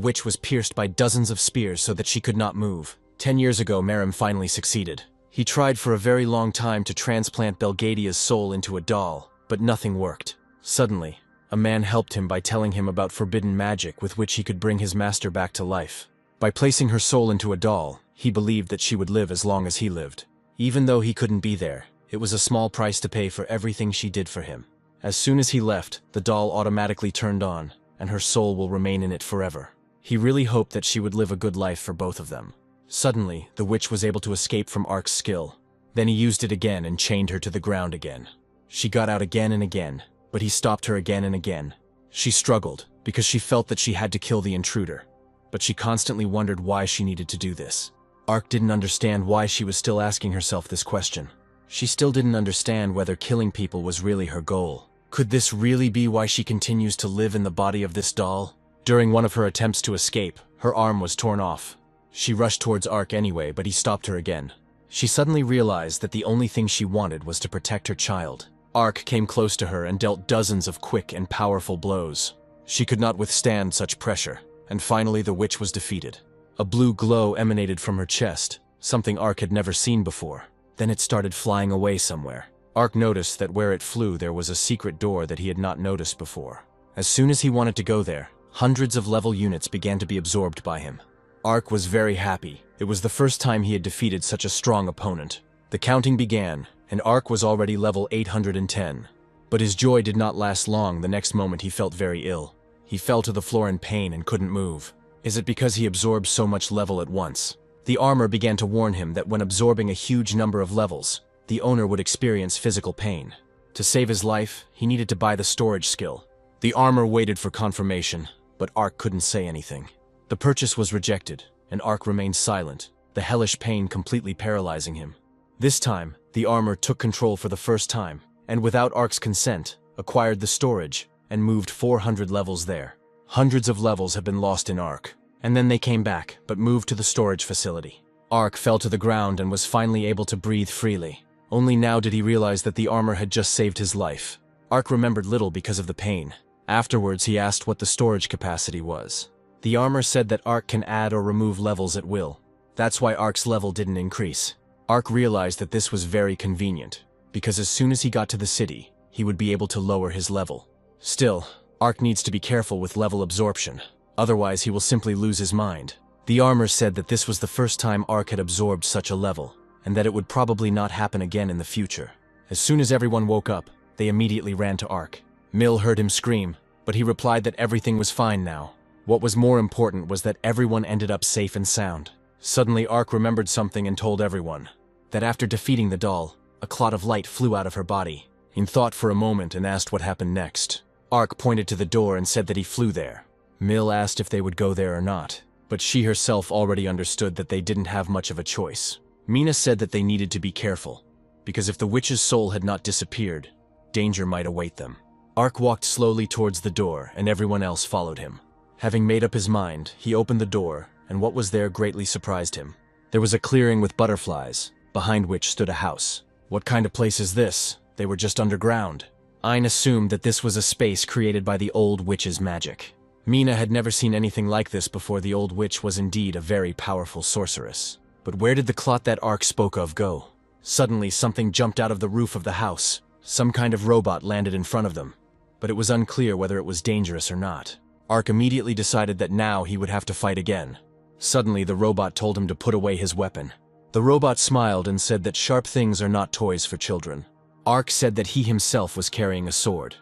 witch was pierced by dozens of spears so that she could not move. 10 years ago, Merim finally succeeded. He tried for a very long time to transplant Belgadia's soul into a doll, but nothing worked. Suddenly, a man helped him by telling him about forbidden magic with which he could bring his master back to life. By placing her soul into a doll, he believed that she would live as long as he lived. Even though he couldn't be there, it was a small price to pay for everything she did for him. As soon as he left, the doll automatically turned on, and her soul will remain in it forever. He really hoped that she would live a good life for both of them. Suddenly, the witch was able to escape from Ark's skill. Then he used it again and chained her to the ground again. She got out again and again, but he stopped her again and again. She struggled, because she felt that she had to kill the intruder. But she constantly wondered why she needed to do this. Ark didn't understand why she was still asking herself this question. She still didn't understand whether killing people was really her goal. Could this really be why she continues to live in the body of this doll? During one of her attempts to escape, her arm was torn off. She rushed towards Ark anyway, but he stopped her again. She suddenly realized that the only thing she wanted was to protect her child. Ark came close to her and dealt dozens of quick and powerful blows. She could not withstand such pressure, and finally the witch was defeated. A blue glow emanated from her chest, something Ark had never seen before. Then it started flying away somewhere. Ark noticed that where it flew there was a secret door that he had not noticed before. As soon as he wanted to go there, hundreds of level units began to be absorbed by him. Ark was very happy. It was the first time he had defeated such a strong opponent. The counting began, and Ark was already level 810. But his joy did not last long. The next moment he felt very ill. He fell to the floor in pain and couldn't move. Is it because he absorbed so much level at once? The armor began to warn him that when absorbing a huge number of levels, the owner would experience physical pain. To save his life, he needed to buy the storage skill. The armor waited for confirmation, but Ark couldn't say anything. The purchase was rejected, and Ark remained silent, the hellish pain completely paralyzing him. This time, the armor took control for the first time, and without Ark's consent, acquired the storage and moved 400 levels there. Hundreds of levels have been lost in Ark, and then they came back, but moved to the storage facility. Ark fell to the ground and was finally able to breathe freely. Only now did he realize that the armor had just saved his life. Ark remembered little because of the pain. Afterwards, he asked what the storage capacity was. The armor said that Ark can add or remove levels at will. That's why Ark's level didn't increase. Ark realized that this was very convenient, because as soon as he got to the city, he would be able to lower his level. Still, Ark needs to be careful with level absorption, otherwise he will simply lose his mind. The armor said that this was the first time Ark had absorbed such a level, and that it would probably not happen again in the future. As soon as everyone woke up, they immediately ran to Ark. Mill heard him scream, but he replied that everything was fine now. What was more important was that everyone ended up safe and sound. Suddenly Ark remembered something and told everyone that after defeating the doll, a clot of light flew out of her body. He thought for a moment and asked what happened next. Ark pointed to the door and said that he flew there. Mill asked if they would go there or not, but she herself already understood that they didn't have much of a choice. Mina said that they needed to be careful, because if the witch's soul had not disappeared, danger might await them. Ark walked slowly towards the door and everyone else followed him. Having made up his mind, he opened the door, and what was there greatly surprised him. There was a clearing with butterflies, behind which stood a house. What kind of place is this? They were just underground. Ayn assumed that this was a space created by the old witch's magic. Mina had never seen anything like this before. The old witch was indeed a very powerful sorceress. But where did the clot that Ark spoke of go? Suddenly something jumped out of the roof of the house. Some kind of robot landed in front of them, but it was unclear whether it was dangerous or not. Ark immediately decided that now he would have to fight again. Suddenly the robot told him to put away his weapon. The robot smiled and said that sharp things are not toys for children. Ark said that he himself was carrying a sword,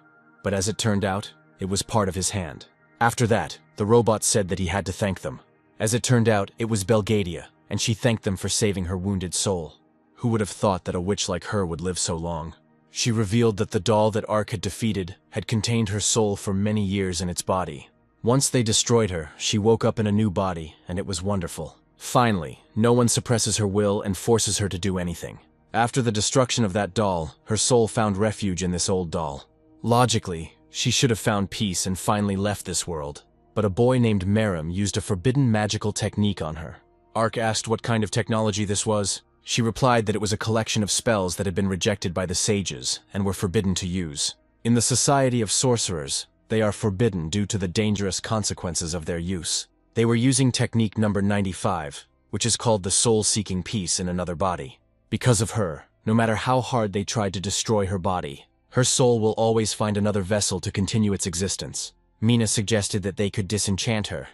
but as it turned out, it was part of his hand. After that, the robot said that he had to thank them. As it turned out, it was Belgadia, and she thanked them for saving her wounded soul. Who would have thought that a witch like her would live so long? She revealed that the doll that Ark had defeated had contained her soul for many years in its body. Once they destroyed her, she woke up in a new body, and it was wonderful. Finally, no one suppresses her will and forces her to do anything. After the destruction of that doll, her soul found refuge in this old doll. Logically, she should have found peace and finally left this world. But a boy named Merim used a forbidden magical technique on her. Ark asked what kind of technology this was. She replied that it was a collection of spells that had been rejected by the sages and were forbidden to use. In the society of sorcerers, they are forbidden due to the dangerous consequences of their use. They were using technique number 95, which is called the soul seeking peace in another body. Because of her, no matter how hard they tried to destroy her body, her soul will always find another vessel to continue its existence. Mina suggested that they could disenchant her,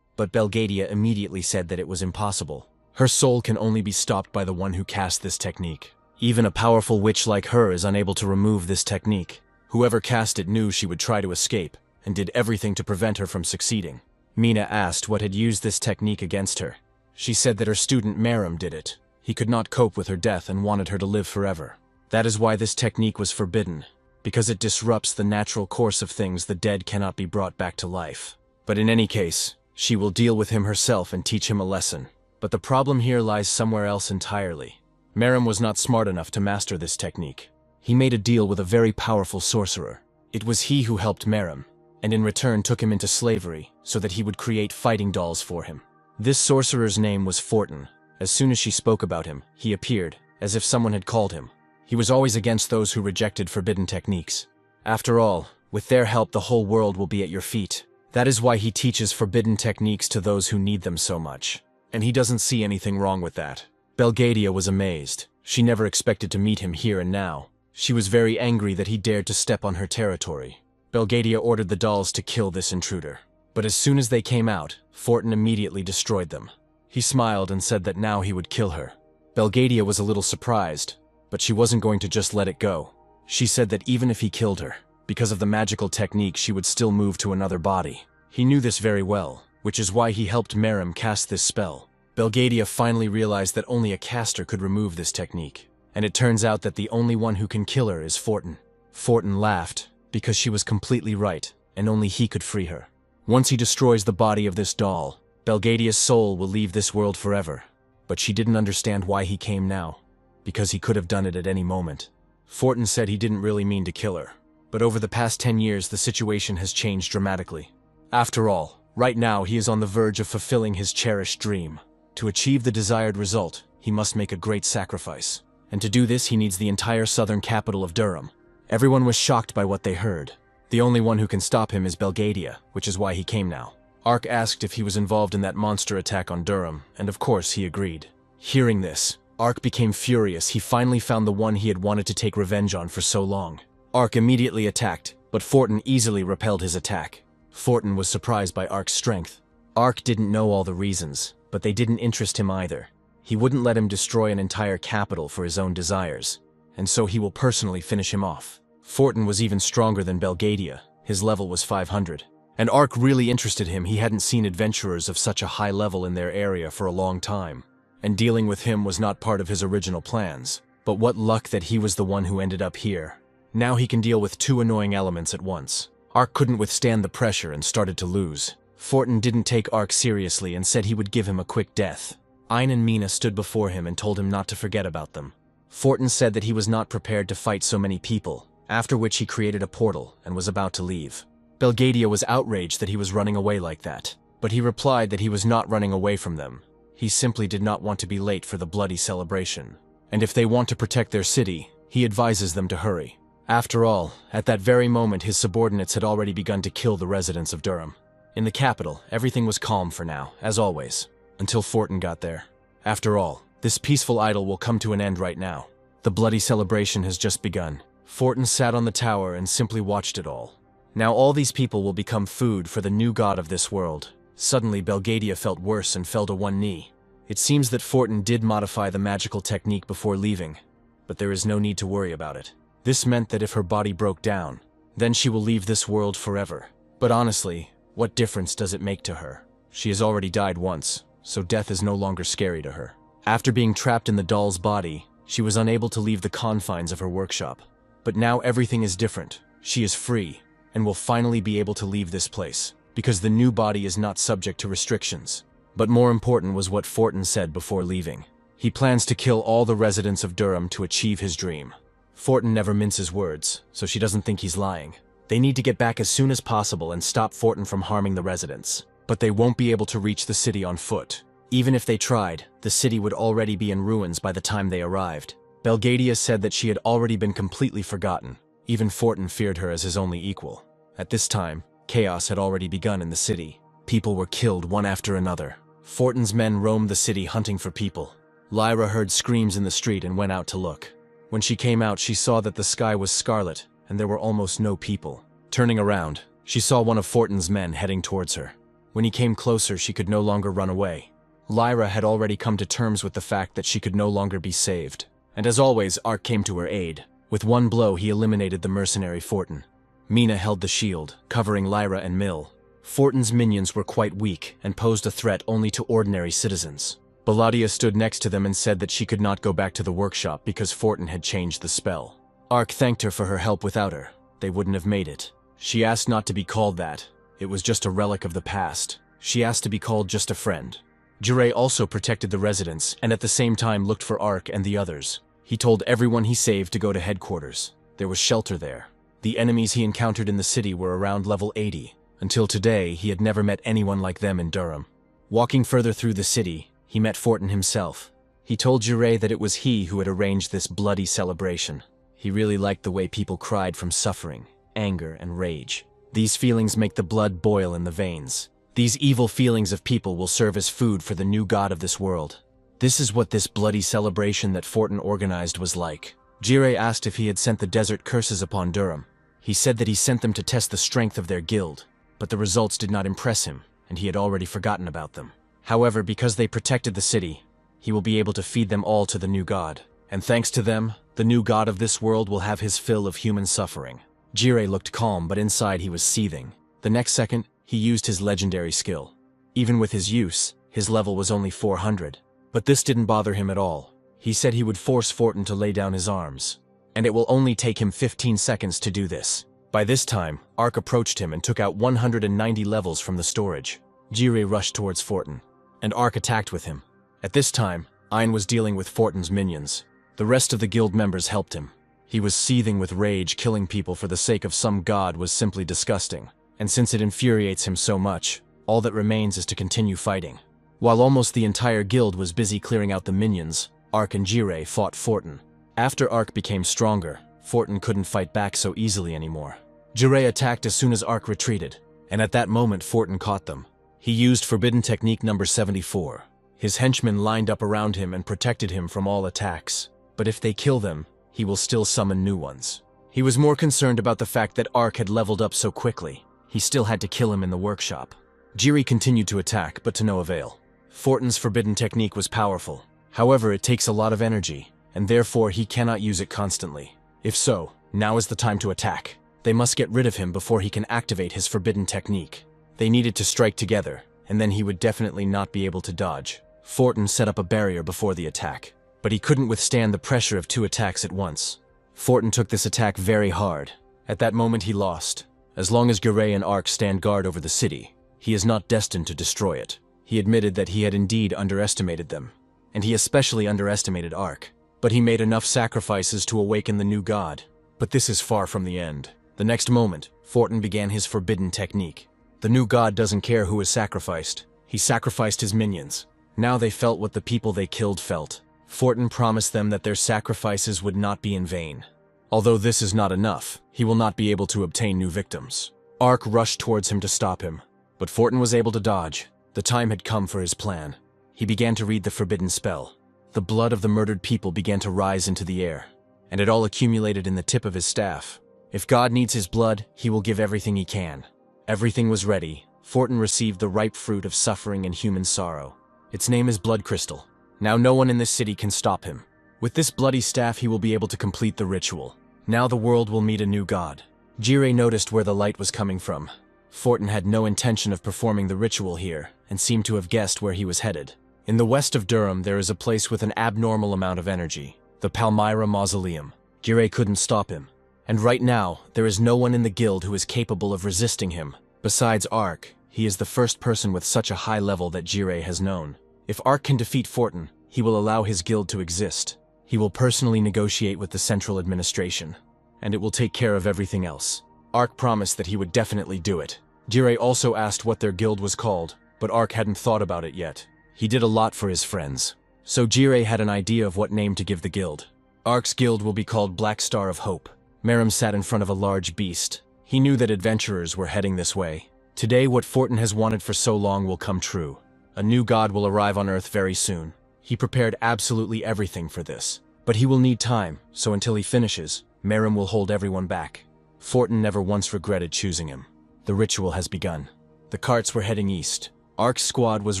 but Belgadia immediately said that it was impossible. Her soul can only be stopped by the one who cast this technique. Even a powerful witch like her is unable to remove this technique. Whoever cast it knew she would try to escape, and did everything to prevent her from succeeding. Mina asked what had used this technique against her. She said that her student Merim did it. He could not cope with her death and wanted her to live forever. That is why this technique was forbidden, because it disrupts the natural course of things. The dead cannot be brought back to life. But in any case, she will deal with him herself and teach him a lesson. But the problem here lies somewhere else entirely. Merim was not smart enough to master this technique. He made a deal with a very powerful sorcerer. It was he who helped Merim, and in return took him into slavery so that he would create fighting dolls for him. This sorcerer's name was Fortin. As soon as she spoke about him, he appeared, as if someone had called him. He was always against those who rejected forbidden techniques. After all, with their help the whole world will be at your feet. That is why he teaches forbidden techniques to those who need them so much. And he doesn't see anything wrong with that. Belgadia was amazed. She never expected to meet him here and now. She was very angry that he dared to step on her territory. Belgadia ordered the dolls to kill this intruder. But as soon as they came out, Fortin immediately destroyed them. He smiled and said that now he would kill her. Belgadia was a little surprised, but she wasn't going to just let it go. She said that even if he killed her, because of the magical technique she would still move to another body. He knew this very well, which is why he helped Merim cast this spell. Belgadia finally realized that only a caster could remove this technique, and it turns out that the only one who can kill her is Fortin. Fortin laughed, because she was completely right, and only he could free her. Once he destroys the body of this doll, Belgadia's soul will leave this world forever. But she didn't understand why he came now, because he could have done it at any moment. Fortin said he didn't really mean to kill her, but over the past 10 years the situation has changed dramatically. After all, right now he is on the verge of fulfilling his cherished dream. To achieve the desired result, he must make a great sacrifice. And to do this he needs the entire southern capital of Durham. Everyone was shocked by what they heard. The only one who can stop him is Belgadia, which is why he came now. Ark asked if he was involved in that monster attack on Durham, and of course he agreed. Hearing this, Ark became furious. He finally found the one he had wanted to take revenge on for so long. Ark immediately attacked, but Fortin easily repelled his attack. Fortin was surprised by Ark's strength. Ark didn't know all the reasons, but they didn't interest him either. He wouldn't let him destroy an entire capital for his own desires, and so he will personally finish him off. Fortin was even stronger than Belgadia. His level was 500. And Ark really interested him. He hadn't seen adventurers of such a high level in their area for a long time. And dealing with him was not part of his original plans. But what luck that he was the one who ended up here. Now he can deal with two annoying elements at once. Ark couldn't withstand the pressure and started to lose. Fortin didn't take Ark seriously and said he would give him a quick death. Ein and Mina stood before him and told him not to forget about them. Fortin said that he was not prepared to fight so many people, after which he created a portal and was about to leave. Belgadia was outraged that he was running away like that, but he replied that he was not running away from them. He simply did not want to be late for the bloody celebration. And if they want to protect their city, he advises them to hurry. After all, at that very moment his subordinates had already begun to kill the residents of Durham. In the capital, everything was calm for now, as always, until Fortin got there. After all, this peaceful idyll will come to an end right now. The bloody celebration has just begun. Fortin sat on the tower and simply watched it all. Now all these people will become food for the new god of this world. Suddenly Belgadia felt worse and fell to one knee. It seems that Fortin did modify the magical technique before leaving, but there is no need to worry about it. This meant that if her body broke down, then she will leave this world forever. But honestly, what difference does it make to her? She has already died once, so death is no longer scary to her. After being trapped in the doll's body, she was unable to leave the confines of her workshop. But now everything is different. She is free, and will finally be able to leave this place, because the new body is not subject to restrictions. But more important was what Fortin said before leaving. He plans to kill all the residents of Durham to achieve his dream. Fortin never minces words, so she doesn't think he's lying. They need to get back as soon as possible and stop Fortin from harming the residents. But they won't be able to reach the city on foot. Even if they tried, the city would already be in ruins by the time they arrived. Belgadia said that she had already been completely forgotten. Even Fortin feared her as his only equal. At this time, chaos had already begun in the city. People were killed one after another. Fortin's men roamed the city hunting for people. Lyra heard screams in the street and went out to look. When she came out, she saw that the sky was scarlet and there were almost no people. Turning around, she saw one of Fortin's men heading towards her. When he came closer, she could no longer run away. Lyra had already come to terms with the fact that she could no longer be saved. And as always, Ark came to her aid. With one blow, he eliminated the mercenary Fortin. Mina held the shield, covering Lyra and Mill. Fortin's minions were quite weak and posed a threat only to ordinary citizens. Belladia stood next to them and said that she could not go back to the workshop because Fortin had changed the spell. Ark thanked her for her help. Without her, they wouldn't have made it. She asked not to be called that. It was just a relic of the past. She asked to be called just a friend. Jure also protected the residents and at the same time looked for Ark and the others. He told everyone he saved to go to headquarters. There was shelter there. The enemies he encountered in the city were around level 80. Until today, he had never met anyone like them in Durham. Walking further through the city, he met Fortin himself. He told Jure that it was he who had arranged this bloody celebration. He really liked the way people cried from suffering, anger, and rage. These feelings make the blood boil in the veins. These evil feelings of people will serve as food for the new god of this world. This is what this bloody celebration that Fortin organized was like. Jire asked if he had sent the desert curses upon Durham. He said that he sent them to test the strength of their guild, but the results did not impress him, and he had already forgotten about them. However, because they protected the city, he will be able to feed them all to the new god. And thanks to them, the new god of this world will have his fill of human suffering. Jire looked calm, but inside he was seething. The next second, he used his legendary skill. Even with his use, his level was only 400. But this didn't bother him at all. He said he would force Fortin to lay down his arms. And it will only take him 15 seconds to do this. By this time, Ark approached him and took out 190 levels from the storage. Jire rushed towards Fortin, and Ark attacked with him. At this time, Ein was dealing with Fortin's minions. The rest of the guild members helped him. He was seething with rage. Killing people for the sake of some god was simply disgusting. And since it infuriates him so much, all that remains is to continue fighting. While almost the entire guild was busy clearing out the minions, Ark and Jire fought Fortin. After Ark became stronger, Fortin couldn't fight back so easily anymore. Jire attacked as soon as Ark retreated, and at that moment Fortin caught them. He used forbidden technique number 74. His henchmen lined up around him and protected him from all attacks. But if they kill them, he will still summon new ones. He was more concerned about the fact that Ark had leveled up so quickly. He still had to kill him in the workshop. Jire continued to attack, but to no avail. Fortin's forbidden technique was powerful. However, it takes a lot of energy, and therefore he cannot use it constantly. If so, now is the time to attack. They must get rid of him before he can activate his forbidden technique. They needed to strike together, and then he would definitely not be able to dodge. Fortin set up a barrier before the attack, but he couldn't withstand the pressure of 2 attacks at once. Fortin took this attack very hard. At that moment he lost. As long as Jire and Ark stand guard over the city, he is not destined to destroy it. He admitted that he had indeed underestimated them, and he especially underestimated Ark. But he made enough sacrifices to awaken the new god. But this is far from the end. The next moment, Fortin began his forbidden technique. The new god doesn't care who is sacrificed. He sacrificed his minions. Now they felt what the people they killed felt. Fortin promised them that their sacrifices would not be in vain. Although this is not enough, he will not be able to obtain new victims. Ark rushed towards him to stop him, but Fortin was able to dodge. The time had come for his plan. He began to read the forbidden spell. The blood of the murdered people began to rise into the air, and it all accumulated in the tip of his staff. If God needs his blood, he will give everything he can. Everything was ready. Fortin received the ripe fruit of suffering and human sorrow. Its name is Blood Crystal. Now no one in this city can stop him. With this bloody staff he will be able to complete the ritual. Now the world will meet a new god. Jire noticed where the light was coming from. Fortin had no intention of performing the ritual here, and seemed to have guessed where he was headed. In the west of Durham there is a place with an abnormal amount of energy, the Palmyra Mausoleum. Jire couldn't stop him. And right now, there is no one in the guild who is capable of resisting him. Besides Ark, He is the first person with such a high level that Jirei has known. If Ark can defeat Fortin, he will allow his guild to exist. He will personally negotiate with the central administration, and it will take care of everything else. Ark promised that he would definitely do it. Jirei also asked what their guild was called, but Ark hadn't thought about it yet. He did a lot for his friends. So Jirei had an idea of what name to give the guild. Ark's guild will be called Black Star of Hope. Meram sat in front of a large beast. He knew that adventurers were heading this way. Today, what Fortin has wanted for so long will come true. A new god will arrive on Earth very soon. He prepared absolutely everything for this. But he will need time, so until he finishes, Meram will hold everyone back. Fortin never once regretted choosing him. The ritual has begun. The carts were heading east. Ark's squad was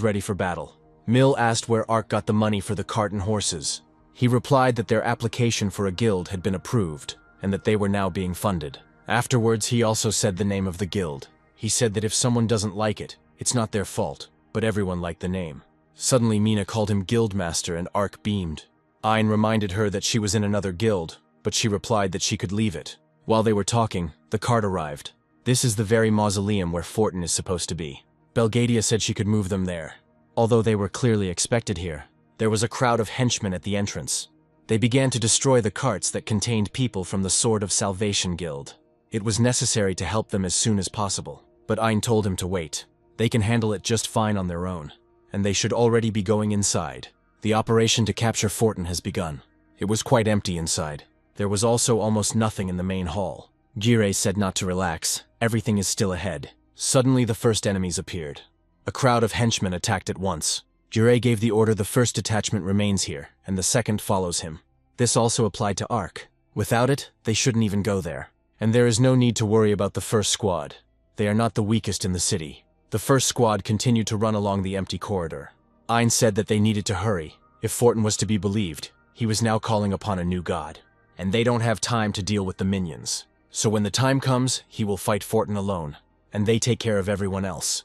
ready for battle. Mill asked where Ark got the money for the cart and horses. He replied that their application for a guild had been approved, and that they were now being funded. Afterwards, he also said the name of the guild. He said that if someone doesn't like it, it's not their fault, but everyone liked the name. Suddenly, Mina called him Guildmaster and Ark beamed. Ayn reminded her that she was in another guild, but she replied that she could leave it. While they were talking, the cart arrived. This is the very mausoleum where Fortin is supposed to be. Belgadia said she could move them there. Although they were clearly expected here, there was a crowd of henchmen at the entrance. They began to destroy the carts that contained people from the Sword of Salvation Guild. It was necessary to help them as soon as possible, but Ayn told him to wait. They can handle it just fine on their own, and they should already be going inside. The operation to capture Fortin has begun. It was quite empty inside. There was also almost nothing in the main hall. Jirei said not to relax. Everything is still ahead. Suddenly the first enemies appeared. A crowd of henchmen attacked at once. Jirei gave the order the first detachment remains here, and the second follows him. This also applied to Ark. Without it, they shouldn't even go there. And there is no need to worry about the first squad. They are not the weakest in the city. The first squad continued to run along the empty corridor. Ayn said that they needed to hurry. If Fortin was to be believed, he was now calling upon a new god. And they don't have time to deal with the minions. So when the time comes, he will fight Fortin alone, and they take care of everyone else.